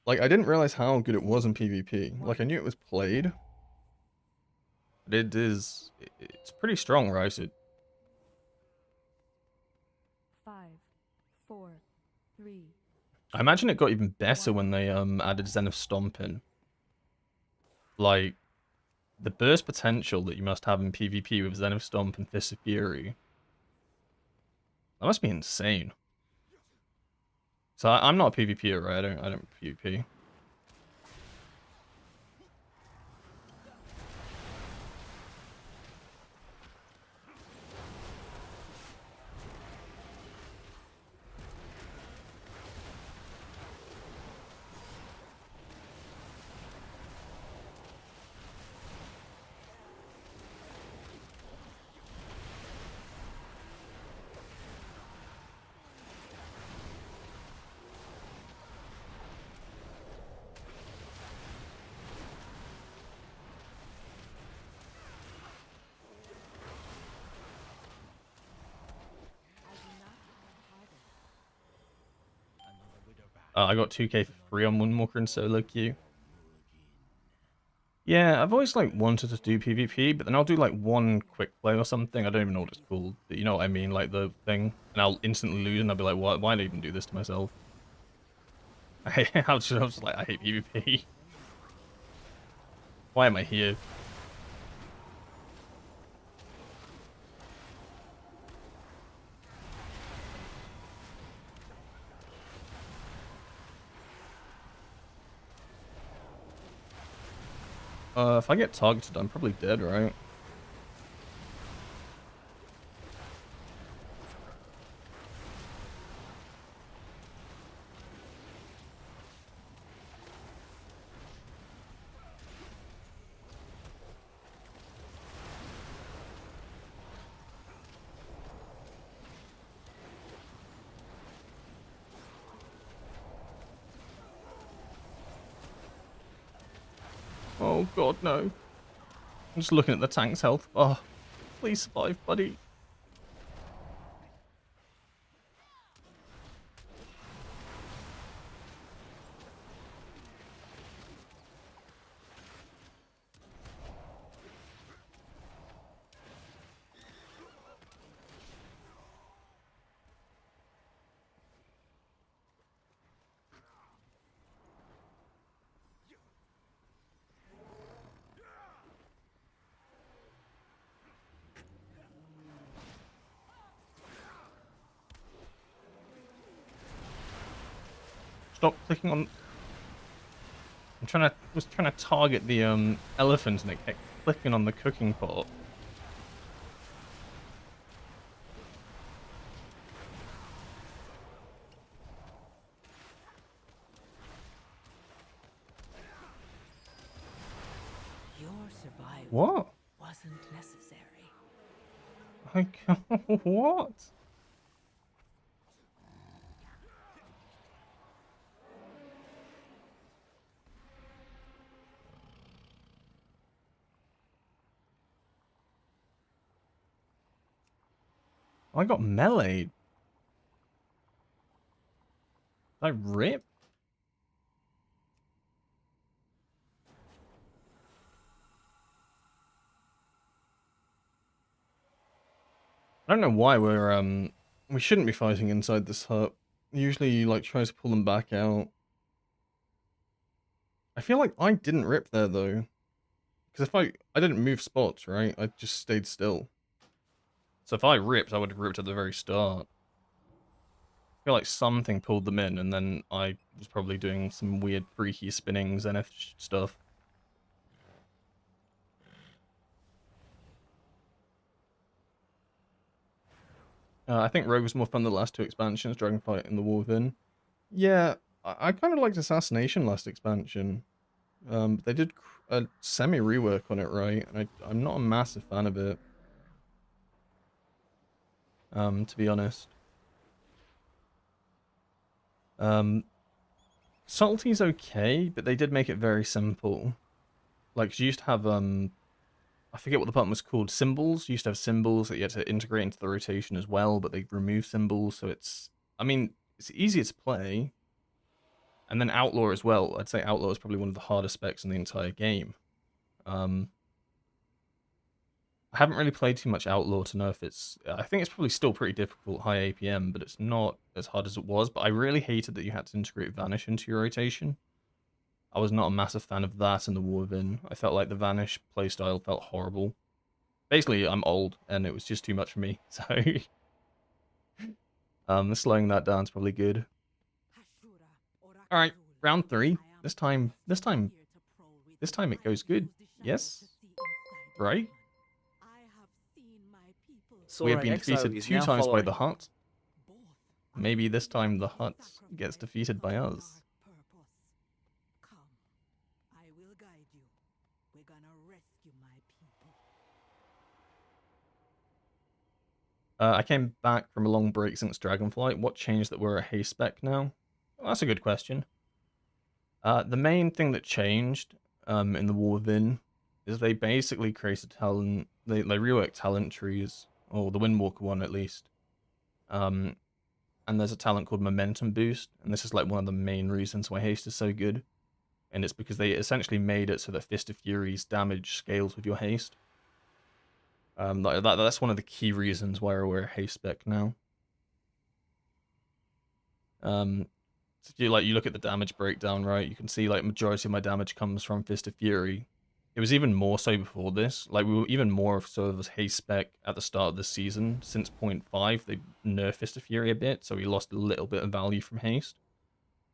Speaker 1: Like, I didn't realize how good it was in PvP. Like, I knew it was played. But it's pretty strong, right?
Speaker 4: 5, 4, 3.
Speaker 1: I imagine it got even better when they added Zen of Stomp in. Like, the burst potential that you must have in PvP with Zen of Stomp and Fist of Fury. That must be insane. So I'm not a PvPer, right? I don't PvP. I got 2k for free on Windwalker and solo queue. Yeah, I've always like wanted to do PvP, but then I'll do like one quick play or something. I don't even know what it's called, but you know what I mean, like the thing, and I'll instantly lose, and I'll be like, why did I even do this to myself? I was just like, I hate PvP. Why am I here? If I get targeted, I'm probably dead, right? Oh god, no. I'm just looking at the tank's health. Oh, please survive, buddy. Stop clicking on... was trying to target the elephant and it kept clicking on the cooking pot.
Speaker 3: Your survival
Speaker 1: What?
Speaker 3: wasn't necessary.
Speaker 1: Like, what? I got meleeed. I rip? I don't know why we shouldn't be fighting inside this hut. Usually you like tries to pull them back out. I feel like I didn't rip there though. Because if I didn't move spots, right? I just stayed still. So if I ripped, I would have ripped at the very start. I feel like something pulled them in, and then I was probably doing some weird freaky spinnings NF stuff. I think Rogue was more fun than the last two expansions, Dragonflight and the War Within. Yeah, I kind of liked Assassination last expansion. They did a semi-rework on it, right? And I'm not a massive fan of it. To be honest. Subtlety's okay, but they did make it very simple. Like, you used to have, I forget what the button was called, symbols. You used to have symbols that you had to integrate into the rotation as well, but they removed symbols, so it's, I mean, it's easier to play. And then Outlaw as well. I'd say Outlaw is probably one of the hardest specs in the entire game. I haven't really played too much Outlaw to know if it's... I think it's probably still pretty difficult, high APM, but it's not as hard as it was. But I really hated that you had to integrate Vanish into your rotation. I was not a massive fan of that in the War Within. I felt like the Vanish playstyle felt horrible. Basically, I'm old, and it was just too much for me, so... slowing that down is probably good. Alright, round 3. This time it goes good. Yes? Right? We have been defeated 2 times by the Hut. Maybe this time the Hut gets defeated by us. I came back from a long break since Dragonflight. What changed that we're a haste spec now? Well, that's a good question. The main thing that changed in the War Within is they basically created talent. They reworked talent trees, or the Windwalker one at least. And there's a talent called Momentum Boost, and this is like one of the main reasons why haste is so good. And it's because they essentially made it so that Fist of Fury's damage scales with your haste. That's one of the key reasons why we're a haste spec now. So you look at the damage breakdown, right? You can see like majority of my damage comes from Fist of Fury. It was even more so before this. Like, we were even more so of a haste spec at the start of the season. Since 0.5, they nerfed Fist of Fury a bit, so we lost a little bit of value from haste.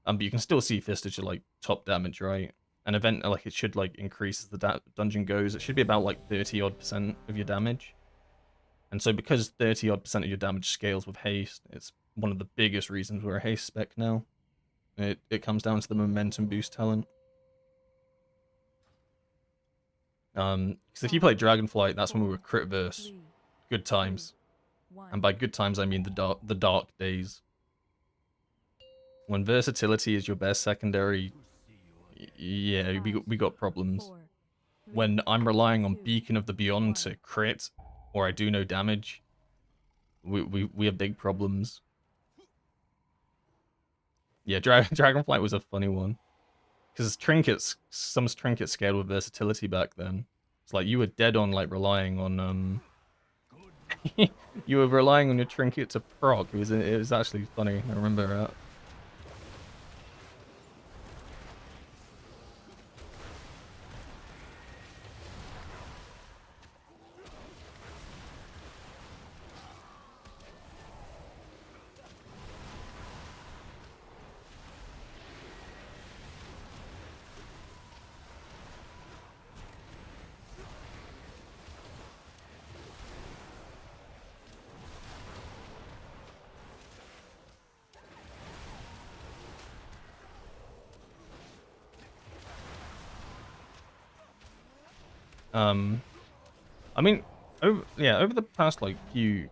Speaker 1: But you can still see Fist as your like top damage, right? An event like it should like increase as the dungeon goes. It should be about like 30% of your damage. And so because 30% of your damage scales with haste, it's one of the biggest reasons we're a haste spec now. It comes down to the momentum boost talent. Because if you play Dragonflight, that's when we were crit verse. Good times. And by good times I mean the dark days. When versatility is your best secondary, yeah, we got problems. When I'm relying on Beacon of the Beyond to crit, or I do no damage, we have big problems. Yeah, Dragonflight was a funny one. Because some trinkets scaled with versatility back then. It's like you were dead on like relying on you were relying on your trinket to proc. It was actually funny. I remember that. I mean, over the past like few,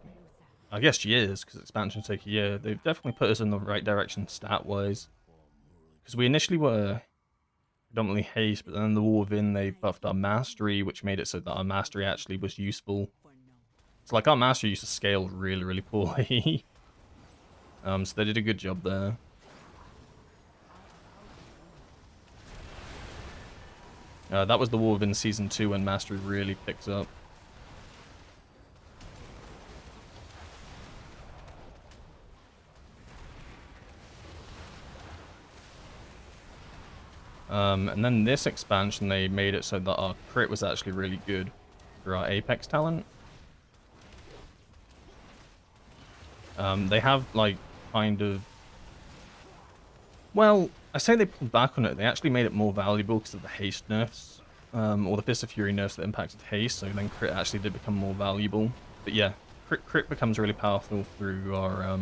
Speaker 1: I guess years, because expansions take a year, they've definitely put us in the right direction stat-wise. Because we initially were predominantly haste, but then in the War Within they buffed our mastery, which made it so that our mastery actually was useful. So like our mastery used to scale really, really poorly. So they did a good job there. That was the War Within Season 2 when mastery really picked up. And then this expansion, they made it so that our crit was actually really good for our Apex talent. They have, like, kind of... Well, I say they pulled back on it. They actually made it more valuable because of the haste nerfs. Or the Fist of Fury nerfs that impacted haste, so then crit actually did become more valuable. But yeah, crit becomes really powerful through our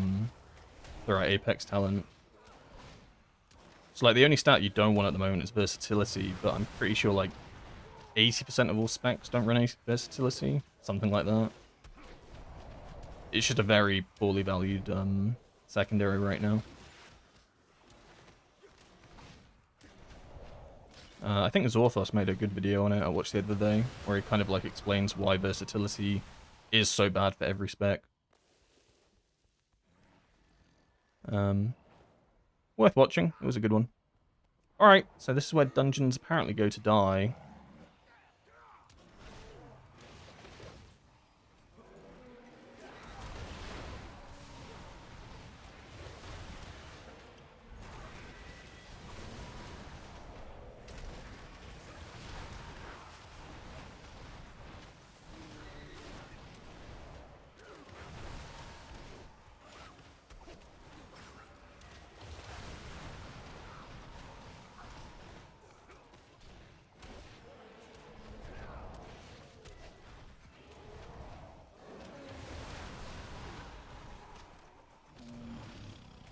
Speaker 1: Apex talent. So, like, the only stat you don't want at the moment is versatility, but I'm pretty sure, like, 80% of all specs don't run versatility. Something like that. It's just a very poorly valued secondary right now. I think Zorthos made a good video on it I watched the other day, where he kind of like explains why versatility is so bad for every spec. Worth watching. It was a good one. Alright, so this is where dungeons apparently go to die.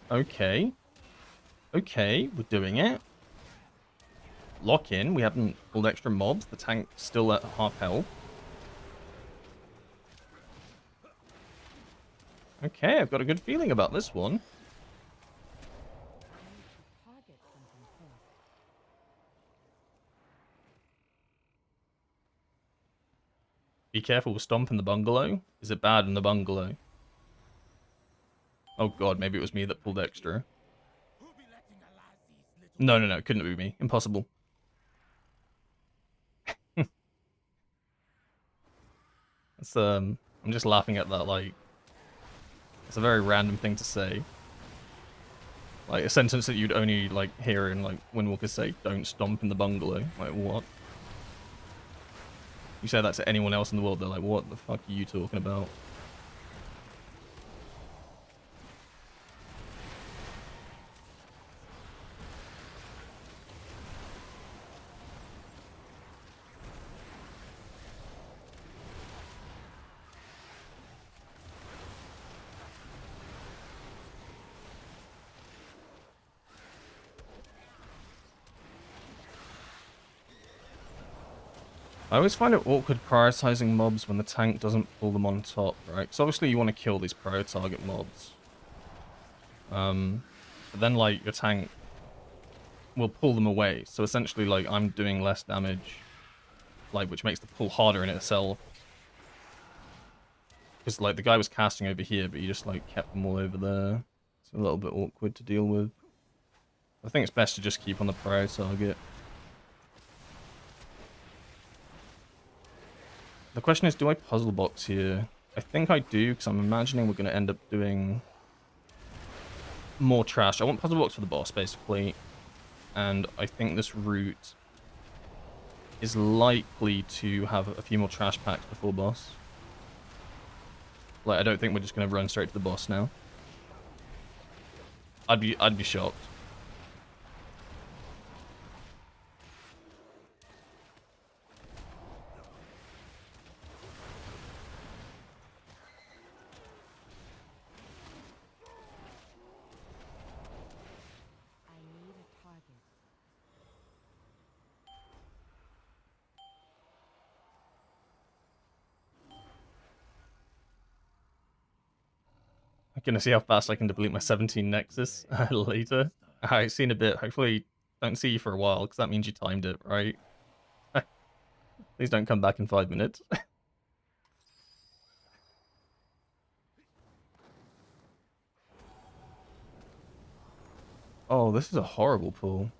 Speaker 1: Okay. Okay, we're doing it. Lock in. We haven't pulled extra mobs. The tank's still at half health. Okay, I've got a good feeling about this one.
Speaker 3: Target something first.
Speaker 1: Be careful with Stomp in the bungalow. Is it bad in the bungalow? Oh god, maybe it was me that pulled extra. No, no, no, couldn't be me. Impossible. It's, I'm just laughing at that, like... It's a very random thing to say. Like, a sentence that you'd only, like, hear in, like, Windwalker say, don't stomp in the bungalow. Like, what? You say that to anyone else in the world, they're like, what the fuck are you talking about? I always find it awkward prioritizing mobs when the tank doesn't pull them on top, right? Because obviously you want to kill these target mobs. But then, like, your tank will pull them away. So essentially, like, I'm doing less damage, like, which makes the pull harder in itself. Because, like, the guy was casting over here, but he just, like, kept them all over there. It's a little bit awkward to deal with. I think it's best to just keep on the prior target. The question is, do I puzzle box here? I think I do, because I'm imagining we're going to end up doing more trash. I want puzzle box for the boss, basically. And I think this route is likely to have a few more trash packs before boss. Like, I don't think we're just going to run straight to the boss now. I'd be shocked.
Speaker 3: I need a target.
Speaker 1: I'm gonna see how fast I can deplete my 17 Nexus later. Alright, seen a bit. Hopefully don't see you for a while, because that means you timed it, right? Please don't come back in 5 minutes. Oh, this is a horrible pull.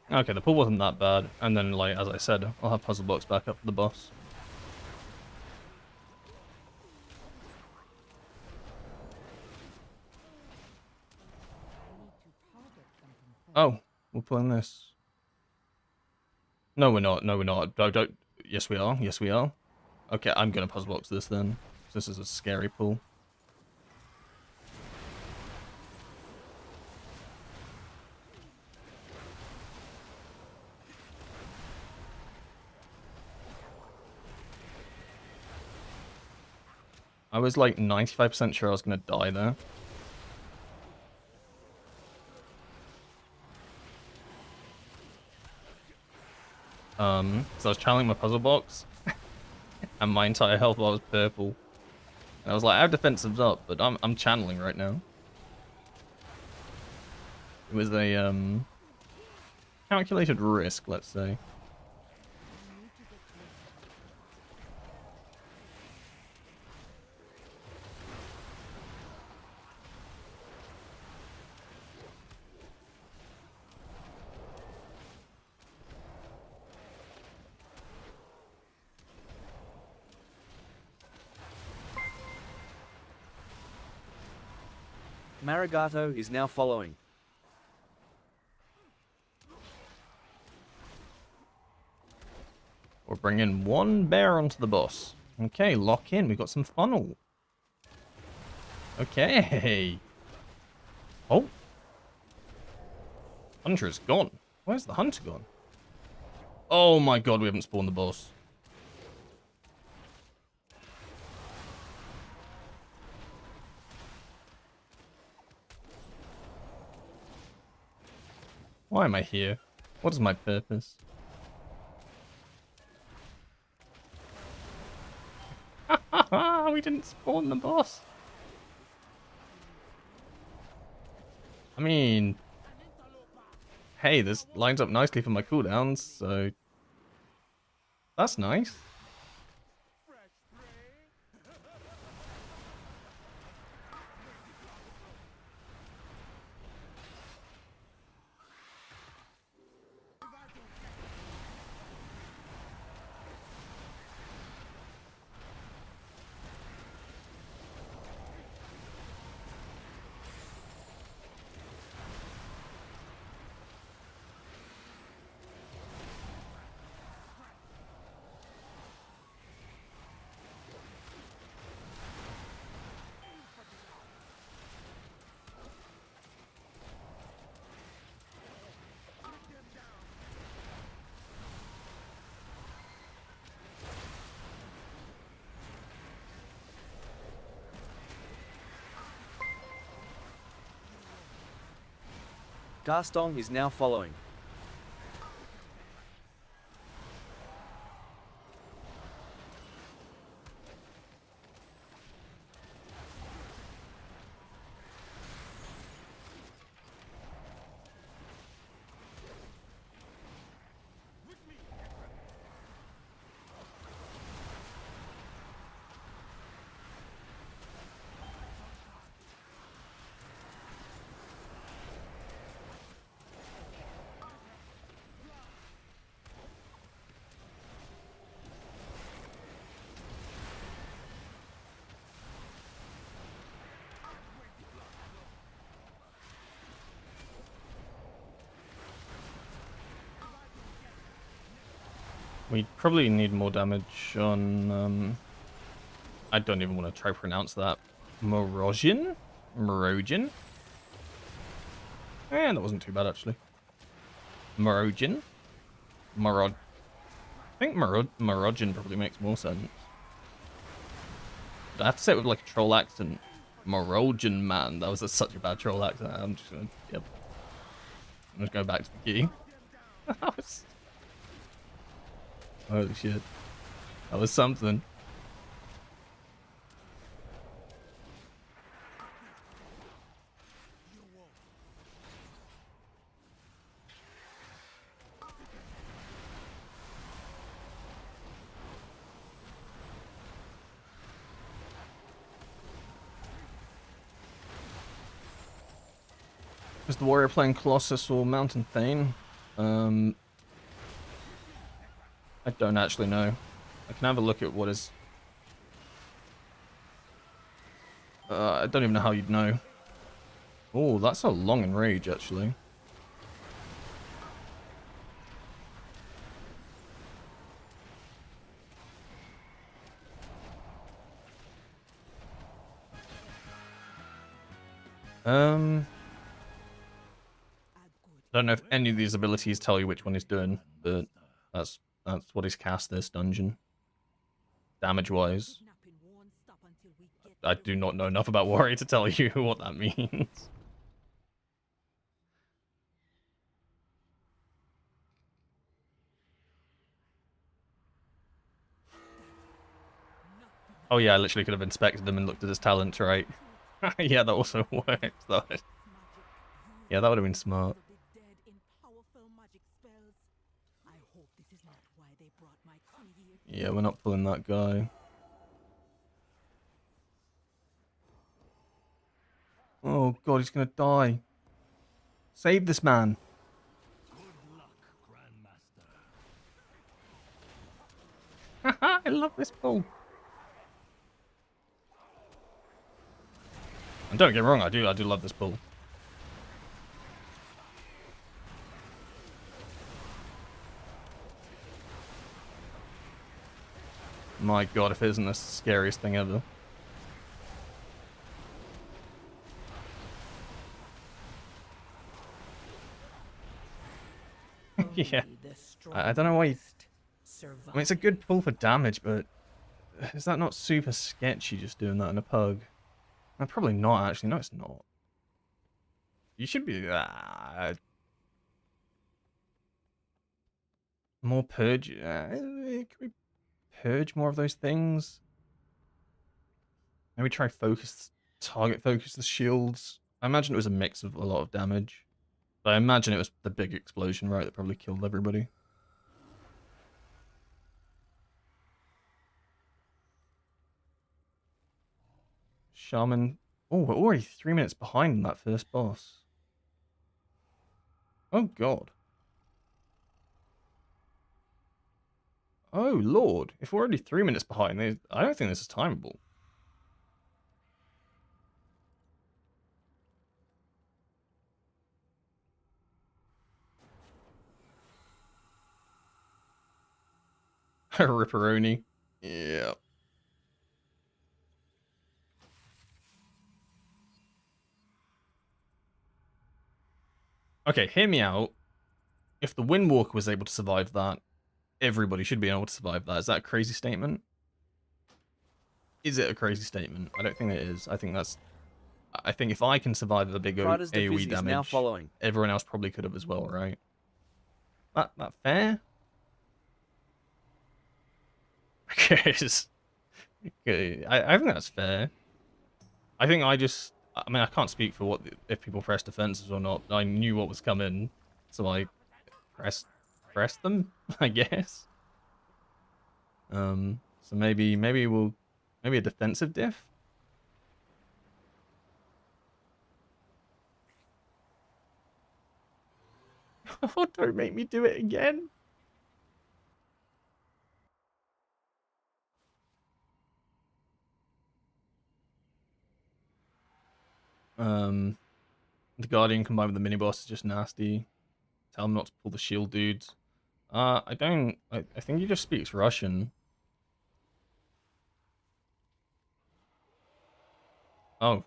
Speaker 1: Okay, the pull wasn't that bad. And then, like, as I said, I'll have puzzle blocks back up for the boss. Oh, we're playing this. No, we're not. No, we're not. Don't. Yes, we are. Yes, we are. Okay, I'm gonna puzzle box this then. This is a scary pull. I was like 95% sure I was gonna die there. So I was channeling my puzzle box, and my entire health bar was purple. And I was like, I have defensives up, but I'm channeling right now. It was a calculated risk, let's say.
Speaker 2: Marigato is now following.
Speaker 1: We're bringing one bear onto the boss. Okay, lock in. We've got some funnel. Okay. Oh. Hunter's gone. Where's the hunter gone? Oh my god, we haven't spawned the boss. Why am I here? What is my purpose? We didn't spawn the boss. I mean, hey, this lines up nicely for my cooldowns, so that's nice.
Speaker 2: Gaston is now following.
Speaker 1: We probably need more damage on, I don't even want to try to pronounce that. Morojin? Morojin? Eh, that wasn't too bad, actually. Morojin? Morod... I think Morojin probably makes more sense. But I have to say it with, like, a troll accent. Morojin, man. That was such a bad troll accent. I'm just gonna... Yep. I'm just going back to the key. That was... Holy shit. That was something. Is the warrior playing Colossus or Mountain Thane? I don't actually know. I can have a look at what is... I don't even know how you'd know. Oh, that's a long enrage, actually. I don't know if any of these abilities tell you which one he's doing, but that's what he's cast this dungeon. Damage-wise. I do not know enough about Warrior to tell you what that means. Oh yeah, I literally could have inspected him and looked at his talent, right? Yeah, that also worked. Yeah, that would have been smart. Yeah, we're not pulling that guy. Oh god, he's gonna die. Save this man.
Speaker 5: Good luck, Grandmaster.
Speaker 1: I love this pull. And don't get me wrong, I do love this pull. My god, if it isn't the scariest thing ever. Yeah. I don't know why you... I mean, it's a good pull for damage, but... Is that not super sketchy just doing that in a pug? Probably not, actually. No, it's not. You should be... more purge... could we purge more of those things? Maybe try target focus the shields. I imagine it was a mix of a lot of damage. But I imagine it was the big explosion, right, that probably killed everybody. Shaman. Oh, we're already 3 minutes behind that first boss. Oh, God. Oh, Lord. If we're already 3 minutes behind, I don't think this is timeable. Ripperoni. Yeah. Okay, hear me out. If the Windwalker was able to survive that, everybody should be able to survive that. Is that a crazy statement? Is it a crazy statement? I don't think it is. I think if I can survive the big
Speaker 2: Prader's
Speaker 1: AoE
Speaker 2: defense is
Speaker 1: damage,
Speaker 2: now following.
Speaker 1: everyone else probably could have as well, right? That fair? Because I think that's fair. I think I mean, I can't speak for if people press defenses or not. I knew what was coming, so I pressed them, I guess. So maybe a defensive diff. Oh, don't make me do it again. The Guardian combined with the mini boss is just nasty. Tell him not to pull the shield dudes. I think he just speaks Russian. Oh,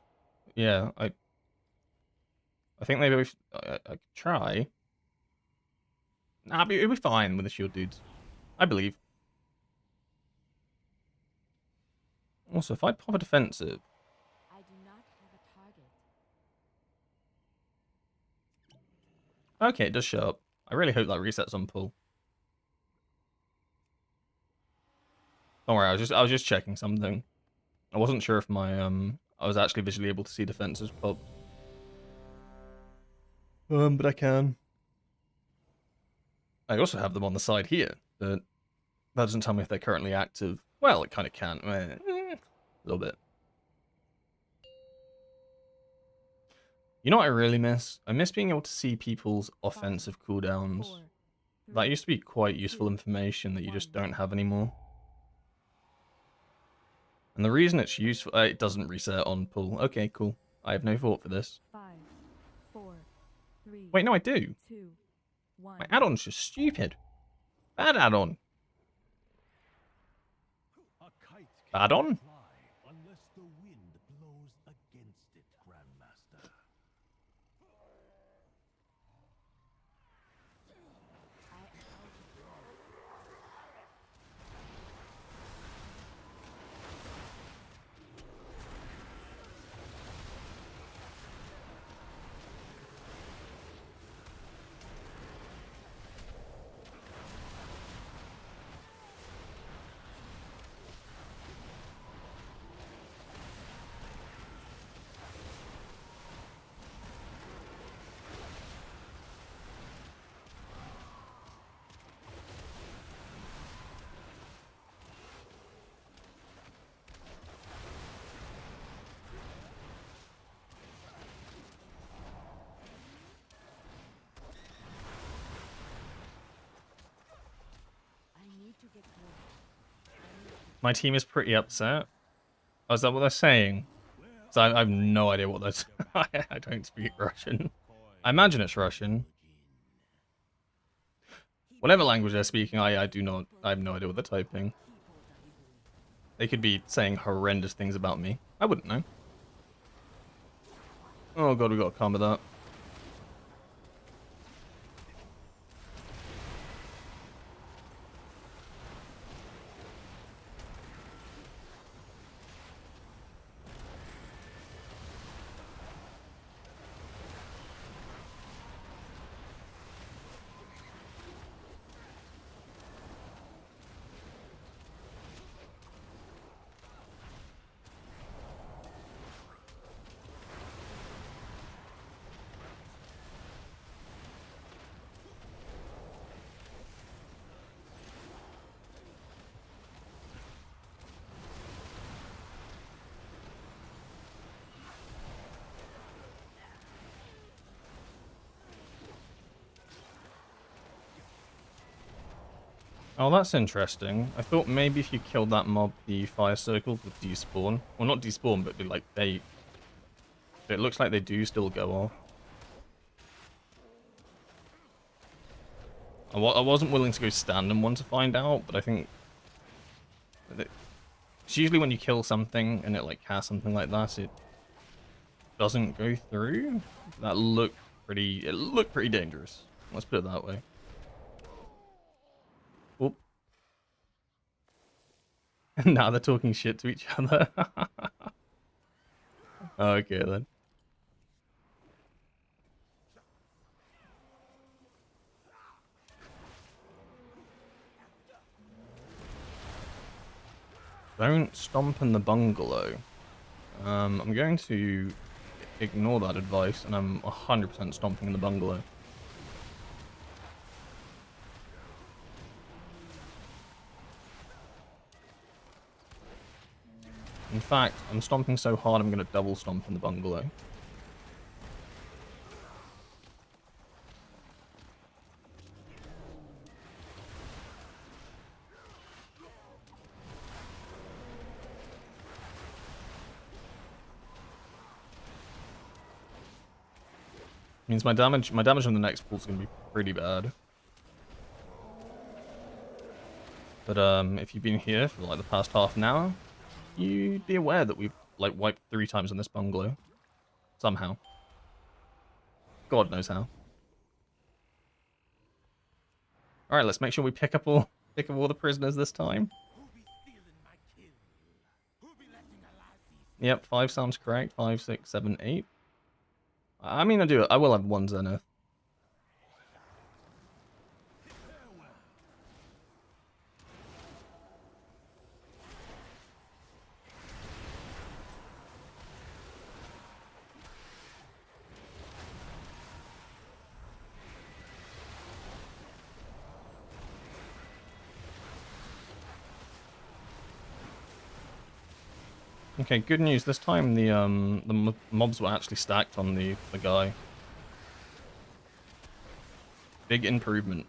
Speaker 1: yeah. I think maybe I could try. Nah, it'll be fine with the shield dudes. I believe. Also, if I pop a defensive.
Speaker 4: I do not have a target.
Speaker 1: Okay, it does show up. I really hope that resets on pull. Don't worry, I was just checking something. I wasn't sure if my I was actually visually able to see defenses pop. But I can. I also have them on the side here, but that doesn't tell me if they're currently active. Well, it kind of can. A little bit. You know what I really miss? I miss being able to see people's offensive cooldowns.
Speaker 4: 4,
Speaker 1: That
Speaker 4: 3,
Speaker 1: used to be quite useful
Speaker 4: 2,
Speaker 1: information that you just
Speaker 4: 1.
Speaker 1: don't have anymore. And the reason it's useful, it doesn't reset on pull. Okay, cool. I have no thought for this.
Speaker 4: 5, 4, 3,
Speaker 1: Wait, no, I do.
Speaker 4: 2, 1.
Speaker 1: My add-on's just stupid. Bad add-on.
Speaker 5: A kite
Speaker 1: Bad
Speaker 5: cannot
Speaker 1: on.
Speaker 5: fly unless the wind blows against it, Grandmaster.
Speaker 4: I need to get closer.
Speaker 1: My team is pretty upset. Oh, is that what they're saying? So I have no idea what that's. I don't speak Russian. I imagine it's Russian. Whatever language they're speaking, I do not. I have no idea what they're typing. They could be saying horrendous things about me. I wouldn't know. Oh god, we got to calm with that. Oh, that's interesting. I thought maybe if you killed that mob, the fire circle would despawn. Well, not despawn, but be like bait. But it looks like they do still go off. I wasn't willing to go stand in one to find out, but I think that it's usually when you kill something and it like casts something like that, it doesn't go through. That looked pretty. It looked pretty dangerous. Let's put it that way. Oop. And now they're talking shit to each other. Okay then. Don't stomp in the bungalow. I'm going to ignore that advice, and I'm 100% stomping in the bungalow. In fact, I'm stomping so hard I'm going to double stomp in the bungalow. Means my damage on the next pull is going to be pretty bad. But if you've been here for like the past half an hour, you'd be aware that we've like wiped 3 times on this bungalow. Somehow. God knows how. Alright, let's make sure we pick up all the prisoners this time. Yep, 5 sounds correct. 5, 6, 7, 8. I mean, I will have 1 Zenith. Okay, good news. This time the mobs were actually stacked on the guy. Big improvement.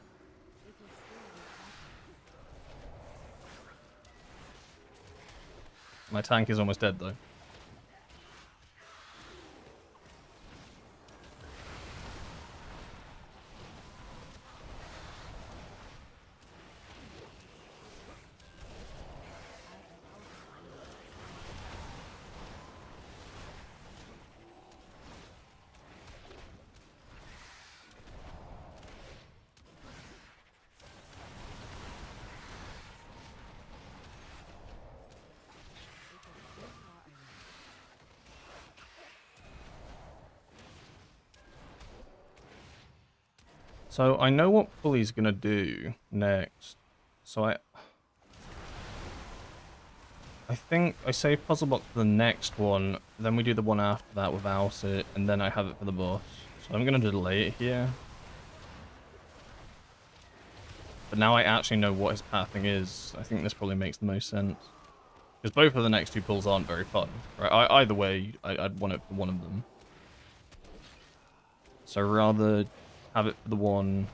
Speaker 1: My tank is almost dead though. So I know what Bully's gonna do next. So I think I save Puzzle Box for the next one, then we do the one after that without it, and then I have it for the boss. So I'm gonna delay it here. But now I actually know what his pathing is. I think this probably makes the most sense. Because both of the next two pulls aren't very fun. Right? Either way, I'd want it for one of them. So rather have it for the one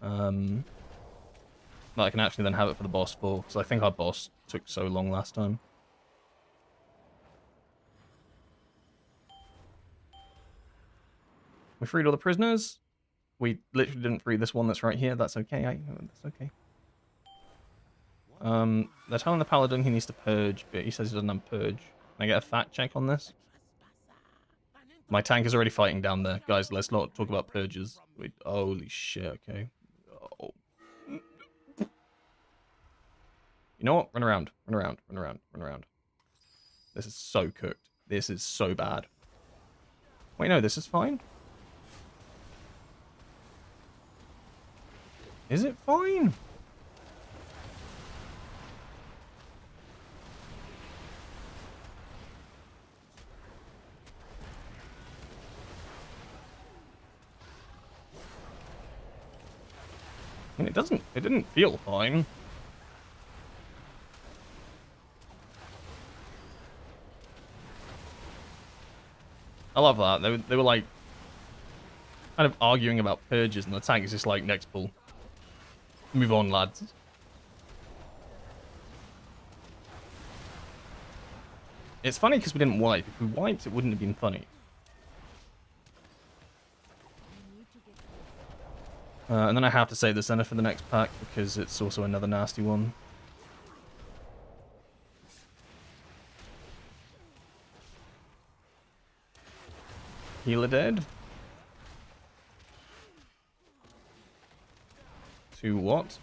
Speaker 1: that I can actually then have it for the boss for. Because I think our boss took so long last time. We freed all the prisoners. We literally didn't free this one that's right here. That's okay. That's okay. They're telling the paladin he needs to purge, but he says he doesn't have purge. Can I get a fact check on this? My tank is already fighting down there. Guys, let's not talk about purges. Wait, holy shit, okay. Oh. You know what? Run around. Run around. Run around. Run around. This is so cooked. This is so bad. Wait, no, this is fine. Is it fine? I mean, it didn't feel fine. I love that. They were like kind of arguing about purges, and the tank is just like, next pull. Move on, lads. It's funny because we didn't wipe. If we wiped, it wouldn't have been funny. And then I have to save the center for the next pack because it's also another nasty one. Healer dead. To what?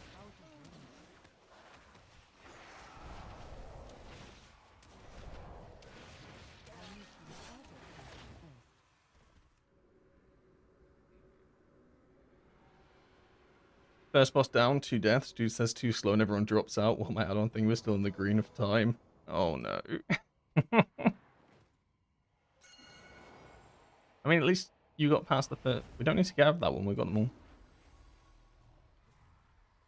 Speaker 1: First boss down, 2 deaths. Dude says too slow and everyone drops out. Well, my add-on thing was still in the green of time. Oh no. I mean, at least you got past the first. We don't need to grab that one. We got them all.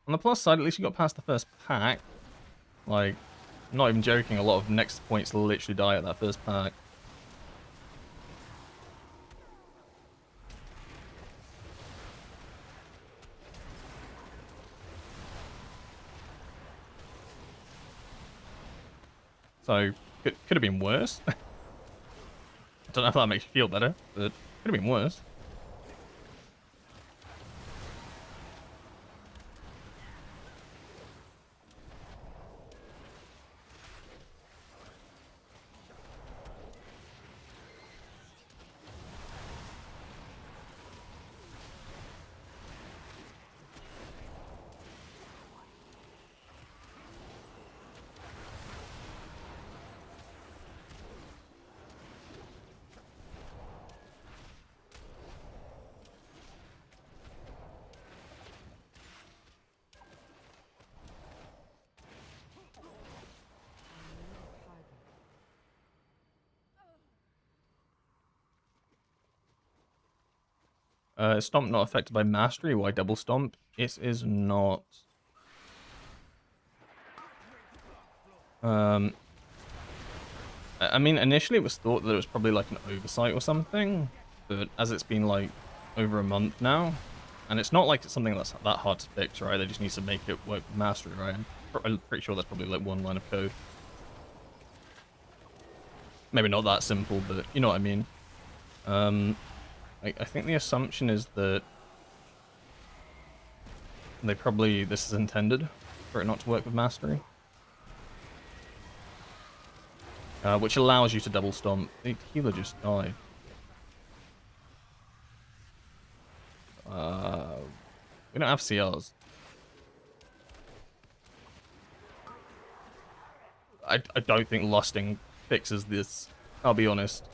Speaker 1: On the plus side, at least you got past the first pack. Like, I'm not even joking. A lot of next points literally die at that first pack. So, could have been worse. I don't know if that makes you feel better, but could have been worse. Stomp not affected by mastery. Why double stomp? It is not. I mean, initially it was thought that it was probably like an oversight or something, but as it's been like over a month now, and it's not like it's something that's that hard to fix, right? They just need to make it work with mastery, right? I'm pretty sure that's probably like one line of code. Maybe not that simple, but you know what I mean. I think the assumption is that this is intended for it not to work with mastery. Which allows you to double stomp. The healer just died. We don't have CRs. I don't think lusting fixes this, I'll be honest.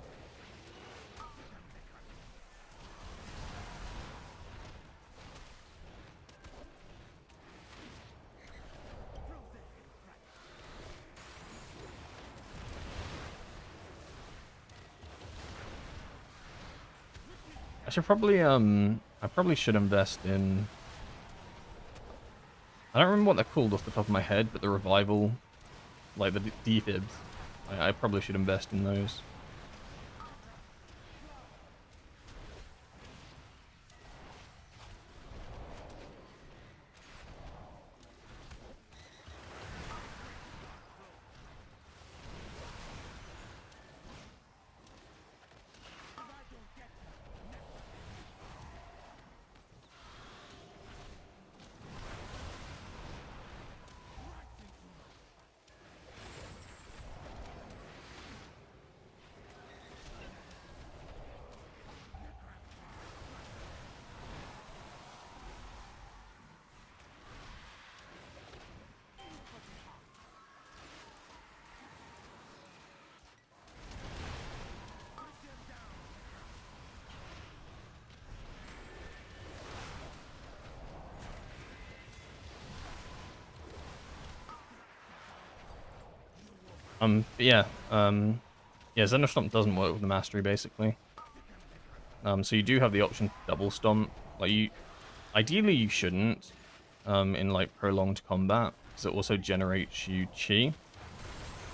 Speaker 1: I should probably, I probably should invest in... I don't remember what they're called off the top of my head, but the revival, like the defibs, I probably should invest in those. Yeah, Xenostomp doesn't work with the mastery, basically. So you do have the option to double stomp. Ideally you shouldn't, in like prolonged combat, because it also generates you chi.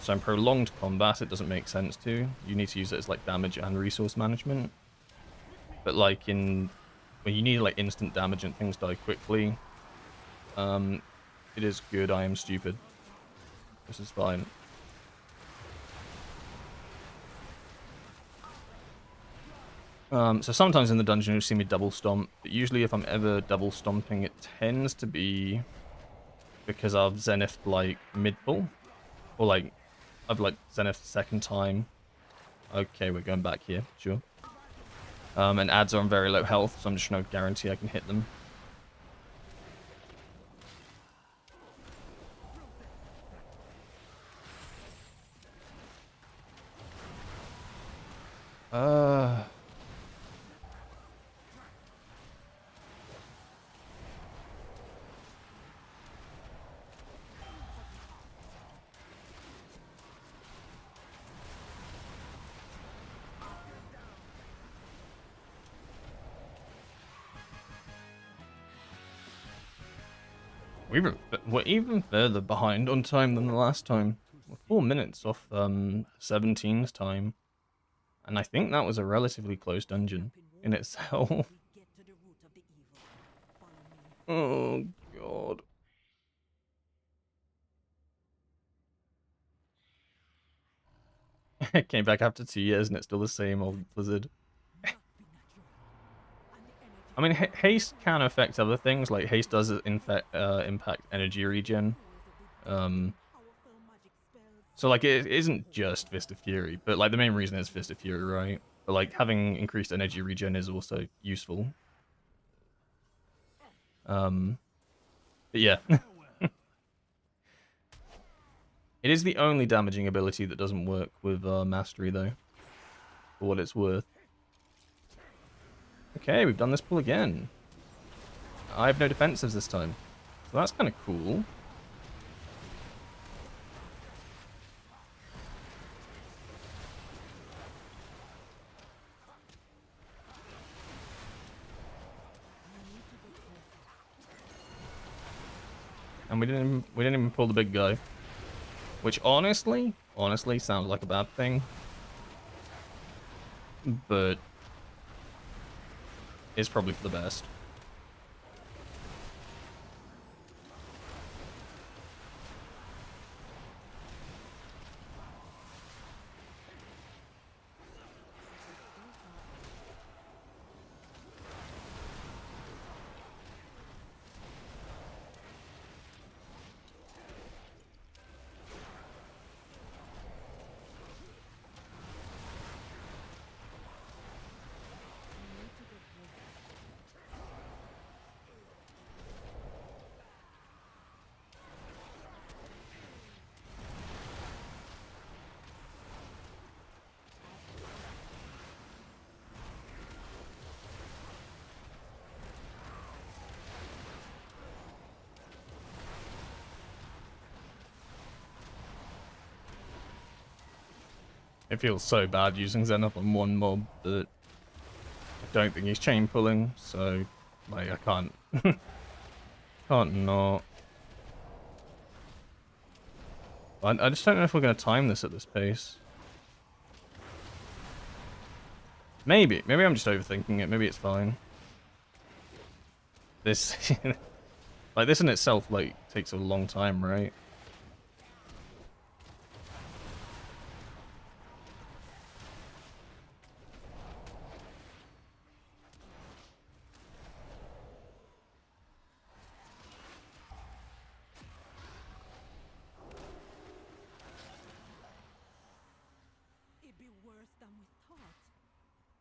Speaker 1: So in prolonged combat, it doesn't make sense to. You need to use it as like damage and resource management. But like when you need like instant damage and things die quickly, it is good. I am stupid. This is fine. So sometimes in the dungeon you'll see me double stomp, but usually if I'm ever double stomping, it tends to be because I've Zenith like mid-pull, or like I've like Zenith the second time. Okay, we're going back here, sure. And ads are on very low health, so I'm just no guarantee I can hit them. We're even further behind on time than the last time. We're 4 minutes off 17's time. And I think that was a relatively close dungeon in itself. Oh, God. It came back after 2 years and it's still the same old Blizzard. I mean, haste can affect other things. Like, haste does impact energy regen. So, like, it isn't just Fist of Fury, but, like, the main reason is Fist of Fury, right? But, like, having increased energy regen is also useful. But yeah. It is the only damaging ability that doesn't work with Mastery, though. For what it's worth. Okay, we've done this pull again. I have no defensives this time. So that's kind of cool. And we didn't even pull the big guy. Which honestly honestly sounds like a bad thing. But it's probably for the best. It feels so bad using Zen up on one mob, but I don't think he's chain pulling, so like I can't can't not. I just don't know if we're gonna time this at this pace. Maybe I'm just overthinking it. Maybe it's fine. This like this in itself like takes a long time, right?
Speaker 4: It be worse than we thought.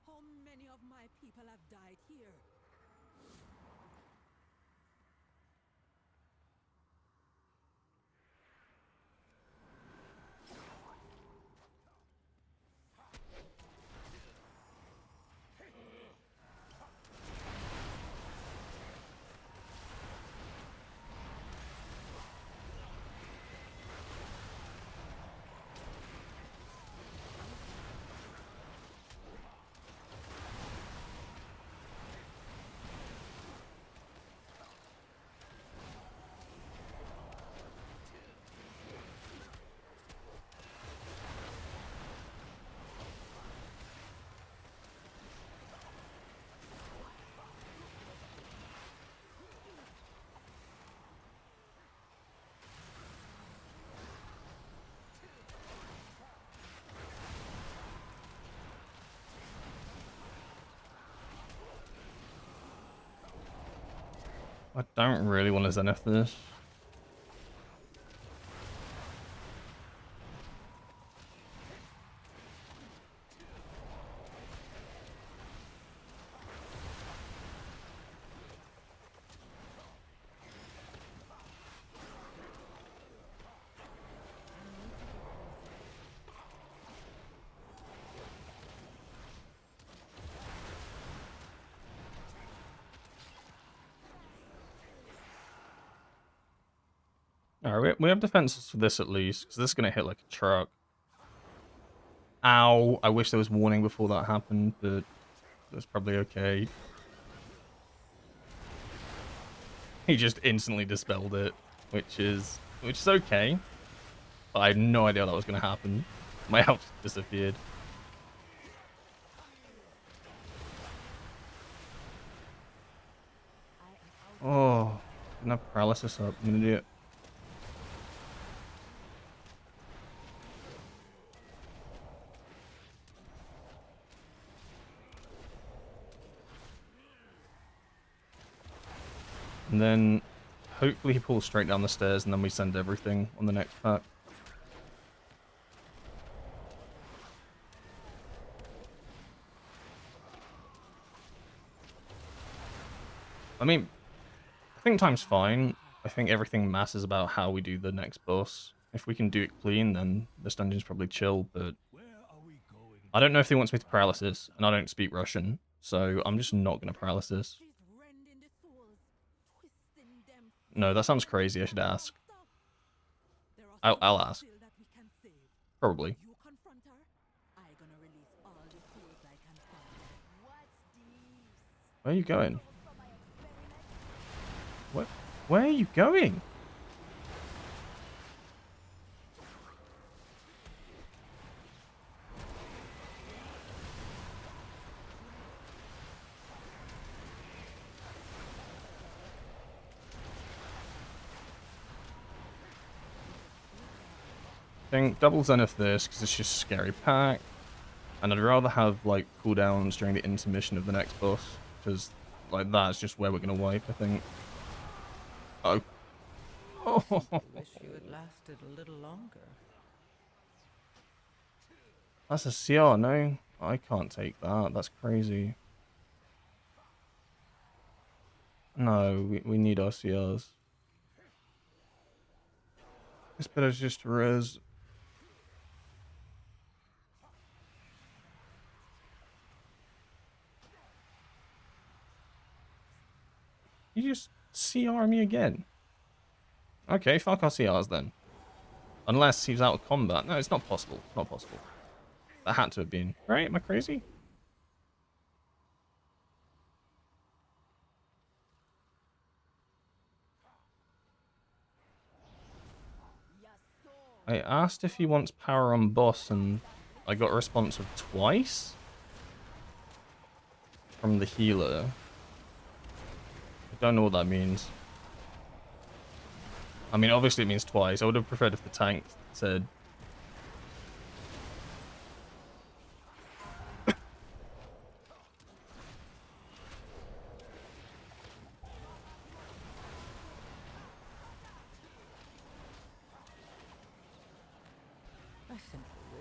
Speaker 4: How many of my people have died here?
Speaker 1: I don't really want to Zenith this. Alright, we have defenses for this at least, because this is going to hit like a truck. Ow, I wish there was warning before that happened, but that's probably okay. He just instantly dispelled it, which is okay. But I had no idea that was going to happen. My health disappeared. Oh, I'm gonna paralysis up. I'm gonna do it. And then hopefully he pulls straight down the stairs and then we send everything on the next pack. I mean, I think time's fine. I think everything matters about how we do the next boss. If we can do it clean, then this dungeon's probably chill, but I don't know if he wants me to paralysis, and I don't speak Russian, so I'm just not going to paralysis. No, that sounds crazy. I should ask. I'll ask. Probably. Where are you going? What? Where are you going? think double Zenith this, because it's just a scary pack. And I'd rather have, like, cooldowns during the intermission of the next boss. Because, like, that's just where we're going to wipe, I think. Oh.
Speaker 9: I wish you had lasted a little longer.
Speaker 1: That's a CR, no? I can't take that. That's crazy. No, we need our CRs. This bit is just res. You just CR me again. Okay, fuck our CRs then. Unless he's out of combat. No, it's not possible. Not possible. That had to have been. Right? Am I crazy? I asked if he wants power on boss and I got a response of twice from the healer. I don't know what that means. I mean, obviously it means twice. I would have preferred if the tank said.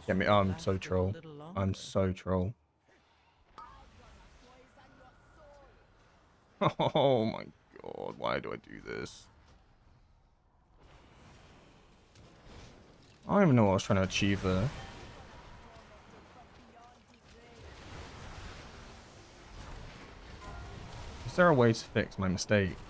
Speaker 1: Get me. Oh, I'm so troll. I'm so troll. Oh my god, why do I do this? I don't even know what I was trying to achieve there. Is there a way to fix my mistakes?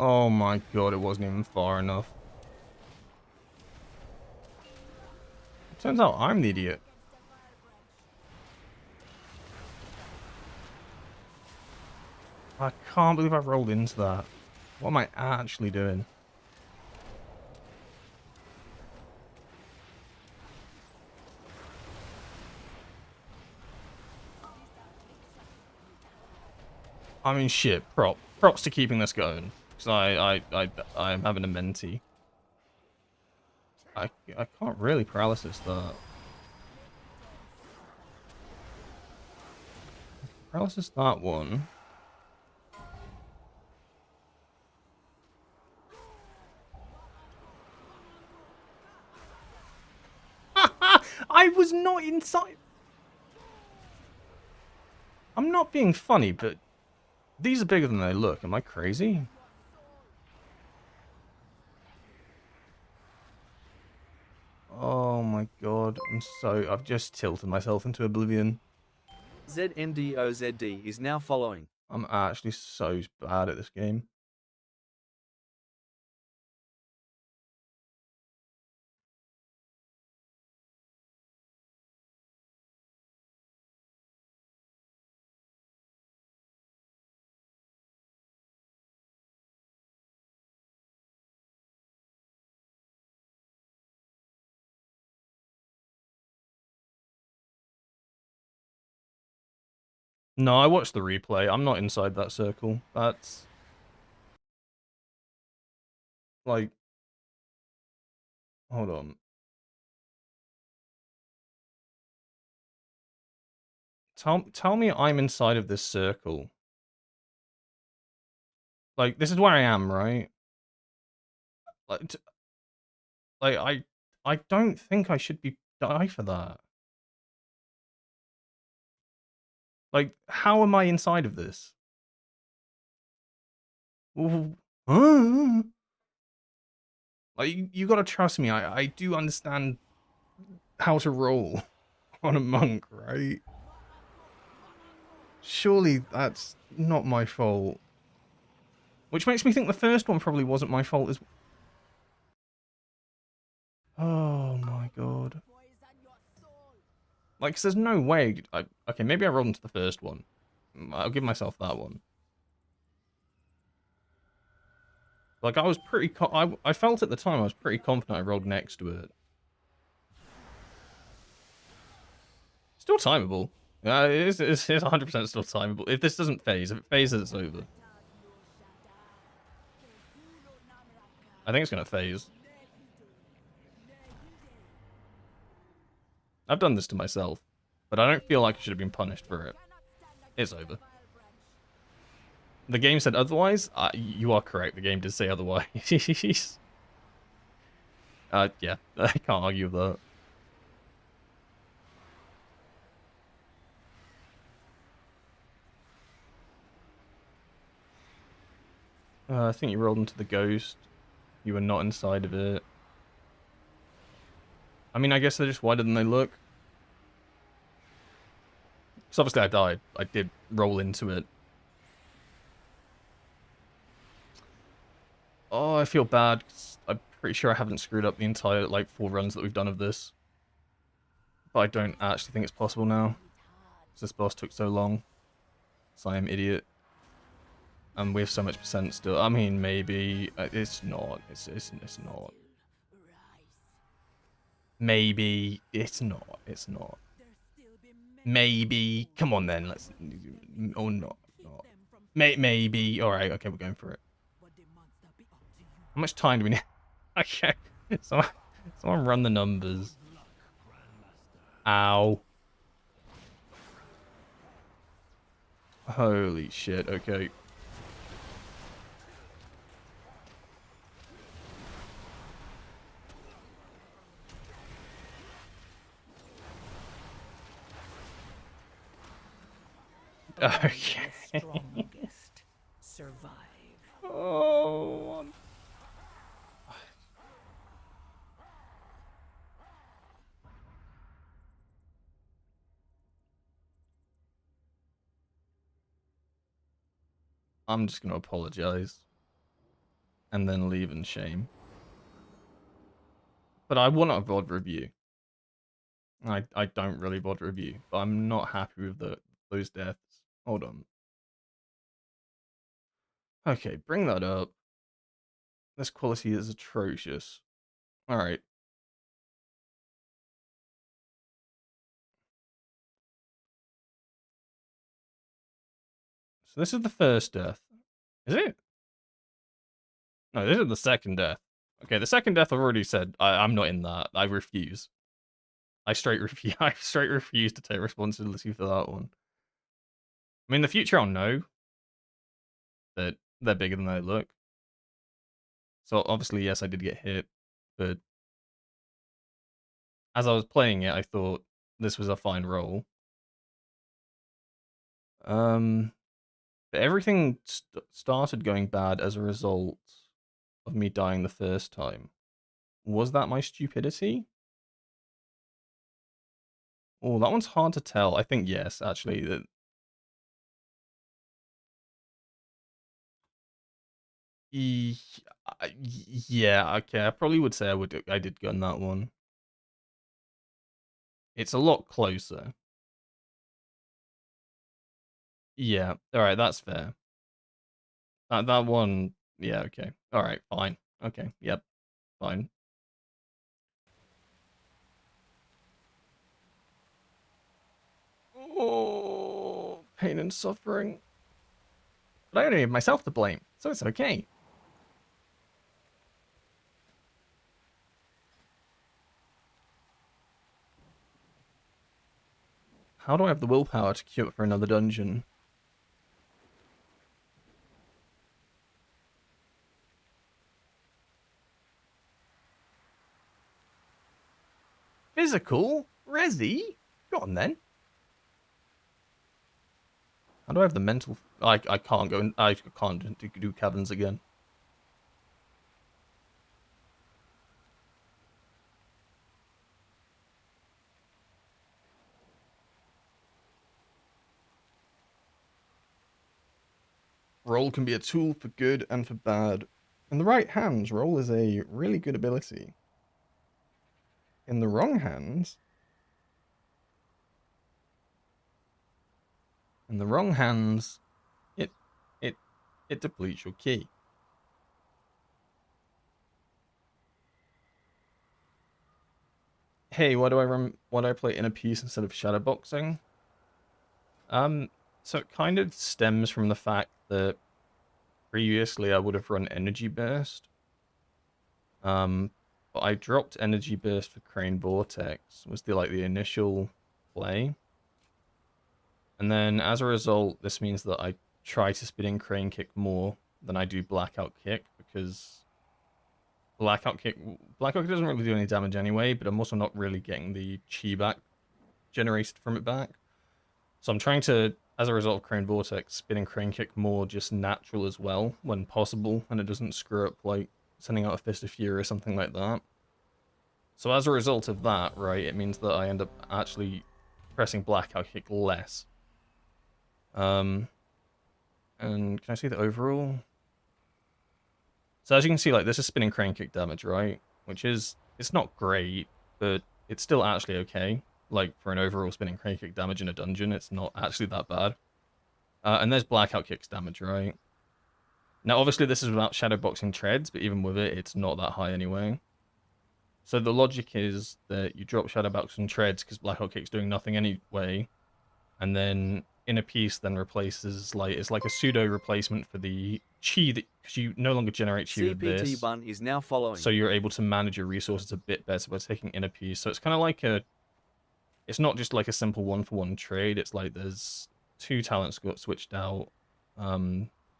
Speaker 1: Oh my god, it wasn't even far enough. Turns out I'm the idiot. I can't believe I've rolled into that. What am I actually doing? I mean, shit, props to keeping this going. Because I'm having a mentee. I can't really paralysis that. Paralysis that one. I was not inside. I'm not being funny, but these are bigger than they look. Am I crazy? Oh my god, I've just tilted myself into oblivion.
Speaker 2: ZNDOZD is now following.
Speaker 1: I'm actually so bad at this game. No, I watched the replay. I'm not inside that circle. That's... like... hold on. Tell me I'm inside of this circle. Like, this is where I am, right? I don't think I should die for that. Like, how am I inside of this? Like, you gotta trust me. I do understand how to roll on a monk, right? Surely that's not my fault. Which makes me think the first one probably wasn't my fault as... oh my god. Like, 'cause there's no way... okay, maybe I rolled into the first one. I'll give myself that one. Like, I was pretty... I felt at the time I was pretty confident I rolled next to it. Still timeable. It's 100% still timeable. If this doesn't phase, if it phases, it's over. I think it's gonna phase. I've done this to myself, but I don't feel like I should have been punished for it. It's over. The game said otherwise. You are correct. The game did say otherwise. Yeah, I can't argue with that. I think you rolled into the ghost. You were not inside of it. I mean, I guess they're just wider than they look. Because obviously I died. I did roll into it. Oh, I feel bad. 'Cause I'm pretty sure I haven't screwed up the entire, like, 4 runs that we've done of this. But I don't actually think it's possible now. Because this boss took so long. So I am idiot. And we have so much percent still. I mean, maybe. It's not. It's not. Maybe. It's not. It's not. Maybe. Come on then. Let's. Or not. Maybe. Alright, okay, we're going for it. How much time do we need? Okay. Someone run the numbers. Ow. Holy shit, okay. Okay.
Speaker 9: The strongest survive.
Speaker 1: Oh. I'm just gonna apologize. And then leave in shame. But I want a VOD review. I don't really VOD review, but I'm not happy with those deaths. Hold on. Okay, bring that up. This quality is atrocious. Alright. So this is the first death. Is it? No, this is the second death. Okay, the second death I've already said. I'm not in that. I refuse. I straight refuse to take responsibility for that one. I mean, in the future I'll know that they're bigger than they look. So obviously, yes, I did get hit, but as I was playing it, I thought this was a fine roll. But everything started going bad as a result of me dying the first time. Was that my stupidity? Oh, that one's hard to tell. I think yes, actually. Yeah, okay. I probably would say I did gun that one. It's a lot closer. Yeah, alright, that's fair. That one, yeah, okay. Alright, fine. Okay, yep, fine. Oh, pain and suffering. But I only have myself to blame, so it's okay. How do I have the willpower to queue up for another dungeon? Physical? Resi? Go on then. How do I have the mental... I can't go... I can't do caverns again. Roll can be a tool for good and for bad. In the right hands, roll is a really good ability. In the wrong hands... In the wrong hands, it depletes your key. Hey, why do I play inner peace instead of shadowboxing? So it kind of stems from the fact that previously I would have run Energy Burst. But I dropped Energy Burst for Crane Vortex, was the initial play. And then as a result, this means that I try to spin Crane Kick more than I do Blackout Kick, because Blackout Kick doesn't really do any damage anyway, but I'm also not really getting the chi back generated from it back. So I'm trying to, as a result of Crane Vortex, spinning Crane Kick more just natural as well, when possible, and it doesn't screw up, like, sending out a Fist of Fury or something like that. So as a result of that, right, it means that I end up actually pressing Blackout Kick less. And can I see the overall? So as you can see, like, this is spinning Crane Kick damage, right? Which is, it's not great, but it's still actually okay. Like, for an overall spinning Crane Kick damage in a dungeon, it's not actually that bad. And there's Blackout Kick's damage, right? Now, obviously, this is without shadowboxing treads, but even with it, it's not that high anyway. So the logic is that you drop shadowboxing treads because Blackout Kick's doing nothing anyway, and then Inner Peace then replaces, like, it's like a pseudo replacement for the chi, that because you no longer generate chi with
Speaker 2: CPT
Speaker 1: this.
Speaker 2: bun is now following.
Speaker 1: So you're able to manage your resources a bit better by taking Inner Peace. So it's kind of like a, it's not just like a simple one-for-one trade. It's like there's 2 talents got switched out.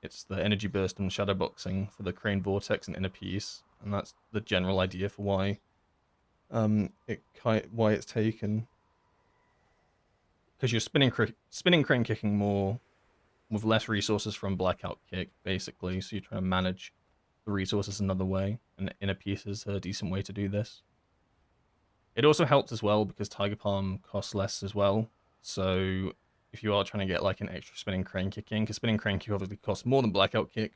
Speaker 1: It's the Energy Burst and Shadowboxing for the Crane Vortex and Inner Peace, and that's the general idea for why why it's taken. Because you're spinning Crane Kicking more with less resources from Blackout Kick, basically. So you're trying to manage the resources another way, and Inner Peace is a decent way to do this. It also helps as well because Tiger Palm costs less as well. So if you are trying to get like an extra spinning Crane Kick in, because spinning Crane Kick obviously costs more than Blackout Kick,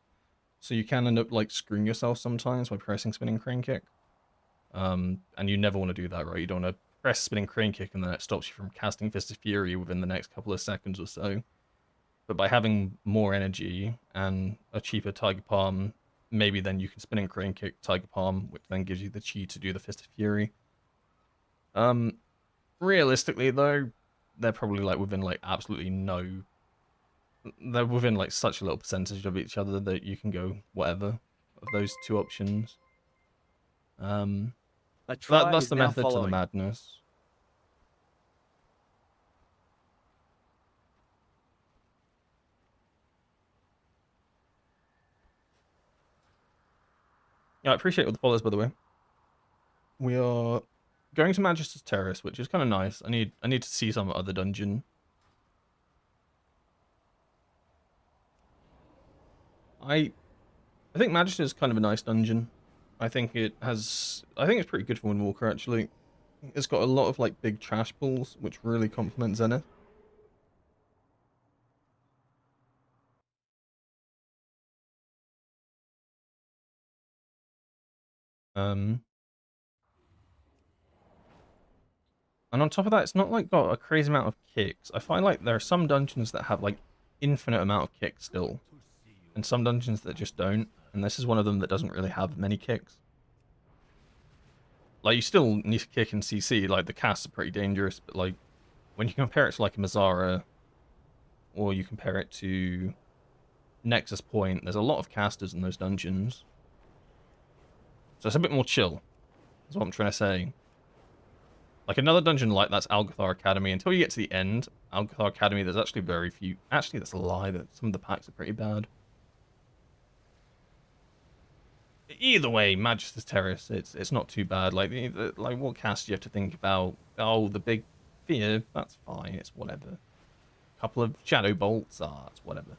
Speaker 1: so you can end up like screwing yourself sometimes by pressing spinning Crane Kick. And you never want to do that, right? You don't want to press spinning Crane Kick and then it stops you from casting Fist of Fury within the next couple of seconds or so. But by having more energy and a cheaper Tiger Palm, maybe then you can spinning Crane Kick Tiger Palm, which then gives you the chi to do the Fist of Fury. Realistically though, they're probably like within like absolutely no, they're within like such a little percentage of each other that you can go whatever of those 2 options. That's the method to the madness. Yeah, I appreciate all the follows, by the way. We are going to Magister's Terrace, which is kind of nice. I need to see some other dungeon. I think Magister is kind of a nice dungeon. I think it's pretty good for Windwalker, actually. It's got a lot of like big trash pools, which really complement Zenith. And on top of that, it's not like got a crazy amount of kicks. I find like there are some dungeons that have like infinite amount of kicks still, and some dungeons that just don't. And this is one of them that doesn't really have many kicks. Like, you still need to kick in CC. Like, the casts are pretty dangerous, but like when you compare it to like a Mazzara, or you compare it to Nexus Point, there's a lot of casters in those dungeons. So it's a bit more chill, is what I'm trying to say. Like, another dungeon like that's Algathar Academy. Until you get to the end, Algathar Academy, there's actually very few. Actually, that's a lie. That some of the packs are pretty bad. Either way, Magister's Terrace, it's not too bad. Like, like what cast do you have to think about? Oh, the big fear, that's fine. It's whatever. A couple of Shadow Bolts, it's whatever.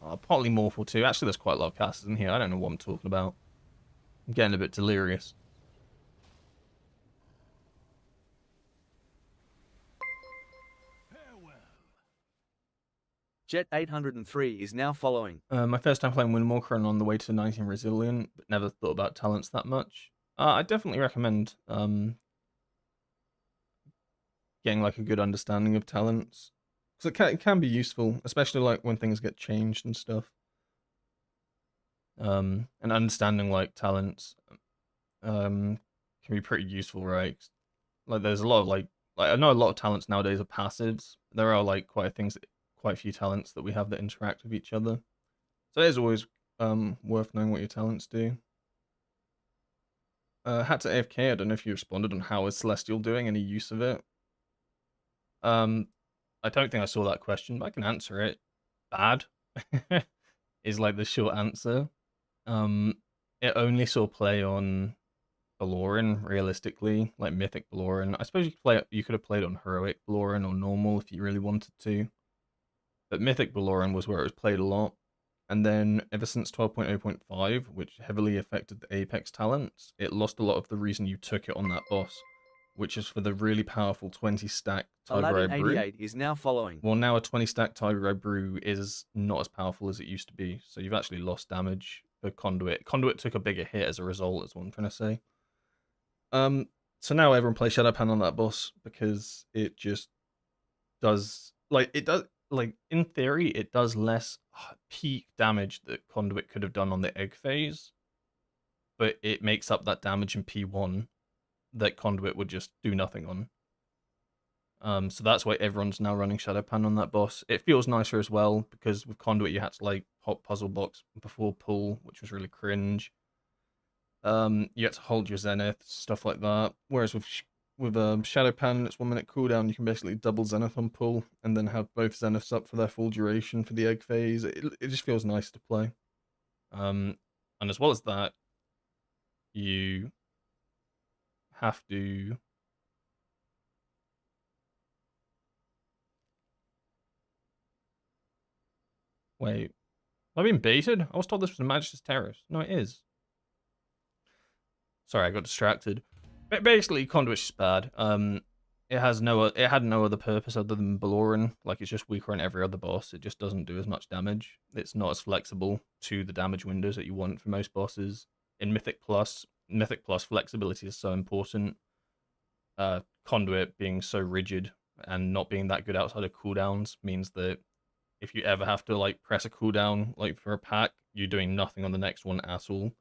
Speaker 1: Polymorph too. Actually, there's quite a lot of casters in here. I don't know what I'm talking about. I'm getting a bit delirious.
Speaker 2: Jet 803 is now following.
Speaker 1: My first time playing Windwalker and on the way to 19 Resilient, but never thought about talents that much. I definitely recommend getting like a good understanding of talents, because it can be useful, especially like when things get changed and stuff. And understanding like talents can be pretty useful, right? Like, there's a lot of like like I know a lot of talents nowadays are passives. There are like quite a few talents that we have that interact with each other. So it is always worth knowing what your talents do. Had to AFK. I don't know if you responded on how is Celestial doing, any use of it. I don't think I saw that question, but I can answer it. Bad is like the short answer. It only saw play on Valoran, realistically, like Mythic Valoran. I suppose you could have played on Heroic Valoran or normal if you really wanted to. But Mythic Valoran was where it was played a lot. And then ever since 12.0.5, which heavily affected the Apex talents, it lost a lot of the reason you took it on that boss, which is for the really powerful 20 stack Tiger Eye Brew.
Speaker 2: 1188 is now following.
Speaker 1: Well, now a 20 stack Tiger Eye Brew is not as powerful as it used to be, so you've actually lost damage for Conduit. Conduit took a bigger hit as a result, is what I'm trying to say. So now everyone plays Shadowpan on that boss because it just does, in theory, it does less peak damage that Conduit could have done on the egg phase, but it makes up that damage in P1 that Conduit would just do nothing on. So that's why everyone's now running Shadowpan on that boss. It feels nicer as well, because with Conduit you had to like hop puzzle box before pull, which was really cringe. You had to hold your Zenith, stuff like that. Whereas with Shadowpan, it's 1 minute cooldown, you can basically double Zenith on pull, and then have both Zeniths up for their full duration for the egg phase. It just feels nice to play. And as well as that, you have to... Wait, have I been baited? I was told this was a Majesty's Terrace. No, it is. Sorry, I got distracted. But basically, Conduit's just bad. It had no other purpose other than Valoran. Like, it's just weaker on every other boss. It just doesn't do as much damage. It's not as flexible to the damage windows that you want for most bosses. In Mythic Plus flexibility is so important. Conduit being so rigid and not being that good outside of cooldowns means that if you ever have to like press a cooldown like for a pack, you're doing nothing on the next one at all.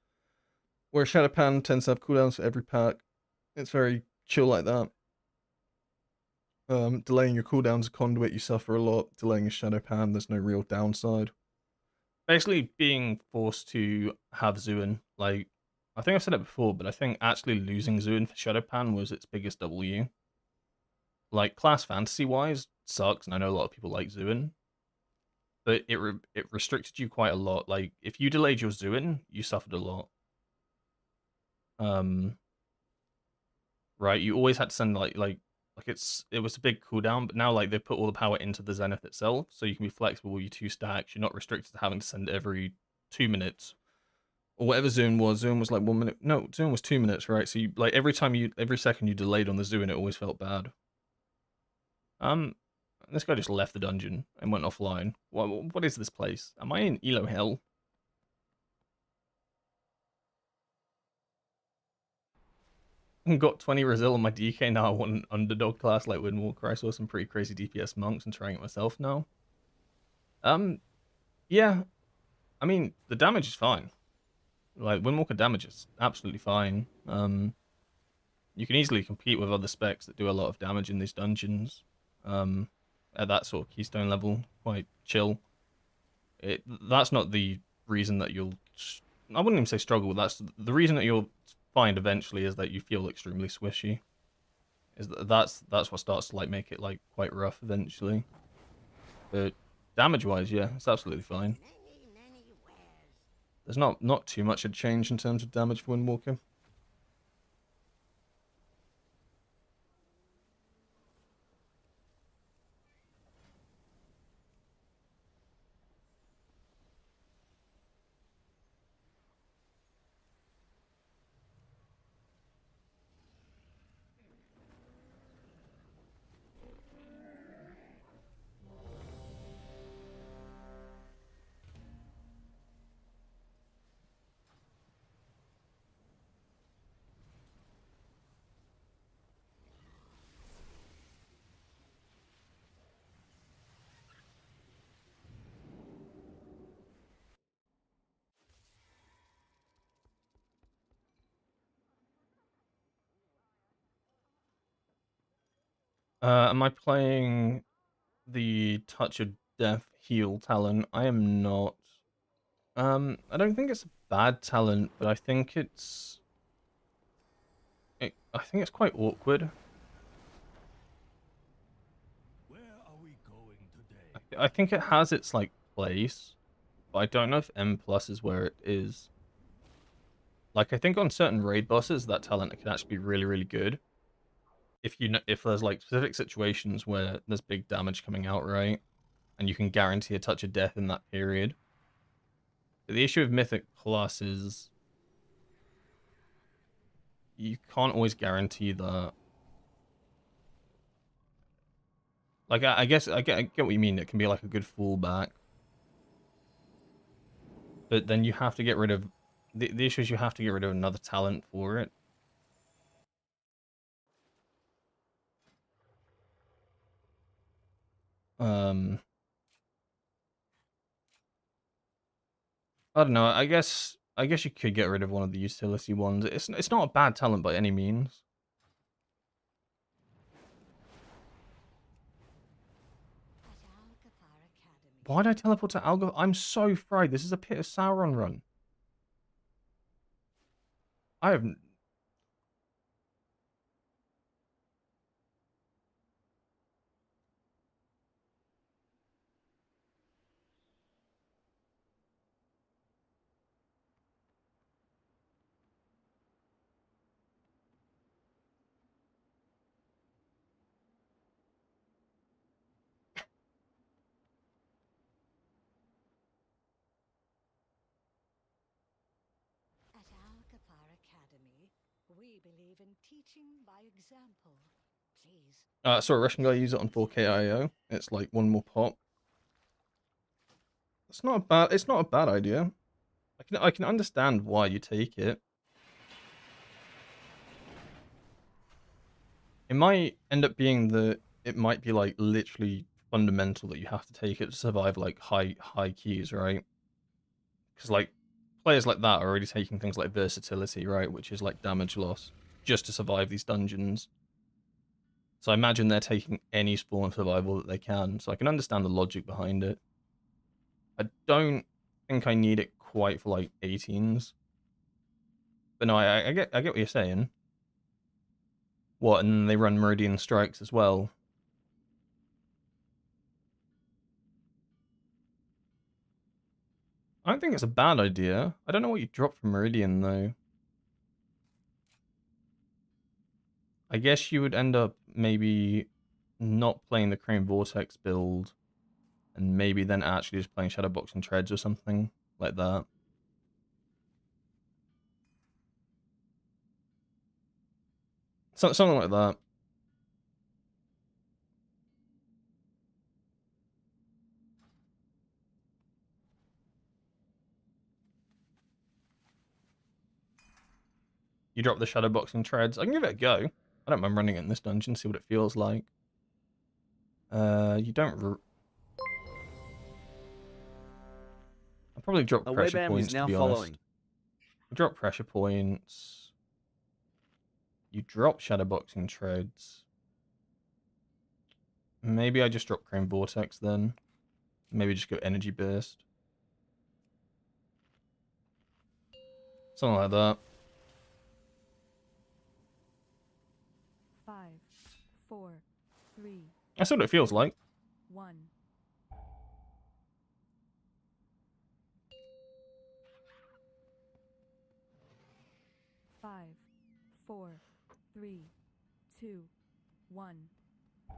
Speaker 1: Where Shadowpan tends to have cooldowns for every pack. It's very chill like that. Delaying your cooldowns of Conduit, you suffer a lot. Delaying your Shadowpan, there's no real downside. Basically, being forced to have Zuin, like, I think I've said it before, but I think actually losing Zuin for Shadowpan was its biggest W. Like, class fantasy-wise, sucks, and I know a lot of people like Zuin, but it restricted you quite a lot. Like, if you delayed your Zuin, you suffered a lot. Right, you always had to send it was a big cooldown, but now like they put all the power into the Zenith itself, so you can be flexible with your 2 stacks. You're not restricted to having to send every 2 minutes. Or whatever Zoom was. Zoom was like 1 minute. No, Zoom was 2 minutes, right? So you like every second you delayed on the Zoom, it always felt bad. This guy just left the dungeon and went offline. What is this place? Am I in Elo Hell? Got 20 Resil on my DK now. I want an underdog class like Windwalker. I saw some pretty crazy DPS monks and trying it myself now. Yeah. I mean, the damage is fine. Like, Windwalker damage is absolutely fine. You can easily compete with other specs that do a lot of damage in these dungeons. At that sort of keystone level, quite chill. That's not the reason that you'll... I wouldn't even say struggle. That's the reason that you'll find eventually is that you feel extremely squishy. That's what starts to like make it like quite rough eventually. But damage-wise, yeah, it's absolutely fine. There's not too much of change in terms of damage for Windwalker. Am I playing the Touch of Death heal talent? I am not. I don't think it's a bad talent, but I think I think it's quite awkward.
Speaker 5: Where are we going today?
Speaker 1: I think it has its like place, but I don't know if M plus is where it is. Like I think on certain raid bosses that talent can actually be really, really good. If you know, if there's like specific situations where there's big damage coming out, right? And you can guarantee a touch of death in that period. But the issue with Mythic Plus is you can't always guarantee that. Like I guess I get what you mean. It can be like a good fallback, but then you have to get rid of the issue is you have to get rid of another talent for it. I don't know. I guess you could get rid of one of the utility ones. It's not a bad talent by any means. Why did I teleport to Algo? I'm so fried. This is a Pit of Sauron run. I have.
Speaker 3: At Alcathar Academy, we believe in teaching by example. Please.
Speaker 1: Saw a Russian guy use it on 4K IO. It's like one more pop. It's not a bad. It's not a bad idea. I can understand why you take it. It might end up being that it might be like literally fundamental that you have to take it to survive like high keys, right? Because like players like that are already taking things like versatility, right, which is like damage loss, just to survive these dungeons. So I imagine they're taking any spawn survival that they can. So I can understand the logic behind it. I don't think I need it quite for like 18s. But no, I get what you're saying. What, and they run Meridian Strikes as well. I don't think it's a bad idea. I don't know what you drop from Meridian though. I guess you would end up maybe not playing the Crane Vortex build and maybe then actually just playing Shadowbox and Treads or something like that. Something like that. You drop the Shadowbox and Treads. I can give it a go. I don't mind running it in this dungeon, see what it feels like. You don't... I'll probably drop
Speaker 2: A
Speaker 1: pressure
Speaker 2: webam
Speaker 1: points,
Speaker 2: is now
Speaker 1: to be
Speaker 2: following.
Speaker 1: honest. You drop pressure points. You drop Shadowboxing Treads. Maybe I just drop Crane Vortex then. Maybe just go Energy Burst. Something like that.
Speaker 4: 5, 4, 3,
Speaker 1: That's what it feels like.
Speaker 4: 1. 5, 4, 3, 2, 1.
Speaker 1: I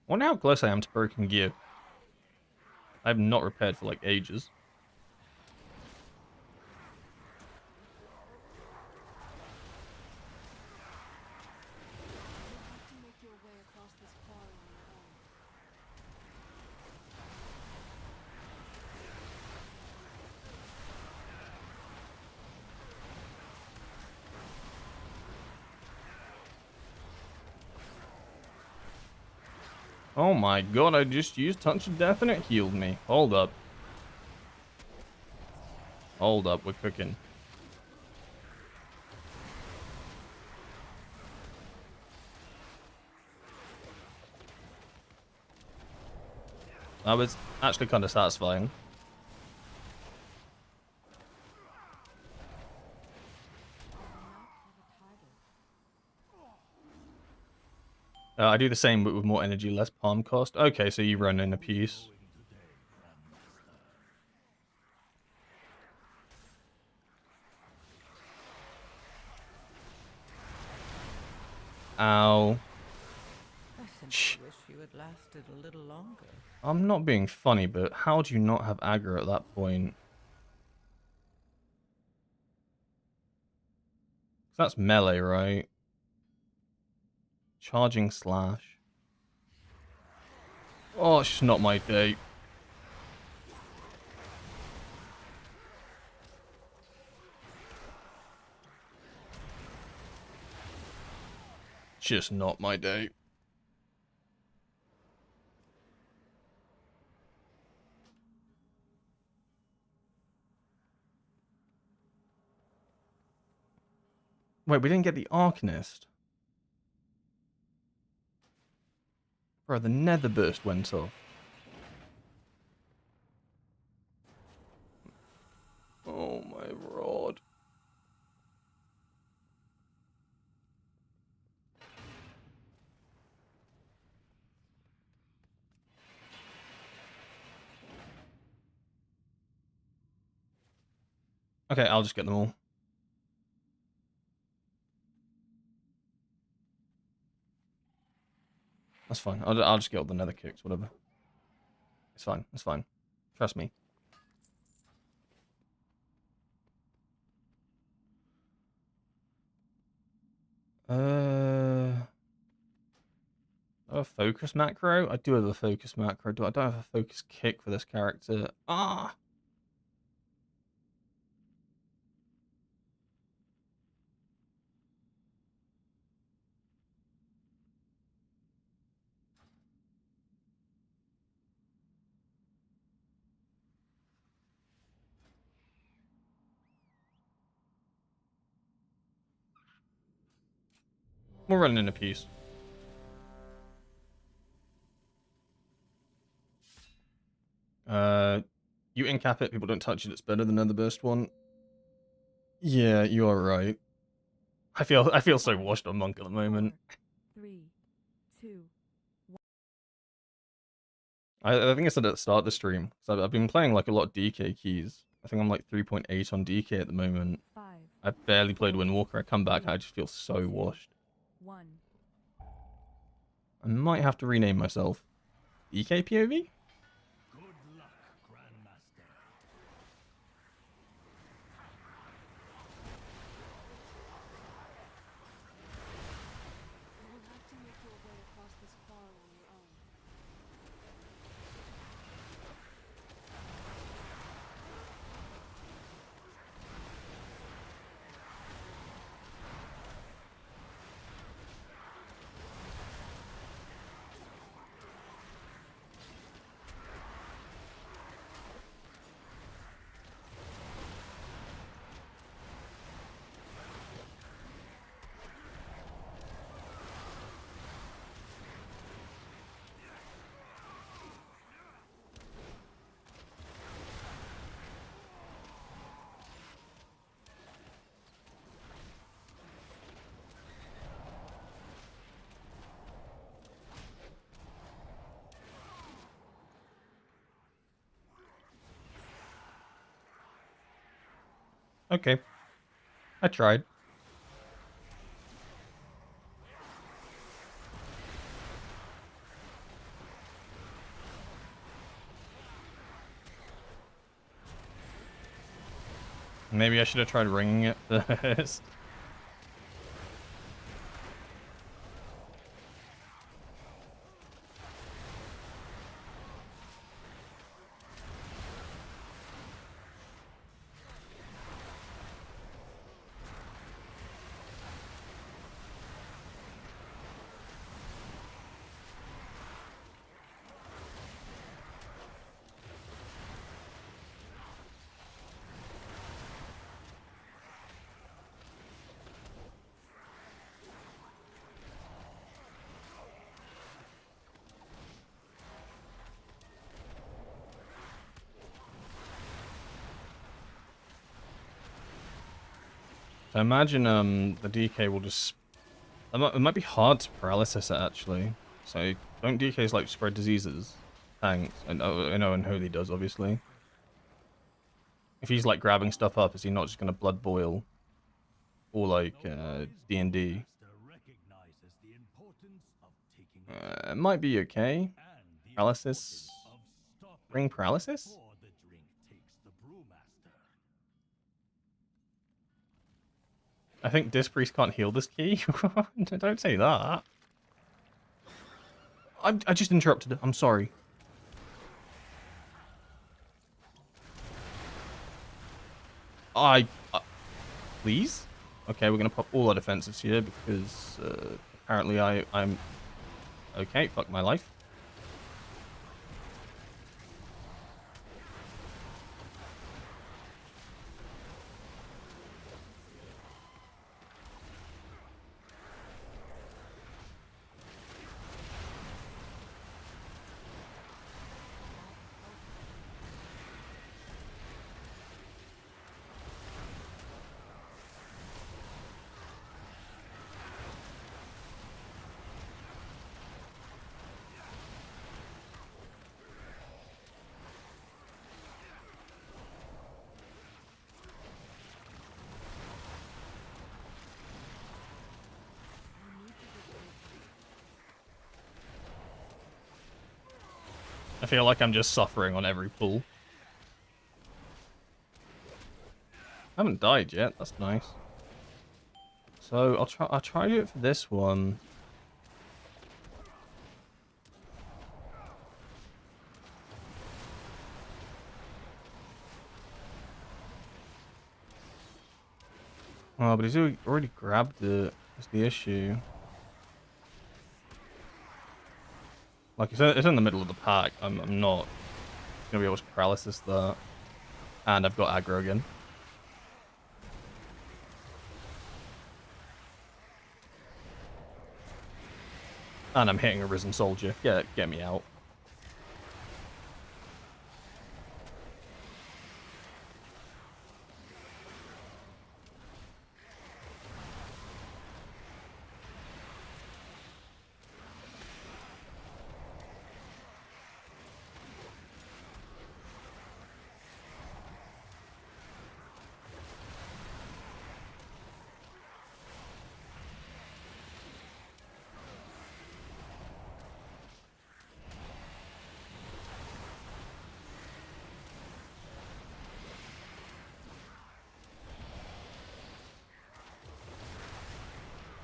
Speaker 1: wonder how close I am to broken gear. I have not repaired for like ages. Oh my god, I just used Touch of Death and it healed me. Hold up. Hold up, we're cooking. That was actually kind of satisfying. I do the same, but with more energy, less palm cost. Okay, so you run in a piece. Ow.
Speaker 9: I simply wish you had lasted a little longer.
Speaker 1: I'm not being funny, but how do you not have aggro at that point? That's melee, right? Charging slash. Oh, it's just not my day. Just not my day. Wait, we didn't get the Arcanist. Bro, the Nether Burst went off. Oh my rod. Okay, I'll just get them all. That's fine. I'll just get all the nether kicks, whatever. It's fine. It's fine. Trust me. A focus macro? I do have a focus macro. I don't have a focus kick for this character. Ah! We're running in a piece. You incap it, people don't touch it, it's better than the burst one. Yeah, you are right. I feel so washed on Monk at the moment.
Speaker 4: 3, 2.
Speaker 1: I think I said at the start of the stream, so I've been playing like a lot of DK keys. I think I'm like 3.8 on DK at the moment.
Speaker 4: 5.
Speaker 1: I barely played Windwalker. I come back, I just feel so washed.
Speaker 4: 1.
Speaker 1: I might have to rename myself. DK POV?
Speaker 5: Good luck, Grandmaster.
Speaker 6: You will have to make your way across this quarrel on your own.
Speaker 1: Okay. I tried. Maybe I should have tried ringing it first. I imagine the DK will just... It might be hard to paralysis it, actually. So, don't DKs, like, spread diseases? Thanks. I know Unholy does, obviously. If he's, like, grabbing stuff up, is he not just going to blood boil? Or, like, D&D? It might be okay. Paralysis? Ring paralysis? I think Disc Priest can't heal this key. Don't say that. I just interrupted it. I'm sorry. Please? Okay, we're gonna pop all our defensives here because apparently I'm okay. Fuck my life. I feel like I'm just suffering on every pull. I haven't died yet. That's nice. So I'll try to do it for this one. Oh, but he's already grabbed it. That's the issue. Like, it's in the middle of the pack. I'm not gonna be able to paralysis that. And I've got aggro again. And I'm hitting a Risen Soldier. Get me out.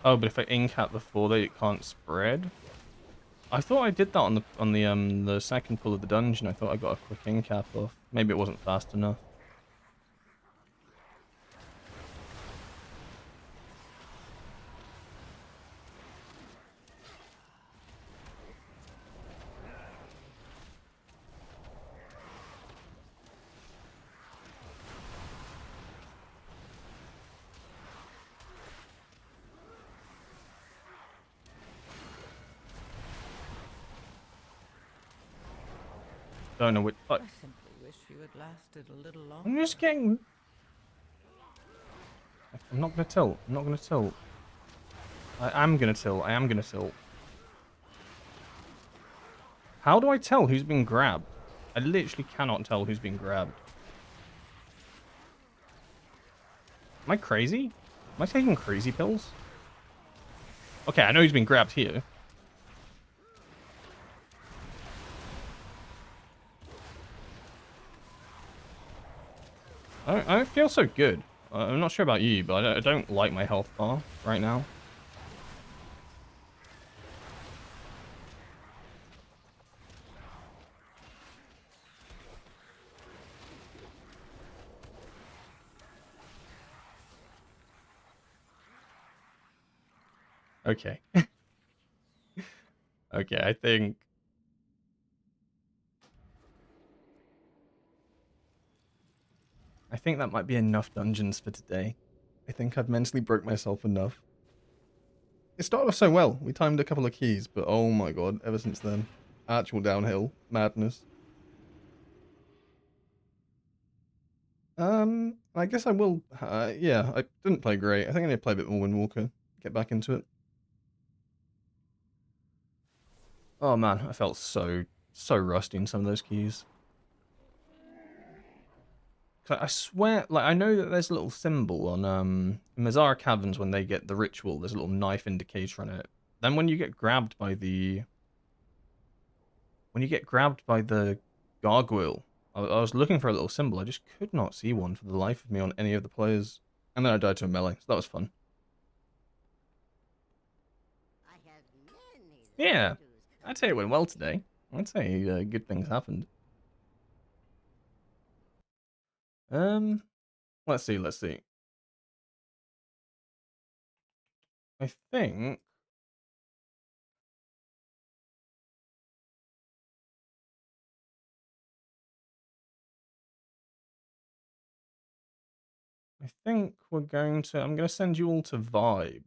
Speaker 1: Oh, but if I incap before that, it can't spread. I thought I did that on the second pull of the dungeon. I thought I got a quick incap off. Maybe it wasn't fast enough. Don't know which.
Speaker 9: I simply wish you had lasted a little longer.
Speaker 1: I'm just getting. I'm not gonna tilt. I'm not gonna tilt. I am gonna tilt. I am gonna tilt. How do I tell who's been grabbed? I literally cannot tell who's been grabbed. Am I crazy? Am I taking crazy pills? Okay, I know he's been grabbed here. I don't feel so good. I'm not sure about you, but I don't like my health bar right now. Okay. Okay, I think that might be enough dungeons for today. I think I've mentally broke myself enough. It started off so well. We timed a couple of keys, but oh my god, ever since then. Actual downhill. Madness. I guess I will. Yeah, I didn't play great. I think I need to play a bit more Windwalker. Get back into it. Oh man, I felt so rusty in some of those keys. I swear, like I know that there's a little symbol on Mazara Caverns when they get the ritual. There's a little knife indicator on it. Then when you get grabbed by the gargoyle, I was looking for a little symbol. I just could not see one for the life of me on any of the players. And then I died to a melee, so that was fun. Yeah, I'd say it went well today. I'd say good things happened. Let's see. I think I'm going to send you all to Vibes.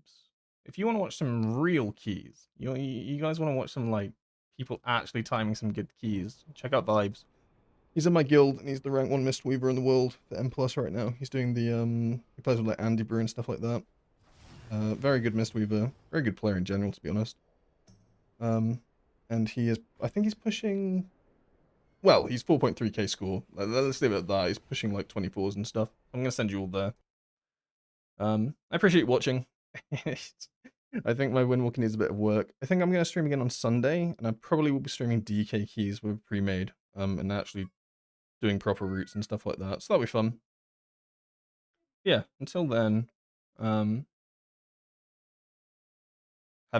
Speaker 1: If you want to watch some real keys, you guys want to watch some like people actually timing some good keys, check out Vibes. He's in my guild and he's the rank 1 Mistweaver in the world for M+ right now. He's doing the he plays with like Andy Brew and stuff like that. Very good Mistweaver, very good player in general to be honest. And he is, I think he's pushing, well, he's 4.3k score. Let's leave it at that. He's pushing like 24s and stuff. I'm gonna send you all there. I appreciate you watching. I think my Windwalker needs a bit of work. I think I'm gonna stream again on Sunday, and I probably will be streaming DK keys with pre-made, and actually doing proper routes and stuff like that. So that'll be fun. Yeah, until then, have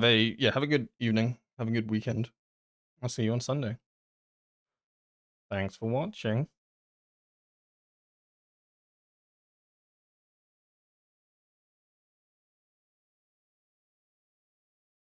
Speaker 1: a good evening, have a good weekend. I'll see you on Sunday. Thanks for watching.